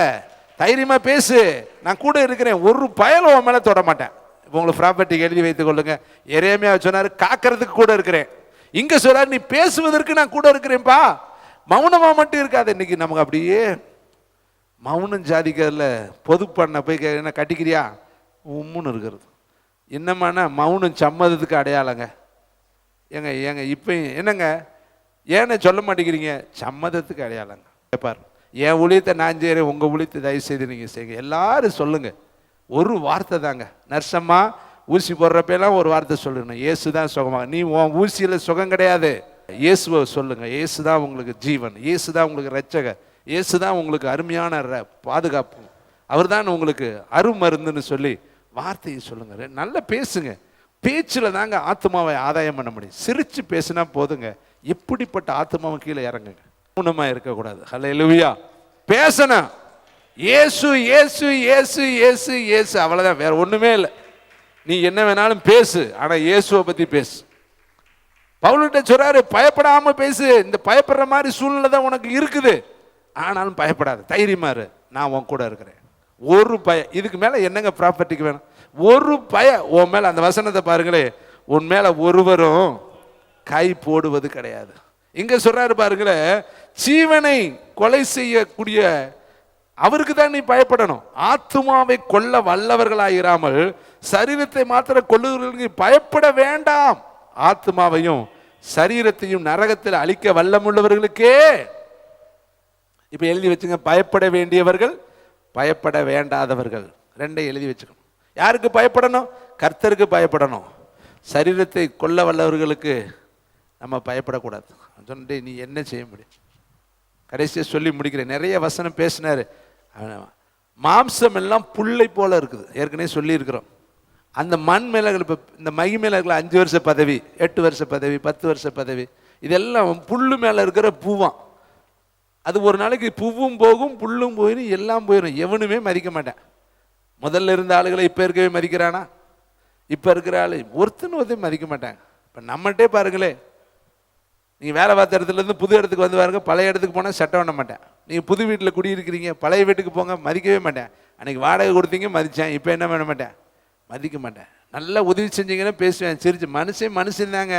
தைரியமா பேசு, நான் கூட இருக்கிறேன், ஒரு பயலும் உன் மேலே தொட மாட்டேன். இப்போ உங்களுக்கு ப்ராப்பர்ட்டிக்கு எழுதி வைத்துக் கொள்ளுங்க. எரேமியா சொன்னார், காக்கிறதுக்கு கூட இருக்கிறேன். இங்கே சொல்றாரு, நீ பேசுவதற்கு நான் கூட இருக்கிறேன்ப்பா, மௌனமா மட்டும் இருக்காது. இன்னைக்கு நமக்கு அப்படியே மௌனம் ஜாதிக்கிறதுல பொது பண்ண போய் என்ன கட்டிக்கிறியா உம்முன்னு இருக்கிறது. என்னமான மௌனம் சம்மதத்துக்கு அடையாளங்க. ஏங்க இப்போ என்னங்க ஏன்னு சொல்ல மாட்டேங்கிறீங்க? சம்மதத்துக்கு அடையாளங்க. கேட்பார், என் ஊழியத்தை நான் செய்கிறேன், உங்கள் ஊழியத்தை தயவு செய்து நீங்கள் செய்யுங்க. எல்லாரும் சொல்லுங்க, ஒரு வார்த்தை தாங்க. நர்சம்மா ஊசி போடுறப்பெல்லாம் ஒரு வார்த்தை சொல்லணும், இயேசு தான் சுகமாக. நீ உன் ஊசியில் சுகம் கிடையாது, இயேசுவை சொல்லுங்க. இயேசு தான் உங்களுக்கு ஜீவன், இயேசு தான் உங்களுக்கு ரட்சகர், இயேசு தான் உங்களுக்கு அருமையான பாதுகாப்பு, அவர் தான் உங்களுக்கு அருமருந்துன்னு சொல்லி வார்த்தையை சொல்லுங்க. நல்லா பேசுங்க. பேச்சில் தாங்க ஆத்மாவை ஆதாயம் பண்ண முடியும். சிரிச்சு பேசுனா போதுங்க. எப்படிப்பட்ட ஆத்மாவை கீழே இறங்குங்க. மௌனமா இருக்கக்கூடாது. ஹல்லேலூயா. பேசணும். இயேசு இயேசு இயேசு இயேசு இயேசு, அவ்வளோதான், வேற ஒன்றுமே இல்லை. நீ என்ன வேணாலும் பேசு, ஆனால் இயேசுவை பற்றி பேசு. பவுல்கிட்ட சொல்றாரு, பயப்படாம பேசு. இந்த பயப்படுற மாதிரி சூழ்நிலை தான் உனக்கு இருக்குது, ஆனாலும் பயப்படாது, தைரியமா இரு, நான் உன் கூட இருக்கிறேன். ஒரு இதுக்கு மேல என்னங்க ப்ராப்பர்ட்டிக்கு வேணும்? ஒரு உன் மேல, அந்த வசனத்தை பாருங்களே, உன் மேல ஒருவரும் கை போடுவது கிடையாது. இங்க சொல்றாரு பாருங்களே, ஜீவனை கொலை செய்யக்கூடிய அவருக்கு தான் நீ பயப்படணும். ஆத்துமாவை கொல்ல வல்லவர்களாயிராமல் சரீரத்தை மாத்திர கொல்லுகிறவர்களுக்கு பயப்பட வேண்டாம். ஆத்மாவையும் சரீரத்தையும் நரகத்தில் அழிக்க வல்லமுள்ளவர்களுக்கே. இப்ப எழுதி வச்சுங்க, பயப்பட வேண்டியவர்கள், பயப்பட வேண்டாதவர்கள், ரெண்டை எழுதி வச்சுக்கணும். யாருக்கு பயப்படணும்? கர்த்தருக்கு பயப்படணும். சரீரத்தை கொல்ல வல்லவர்களுக்கு நம்ம பயப்படக்கூடாது. சொன்னே நீ என்ன செய்ய முடியும்? கடைசியாக சொல்லி முடிக்கிறேன். நிறைய வசனம் பேசினாரு. மாம்சம் எல்லாம் புல்லை போல இருக்குது, ஏற்கனவே சொல்லி இருக்கிறோம். அந்த மண் மேலகள், இப்போ இந்த மை மேலர்கள் 5 வருஷ பதவி, 8 வருஷ பதவி, 10 வருஷ பதவி, இதெல்லாம் புல்லு மேலே இருக்கிற பூவான். அது ஒரு நாளைக்கு பூவும் போகும், புல்லும் போயிடும், எல்லாம் போயிடும். எவனுமே மதிக்க மாட்டேன். முதல்ல இருந்த ஆளுகளை இப்போ இருக்கவே மதிக்கிறானா? இப்போ இருக்கிற ஆளு ஒருத்தனும் மதிக்க மாட்டாங்க. இப்போ நம்மகிட்டே பாருங்களே, நீங்கள் வேலை பார்த்த இடத்துலேருந்து புது இடத்துக்கு வந்து பாருங்க, பழைய இடத்துக்கு போனால் சட்டை பண்ண மாட்டேன். நீங்கள் புது வீட்டில் குடியிருக்கிறீங்க, பழைய வீட்டுக்கு போங்க, மதிக்கவே மாட்டேன். அன்றைக்கி வாடகை கொடுத்தீங்க மதித்தேன், இப்போ என்ன பண்ண மாட்டேன், மதிக்க மாட்டேன். நல்லா உதவி செஞ்சீங்கன்னா பேசுவேன், சிரிச்சு. மனுஷன் தாங்க,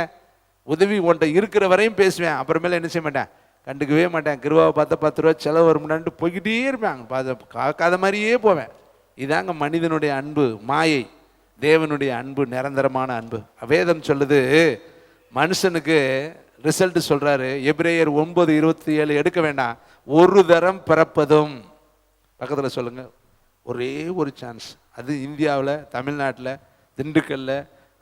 உதவி உன்ட்ட இருக்கிற வரையும் பேசுவேன், அப்புறமேல என்ன செய்ய மாட்டேன், கண்டுக்கவே மாட்டேன். கிருவாவை பார்த்தா 10 ரூபா செலவு வரும்னான்ட்டு போய்கிட்டே இருப்பேன், காக்காத மாதிரியே போவேன். இதாங்க மனிதனுடைய அன்பு, மாயை. தேவனுடைய அன்பு நிரந்தரமான அன்பு. வேதம் சொல்லுது, மனுஷனுக்கு ரிசல்ட் சொல்றாரு. எபிரேயர் 9:27 எடுக்க வேண்டாம். ஒரு தரம் பிறப்பதும், பக்கத்தில் சொல்லுங்க, ஒரே ஒரு சான்ஸ். அது இந்தியாவில், தமிழ்நாட்டில், திண்டுக்கல்ல,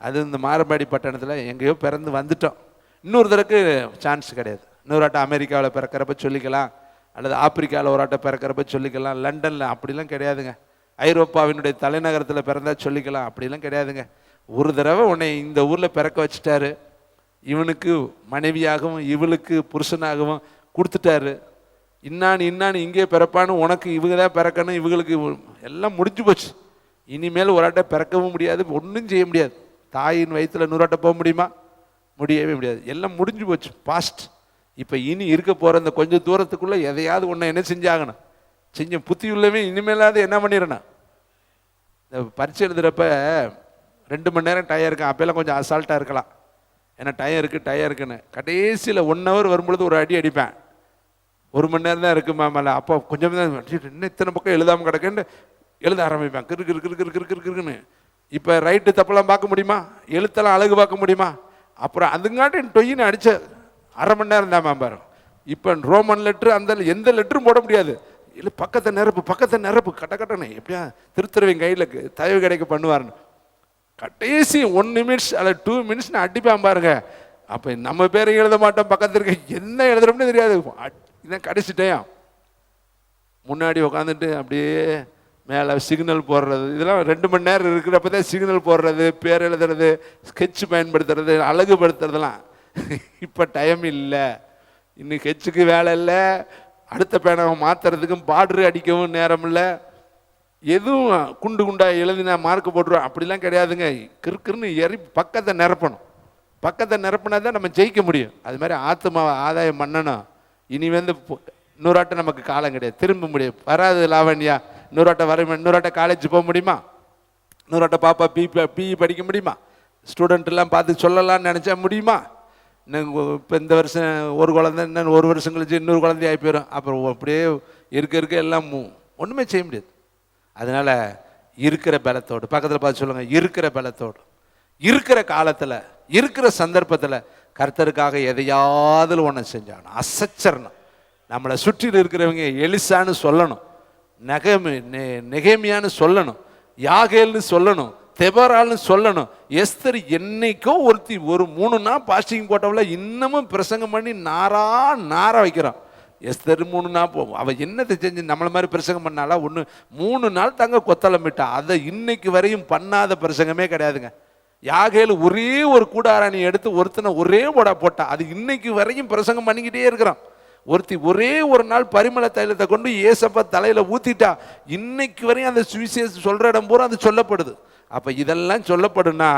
அது இந்த மாரம்பாடி பட்டணத்தில் எங்கேயோ பிறந்து வந்துட்டோம். இன்னொரு தடவைக்கு சான்ஸ் கிடையாது. இன்னொரு ஆட்டம் அமெரிக்காவில் பிறக்கிறப்ப சொல்லிக்கலாம், அல்லது ஆப்பிரிக்காவில் ஒரு ஆட்டம் பிறக்கிறப்ப சொல்லிக்கலாம். லண்டனில் அப்படிலாம் கிடையாதுங்க. ஐரோப்பாவினுடைய தலைநகரத்தில் பிறந்தா சொல்லிக்கலாம், அப்படிலாம் கிடையாதுங்க. ஒரு தடவை உன்னை இந்த ஊரில் பிறக்க வச்சுட்டாரு, இவனுக்கு மனைவியாகவும் இவளுக்கு புருஷனாகவும் கொடுத்துட்டாரு. இன்னான்னு இங்கே பிறப்பான்னு, உனக்கு இவங்க தான் பிறக்கணும், இவங்களுக்கு எல்லாம் முடிஞ்சு போச்சு. இனிமேல் ஒரு ஆட்டை பிறக்கவும் முடியாது, ஒன்றும் செய்ய முடியாது. தாயின் வயிற்றுல 100 வாட்ட போக முடியுமா? முடியவே முடியாது. எல்லாம் முடிஞ்சு போச்சு, பாஸ்ட். இப்போ இனி இருக்க போகிற இந்த கொஞ்சம் தூரத்துக்குள்ளே எதையாவது ஒன்று என்ன செஞ்சாகணும், செஞ்ச புத்தி உள்ளவே இனிமேலாவது என்ன பண்ணிடணும். இந்த பரீட்சை எழுதுகிறப்ப 2 மணி நேரம் டயம் இருக்கும், அப்போல்லாம் கொஞ்சம் அசால்ட்டாக இருக்கலாம், ஏன்னா டயம் இருக்குன்னு. கடைசியில் 1 hour வரும்பொழுது ஒரு அடி அடிப்பேன். 1 மணி நேரம் தான் இருக்குமா மேலே, அப்போ கொஞ்சம் தான் இன்னும் இத்தனை பக்கம் எழுதாமல் கிடக்குன்னு எழுத ஆரம்பிப்பேன், கிறுக்குன்னு. இப்போ ரைட்டு தப்பெல்லாம் பார்க்க முடியுமா? எழுத்தெல்லாம் அழகு பார்க்க முடியுமா? அப்புறம் அதுங்காட்டி டொயின்னு அடித்த 1/2 மணி நேரம் தான் பாரு. இப்போ ரோமன் லெட்ரு அந்த எந்த லெட்டரும் போட முடியாது. இல்லை பக்கத்தை நிரப்பு கட்டன்னு எப்படியா திருத்துறவங்க கையில் தயவு கிடைக்க பண்ணுவாருன்னு. கடைசி 1 நிமிஷம் அல்ல 2 மினிட்ஸ் நான் அடிப்பேன் பாருங்க. அப்போ நம்ம பேரையும் எழுத மாட்டோம், பக்கத்தில் இருக்க என்ன எழுதுறோம்னு தெரியாது. இதான் கடைசிட்டையும் முன்னாடி உட்காந்துட்டு அப்படியே மேலே சிக்னல் போடுறது, இதெல்லாம் 2 மணி நேரம் இருக்கிறப்ப தான் சிக்னல் போடுறது, பேர் எழுதுறது, ஸ்கெட்ச் பயன்படுத்துறது, அழகுபடுத்துறதுலாம். இப்போ டைம் இல்லை, இன்னும் ஸ்கெட்சுக்கு வேலை இல்லை, அடுத்த பேனாவை மாற்றுறதுக்கும் பார்டரு அடிக்கவும் நேரம் இல்லை. எதுவும் குண்டா எழுதினா மார்க் போட்டுருவோம் அப்படிலாம் கிடையாதுங்க. கிறுக்குன்னு பக்கத்தை நிரப்பணும். பக்கத்தை நிரப்பினா தான் நம்ம ஜெயிக்க முடியும். அது மாதிரி ஆத்மாவை ஆதாயம் பண்ணணும். இனி 100 வாட்ட நமக்கு காலம் கிடையாது, திரும்ப முடியும் வராது. லாவண்யா 100 வாட்ட வர, 100 வாட்ட காலேஜ் போக முடியுமா? 100 வாட்ட பாப்பா பிஇ படிக்க முடியுமா? ஸ்டூடெண்ட் எல்லாம் பார்த்து சொல்லலாம்னு நினச்சா முடியுமா? இப்போ இந்த வருஷம் ஒரு குழந்தை, இன்னும் 1 வருஷம் கழிச்சு இன்னொரு குழந்தை ஆகி போயிடும். அப்புறம் அப்படியே இருக்க எல்லாம் ஒன்றுமே செய்ய முடியாது. அதனால இருக்கிற பலத்தோடு, பக்கத்தில் பார்த்து சொல்லுங்க, இருக்கிற பலத்தோடு, இருக்கிற காலத்தில், இருக்கிற சந்தர்ப்பத்தில் கர்த்தருக்காக எதையாவது ஒன்று செஞ்சாகணும், அசைச்சரணும். நம்மளை சுற்றில் இருக்கிறவங்க எலிசான்னு சொல்லணும், நெகேமியான்னு சொல்லணும், யாகேல்னு சொல்லணும், தெபரால்னு சொல்லணும். எஸ்தர் என்னைக்கோ ஒருத்தி ஒரு 3 நாள் பாஸ்டிங் போட்டவள இன்னமும் பிரசங்கம் பண்ணி நார வைக்கிறான். எஸ்தர் 3 நாள் போகும், அவள் என்னத்தை செஞ்சு நம்மளை மாதிரி பிரசங்கம் பண்ணாலா? 3 நாள் தாங்க கொத்தளமிட்டா. அதை இன்னைக்கு வரையும் பண்ணாத பிரசங்கமே கிடையாதுங்க. யாகேல் ஒரே ஒரு கூடாராணி எடுத்து ஒருத்தனை ஒரே போட்டா, அது இன்னைக்கு வரையும் பிரசங்கம் பண்ணிக்கிட்டே இருக்கிறான். ஒருத்தி ஒரே ஒரு நாள் பரிமள தைலத்தை கொண்டு ஏசப்பா தலையில ஊத்திட்டா, இன்னைக்கு வரையும் அந்த சுவிசேஷம் சொல்ற இடம் பூரா அது சொல்லப்படுது. அப்ப இதெல்லாம் சொல்லப்படுனா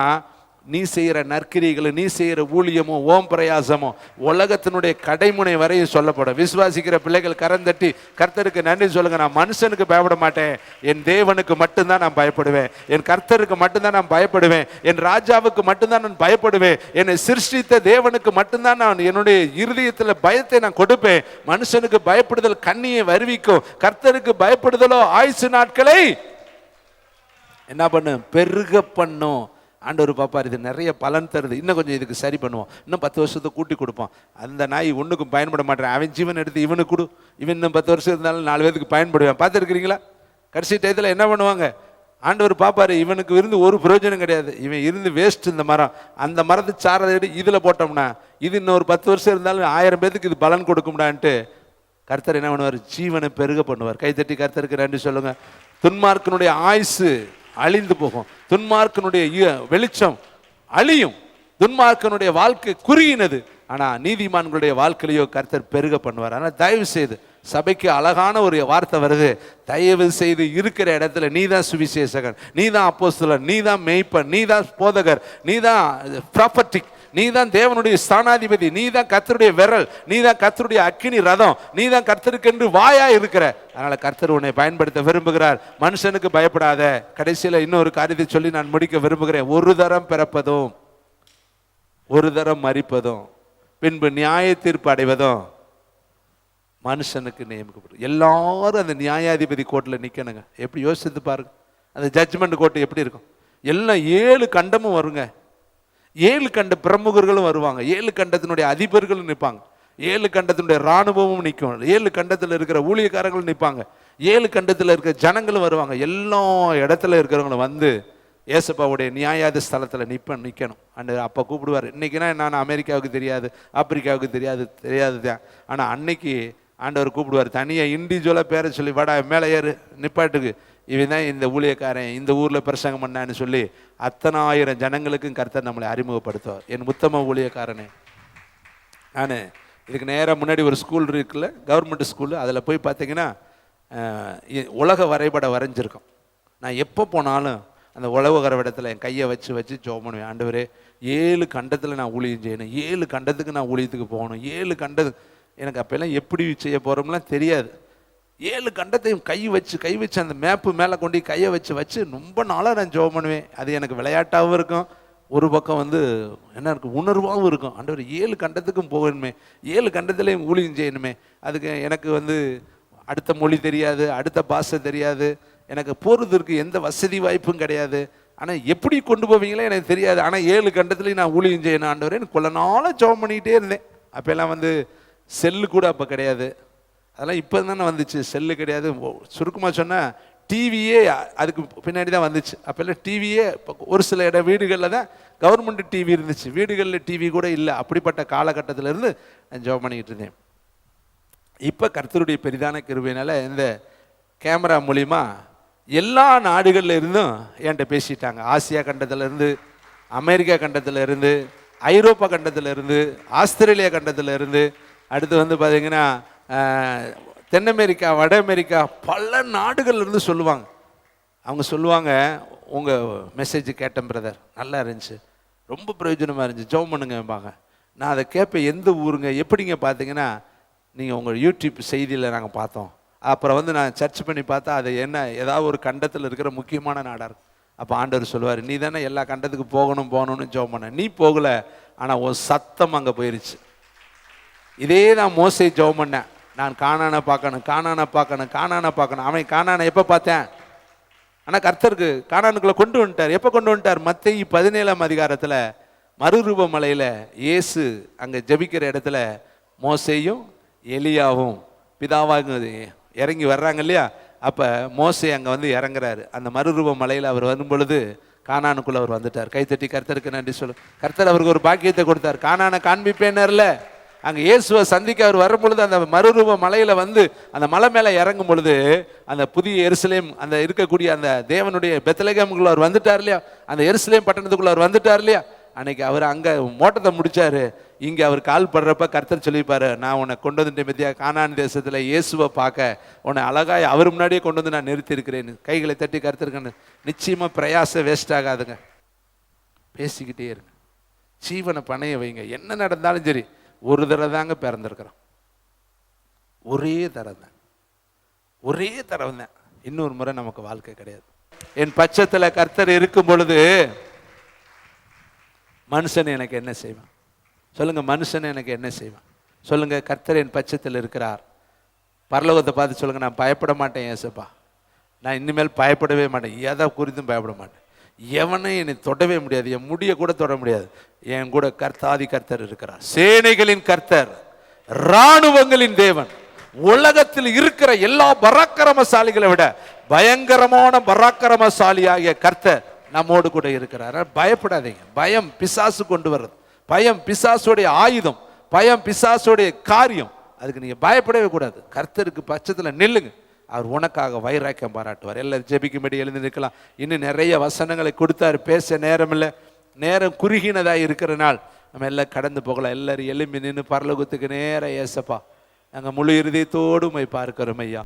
நீ செய்கிற நற்கிரிகளை, நீ செய்கிற ஊழியமோ ஓம் பிரயாசமோ உலகத்தினுடைய கடைமுனை வரையும் சொல்லப்படும். விசுவாசிக்கிற பிள்ளைகள் கரந்தட்டி கர்த்தருக்கு நன்றி சொல்லுங்க. நான் மனுஷனுக்கு பயப்பட மாட்டேன், என் தேவனுக்கு மட்டும்தான் நான் பயப்படுவேன், என் கர்த்தருக்கு மட்டும்தான் நான் பயப்படுவேன், என் ராஜாவுக்கு மட்டும்தான் நான் பயப்படுவேன், என்னை சிருஷ்டித்த தேவனுக்கு மட்டும்தான் நான் என்னுடைய இருதயத்தில் பயத்தை நான் கொடுப்பேன். மனுஷனுக்கு பயப்படுதல் கண்ணியை வருவிக்கும், கர்த்தருக்கு பயப்படுதலோ ஆயுசு நாட்களை என்ன பண்ணும், பெருக பண்ணும். ஆண்டவர் பாப்பார், இது நிறைய பலன் தருது, இன்னும் கொஞ்சம் இதுக்கு சரி பண்ணுவோம், இன்னும் 10 வருஷத்தை கூட்டி கொடுப்போம். அந்த நாய் ஒன்றுக்கும் பயன்பட மாட்டேன், அவன் ஜீவன் எடுத்து இவனுக்கு கொடு, இவன் இன்னும் 10 வருஷம் இருந்தாலும் 4 பேருக்கு பயன்படுவேன். பார்த்துருக்கிறீங்களா? கடைசி டயத்தில் என்ன பண்ணுவாங்க? ஆண்டவர் பாப்பார், இவனுக்கு இருந்து ஒரு பிரயோஜனம் கிடையாது, இவன் இருந்து வேஸ்ட். இந்த மரம், அந்த மரத்து சாரதை எடுத்து இதில் போட்டோம்னா இது இன்னும் ஒரு 10 வருஷம் இருந்தாலும் 1000 பேருக்கு இது பலன் கொடுக்கும்டான்ட்டு கர்த்தர் என்ன பண்ணுவார்? ஜீவனை பெருக பண்ணுவார். கைத்தட்டி கர்த்தருக்கு நன்றி சொல்லுங்க. துன்மார்க்கனுடைய ஆயுசு அழிந்து போகும், துன்மார்க்கனுடைய வெளிச்சம் அழியும், துன்மார்க்கனுடைய வாழ்க்கை குறுகினது, ஆனா நீதிமான்களுடைய வாழ்க்கையிலையோ கர்த்தர் பெருக பண்ணுவார். ஆனால் தயவு செய்து, சபைக்கு அழகான ஒரு வார்த்தை வருது, தயவு செய்து இருக்கிற இடத்துல நீ தான் சுவிசேஷகன், நீ தான் அப்போஸ்தலன், நீ தான் மேய்ப்பன், நீ தான் போதகர், நீ தான் ப்ராப்பர்ட்டிக், நீ தான் தேவனுடைய ஸ்தானாதிபதி, நீ தான் கர்த்தருடைய விரல், நீ தான் கர்த்தருடைய அக்கினி ரதம், நீ தான் கர்த்தருக்கென்று வாயா இருக்கிற. அதனால கர்த்தர் உன்னை பயன்படுத்த விரும்புகிறார். மனுஷனுக்கு பயப்படாத. கடைசியில் இன்னொரு காரியத்தை சொல்லி நான் முடிக்க விரும்புகிறேன். ஒரு தரம் பிறப்பதும் ஒரு தரம் மரிப்பதும் பின்பு நியாய தீர்ப்பு அடைவதும் மனுஷனுக்கு நியமிக்கப்படும். எல்லாரும் அந்த நியாயாதிபதி கோர்ட்டில் நிற்கணுங்க. எப்படி யோசித்து பாருங்க, அந்த ஜட்ஜ்மெண்ட் கோர்ட்டு எப்படி இருக்கும்? எல்லாம் 7 கண்டமும் வருங்க, 7 கண்ட பிரமுகர்களும் வருவாங்க, 7 கண்டத்தினுடைய அதிபர்களும் நிற்பாங்க, 7 கண்டத்தினுடைய இராணுவமும் நிற்கும், 7 கண்டத்தில் இருக்கிற ஊழியக்காரர்களும் நிற்பாங்க, 7 கண்டத்தில் இருக்கிற ஜனங்களும் வருவாங்க. எல்லா இடத்துல இருக்கிறவங்களும் வந்து ஏசப்பாவுடைய நியாயாதி ஸ்தலத்தில் நிற்கணும். அப்போ கூப்பிடுவார். இன்னைக்குன்னா நான் அமெரிக்காவுக்கு தெரியாது, ஆப்பிரிக்காவுக்கு தெரியாது தான். ஆனால் அன்னைக்கு ஆண்டவர் கூப்பிடுவார், தனியாக இண்டிவிஜுவலாக பேரை சொல்லி, வாடா மேலே ஏறு நிப்பாட்டுக்கு, இவன் தான் இந்த ஊழியக்காரன், இந்த ஊரில் பிரசங்கம் பண்ணான்னு சொல்லி 10,000 ஜனங்களுக்கும் கர்த்தர் நம்மளை அறிமுகப்படுத்துவார். என் உத்தம ஊழியக்காரனே. நான் இதுக்கு நேராக முன்னாடி ஒரு ஸ்கூல் இருக்குல்ல, கவர்மெண்ட் ஸ்கூலு, அதில் போய் பார்த்தீங்கன்னா உலக வரைபடம் வரைஞ்சிருக்கோம். நான் எப்போ போனாலும் அந்த உழவுகிற இடத்துல என் கையை வச்சு வச்சு ஜெபம் பண்ணுவேன். ஆண்டவரே 7 கண்டத்தில் நான் ஊழியம் செய்யணும், 7 கண்டத்துக்கு நான் ஊழியத்துக்கு போகணும், 7 கண்டத்துக்கு. எனக்கு அப்போல்லாம் எப்படி செய்ய போகிறோம்லாம் தெரியாது. 7 கண்டத்தையும் கை வச்சு அந்த மேப்பு மேலே கொண்டு கையை வச்சு ரொம்ப நாளாக நான் ஜெபம் பண்ணுவேன். அது எனக்கு விளையாட்டாகவும் இருக்கும், ஒரு பக்கம் என்ன இருக்கும், உணர்வாகவும் இருக்கும். ஆண்டவர் 7 கண்டத்துக்கும் போகணுமே, 7 கண்டத்துலேயும் ஊழியம் செய்யணுமே. அதுக்கு எனக்கு அடுத்த மொழி தெரியாது, அடுத்த பாஷை தெரியாது, எனக்கு போகிறதுக்கு எந்த வசதி வாய்ப்பும் கிடையாது. ஆனால் எப்படி கொண்டு போவீங்களே எனக்கு தெரியாது. ஆனால் 7 கண்டத்துலேயும் நான் ஊழியம் செய்யணும் ஆண்டவரே. எனக்கு கொள்ள நாளாக ஜெபம் பண்ணிக்கிட்டே இருந்தேன். அப்போல்லாம் செல்லு கூட அப்போ கிடையாது, அதெல்லாம் இப்போ தானே வந்துச்சு. செல்லு கிடையாது, சுருக்கமாக சொன்னால் டிவியே அதுக்கு பின்னாடி தான் வந்துச்சு. அப்போல்லாம் டிவியே ஒரு சில வீடுகளில் தான் கவர்மெண்ட் டிவி இருந்துச்சு, வீடுகளில் டிவி கூட இல்லை. அப்படிப்பட்ட காலகட்டத்திலேருந்து நான் ஜெபம் பண்ணிக்கிட்டு இருந்தேன். இப்போ கர்த்தருடைய பெரிதான கிருபையினால இந்த கேமரா மூலிமா எல்லா நாடுகளில் இருந்தும் என்கிட்ட பேசிட்டாங்க. ஆசியா கண்டத்திலேருந்து, அமெரிக்கா கண்டத்திலேருந்து, ஐரோப்பா கண்டத்திலேருந்து, ஆஸ்திரேலியா கண்டத்திலேருந்து, அடுத்து பார்த்தீங்கன்னா தென் அமெரிக்கா, வட அமெரிக்கா, பல நாடுகள்லேருந்து சொல்லுவாங்க. அவங்க சொல்லுவாங்க, உங்கள் மெசேஜ் கேட்டேன் பிரதர், நல்லா இருந்துச்சு, ரொம்ப பிரயோஜனமாக இருந்துச்சு, ஜெபம் பண்ணுங்கம்பாங்க. நான் அதை கேட்பேன், எந்த ஊருங்க, எப்படிங்க பார்த்தீங்கன்னா, நீங்கள் உங்கள் யூடியூப் செய்தியில் நாங்கள் பார்த்தோம். அப்புறம் நான் சர்ச் பண்ணி பார்த்தா அது ஏதாவது ஒரு கண்டத்தில் இருக்கிற முக்கியமான நாடாக இருக்கும். அப்போ ஆண்டவர் சொல்லுவார், நீ தானே எல்லா கண்டத்துக்கு போகணும்னு ஜெபம் பண்ண, நீ போகலை, ஆனால் உன் சத்தம் அங்கே போயிருச்சு. இதே தான் மோசே ஜெபம் பண்ணேன், நான் கானானை பார்க்கணும். அவன் கானானை எப்போ பார்த்தேன், ஆனால் கர்த்தருக்கு கானானுக்குள்ளே கொண்டு வந்துட்டார். எப்போ கொண்டு வந்துட்டார், மத்தேயு 17ஆம் அதிகாரத்தில் மறுரூப மலையில் இயேசு அங்கே ஜெபிக்கிற இடத்துல மோசேயும் எலியாவும் பிதாவாக இறங்கி வர்றாங்க இல்லையா. அப்போ மோசே அங்கே இறங்குறாரு. அந்த மறுரூப மலையில் அவர் வரும் பொழுது கானானுக்குள்ளே அவர் வந்துட்டார். கைத்தட்டி கர்த்தருக்கு நன்றி சொல்லு. கர்த்தர் அவருக்கு ஒரு பாக்கியத்தை கொடுத்தார். கானானை காண்பிப்பேனர்ல அங்கே இயேசுவை சந்திக்க அவர் வரும் பொழுது அந்த மறுரூப மலையில் அந்த மலை மேலே இறங்கும் பொழுது அந்த புதிய எருசலேம் அந்த இருக்கக்கூடிய அந்த தேவனுடைய பெத்லகேமுக்குள்ள அவர் வந்துட்டார் இல்லையா, அந்த எருசலேம் பட்டணத்துக்குள்ள அவர் வந்துட்டார் இல்லையா. அன்னைக்கு அவர் அங்கே மோட்டத்தை முடிச்சாரு. இங்கே அவர் கால் படுறப்ப கர்த்தர் சொல்லிப்பாரு, நான் உன்னை கொண்டு வந்துட்டேன் பத்தியா, கானான் தேசத்தில் இயேசுவை பார்க்க உன்னை அழகாய் அவர் முன்னாடியே கொண்டு வந்து நான் நிறுத்தி இருக்கிறேன்னு. கைகளை தட்டி கர்த்தருக்கு நிச்சயமாக பிரயாசம் வேஸ்ட் ஆகாதுங்க. பேசிக்கிட்டே இருங்க, ஜீவனை பணைய வைங்க. என்ன நடந்தாலும் சரி, ஒரு தடவை தாங்க பிறந்திருக்கிறோம், ஒரே தடவை தான். இன்னொரு முறை நமக்கு வாழ்க்கை கிடையாது. என் பட்சத்தில் கர்த்தர் இருக்கும் பொழுது மனுஷன் எனக்கு என்ன செய்வான் சொல்லுங்க, மனுஷன் எனக்கு என்ன செய்வான் சொல்லுங்க. கர்த்தர் என் பட்சத்தில் இருக்கிறார். பரலோகத்தை பார்த்து சொல்லுங்க, நான் பயப்பட மாட்டேன் ஏசப்பா, நான் இனிமேல் பயப்படவே மாட்டேன், எதை குறித்தும் பயப்பட மாட்டேன். எவனையும் என்னை தொடவே முடியாது, என் முடிய கூட தொட முடியாது. என் கூட கர்த்தாதி கர்த்தர் இருக்கிறார், சேனைகளின் கர்த்தர், இராணுவங்களின் தேவன். உலகத்தில் இருக்கிற எல்லா பராக்கிரமசாலிகளை விட பயங்கரமான பராக்கிரமசாலியாகிய கர்த்தர் நம்மோடு கூட இருக்கிறார். பயப்படாதீங்க. பயம் பிசாசு கொண்டு வர்றது, பயம் பிசாசுடைய ஆயுதம், பயம் பிசாசுடைய காரியம். அதுக்கு நீங்க பயப்படவே கூடாது. கர்த்தருக்கு பட்சத்தில் நில்லுங்க, அவர் உனக்காக வைராக்கியம் பாராட்டுவார். எல்லாரும் ஜெபிக்கும்படி எழுந்து நிற்கலாம். இன்னும் நிறைய வசனங்களை கொடுத்தாரு, பேச நேரம் இல்லை, நேரம் குறுகினதாக இருக்கிற நாள் நம்ம எல்லாம் கடந்து போகலாம். எல்லாரும் எழும்பி நின்று பரலோகத்துக்கு நேர ஏசப்பா, நாங்கள் முழு இருதயத்தோடு உம்மை பார்க்கிறோம் ஐயா.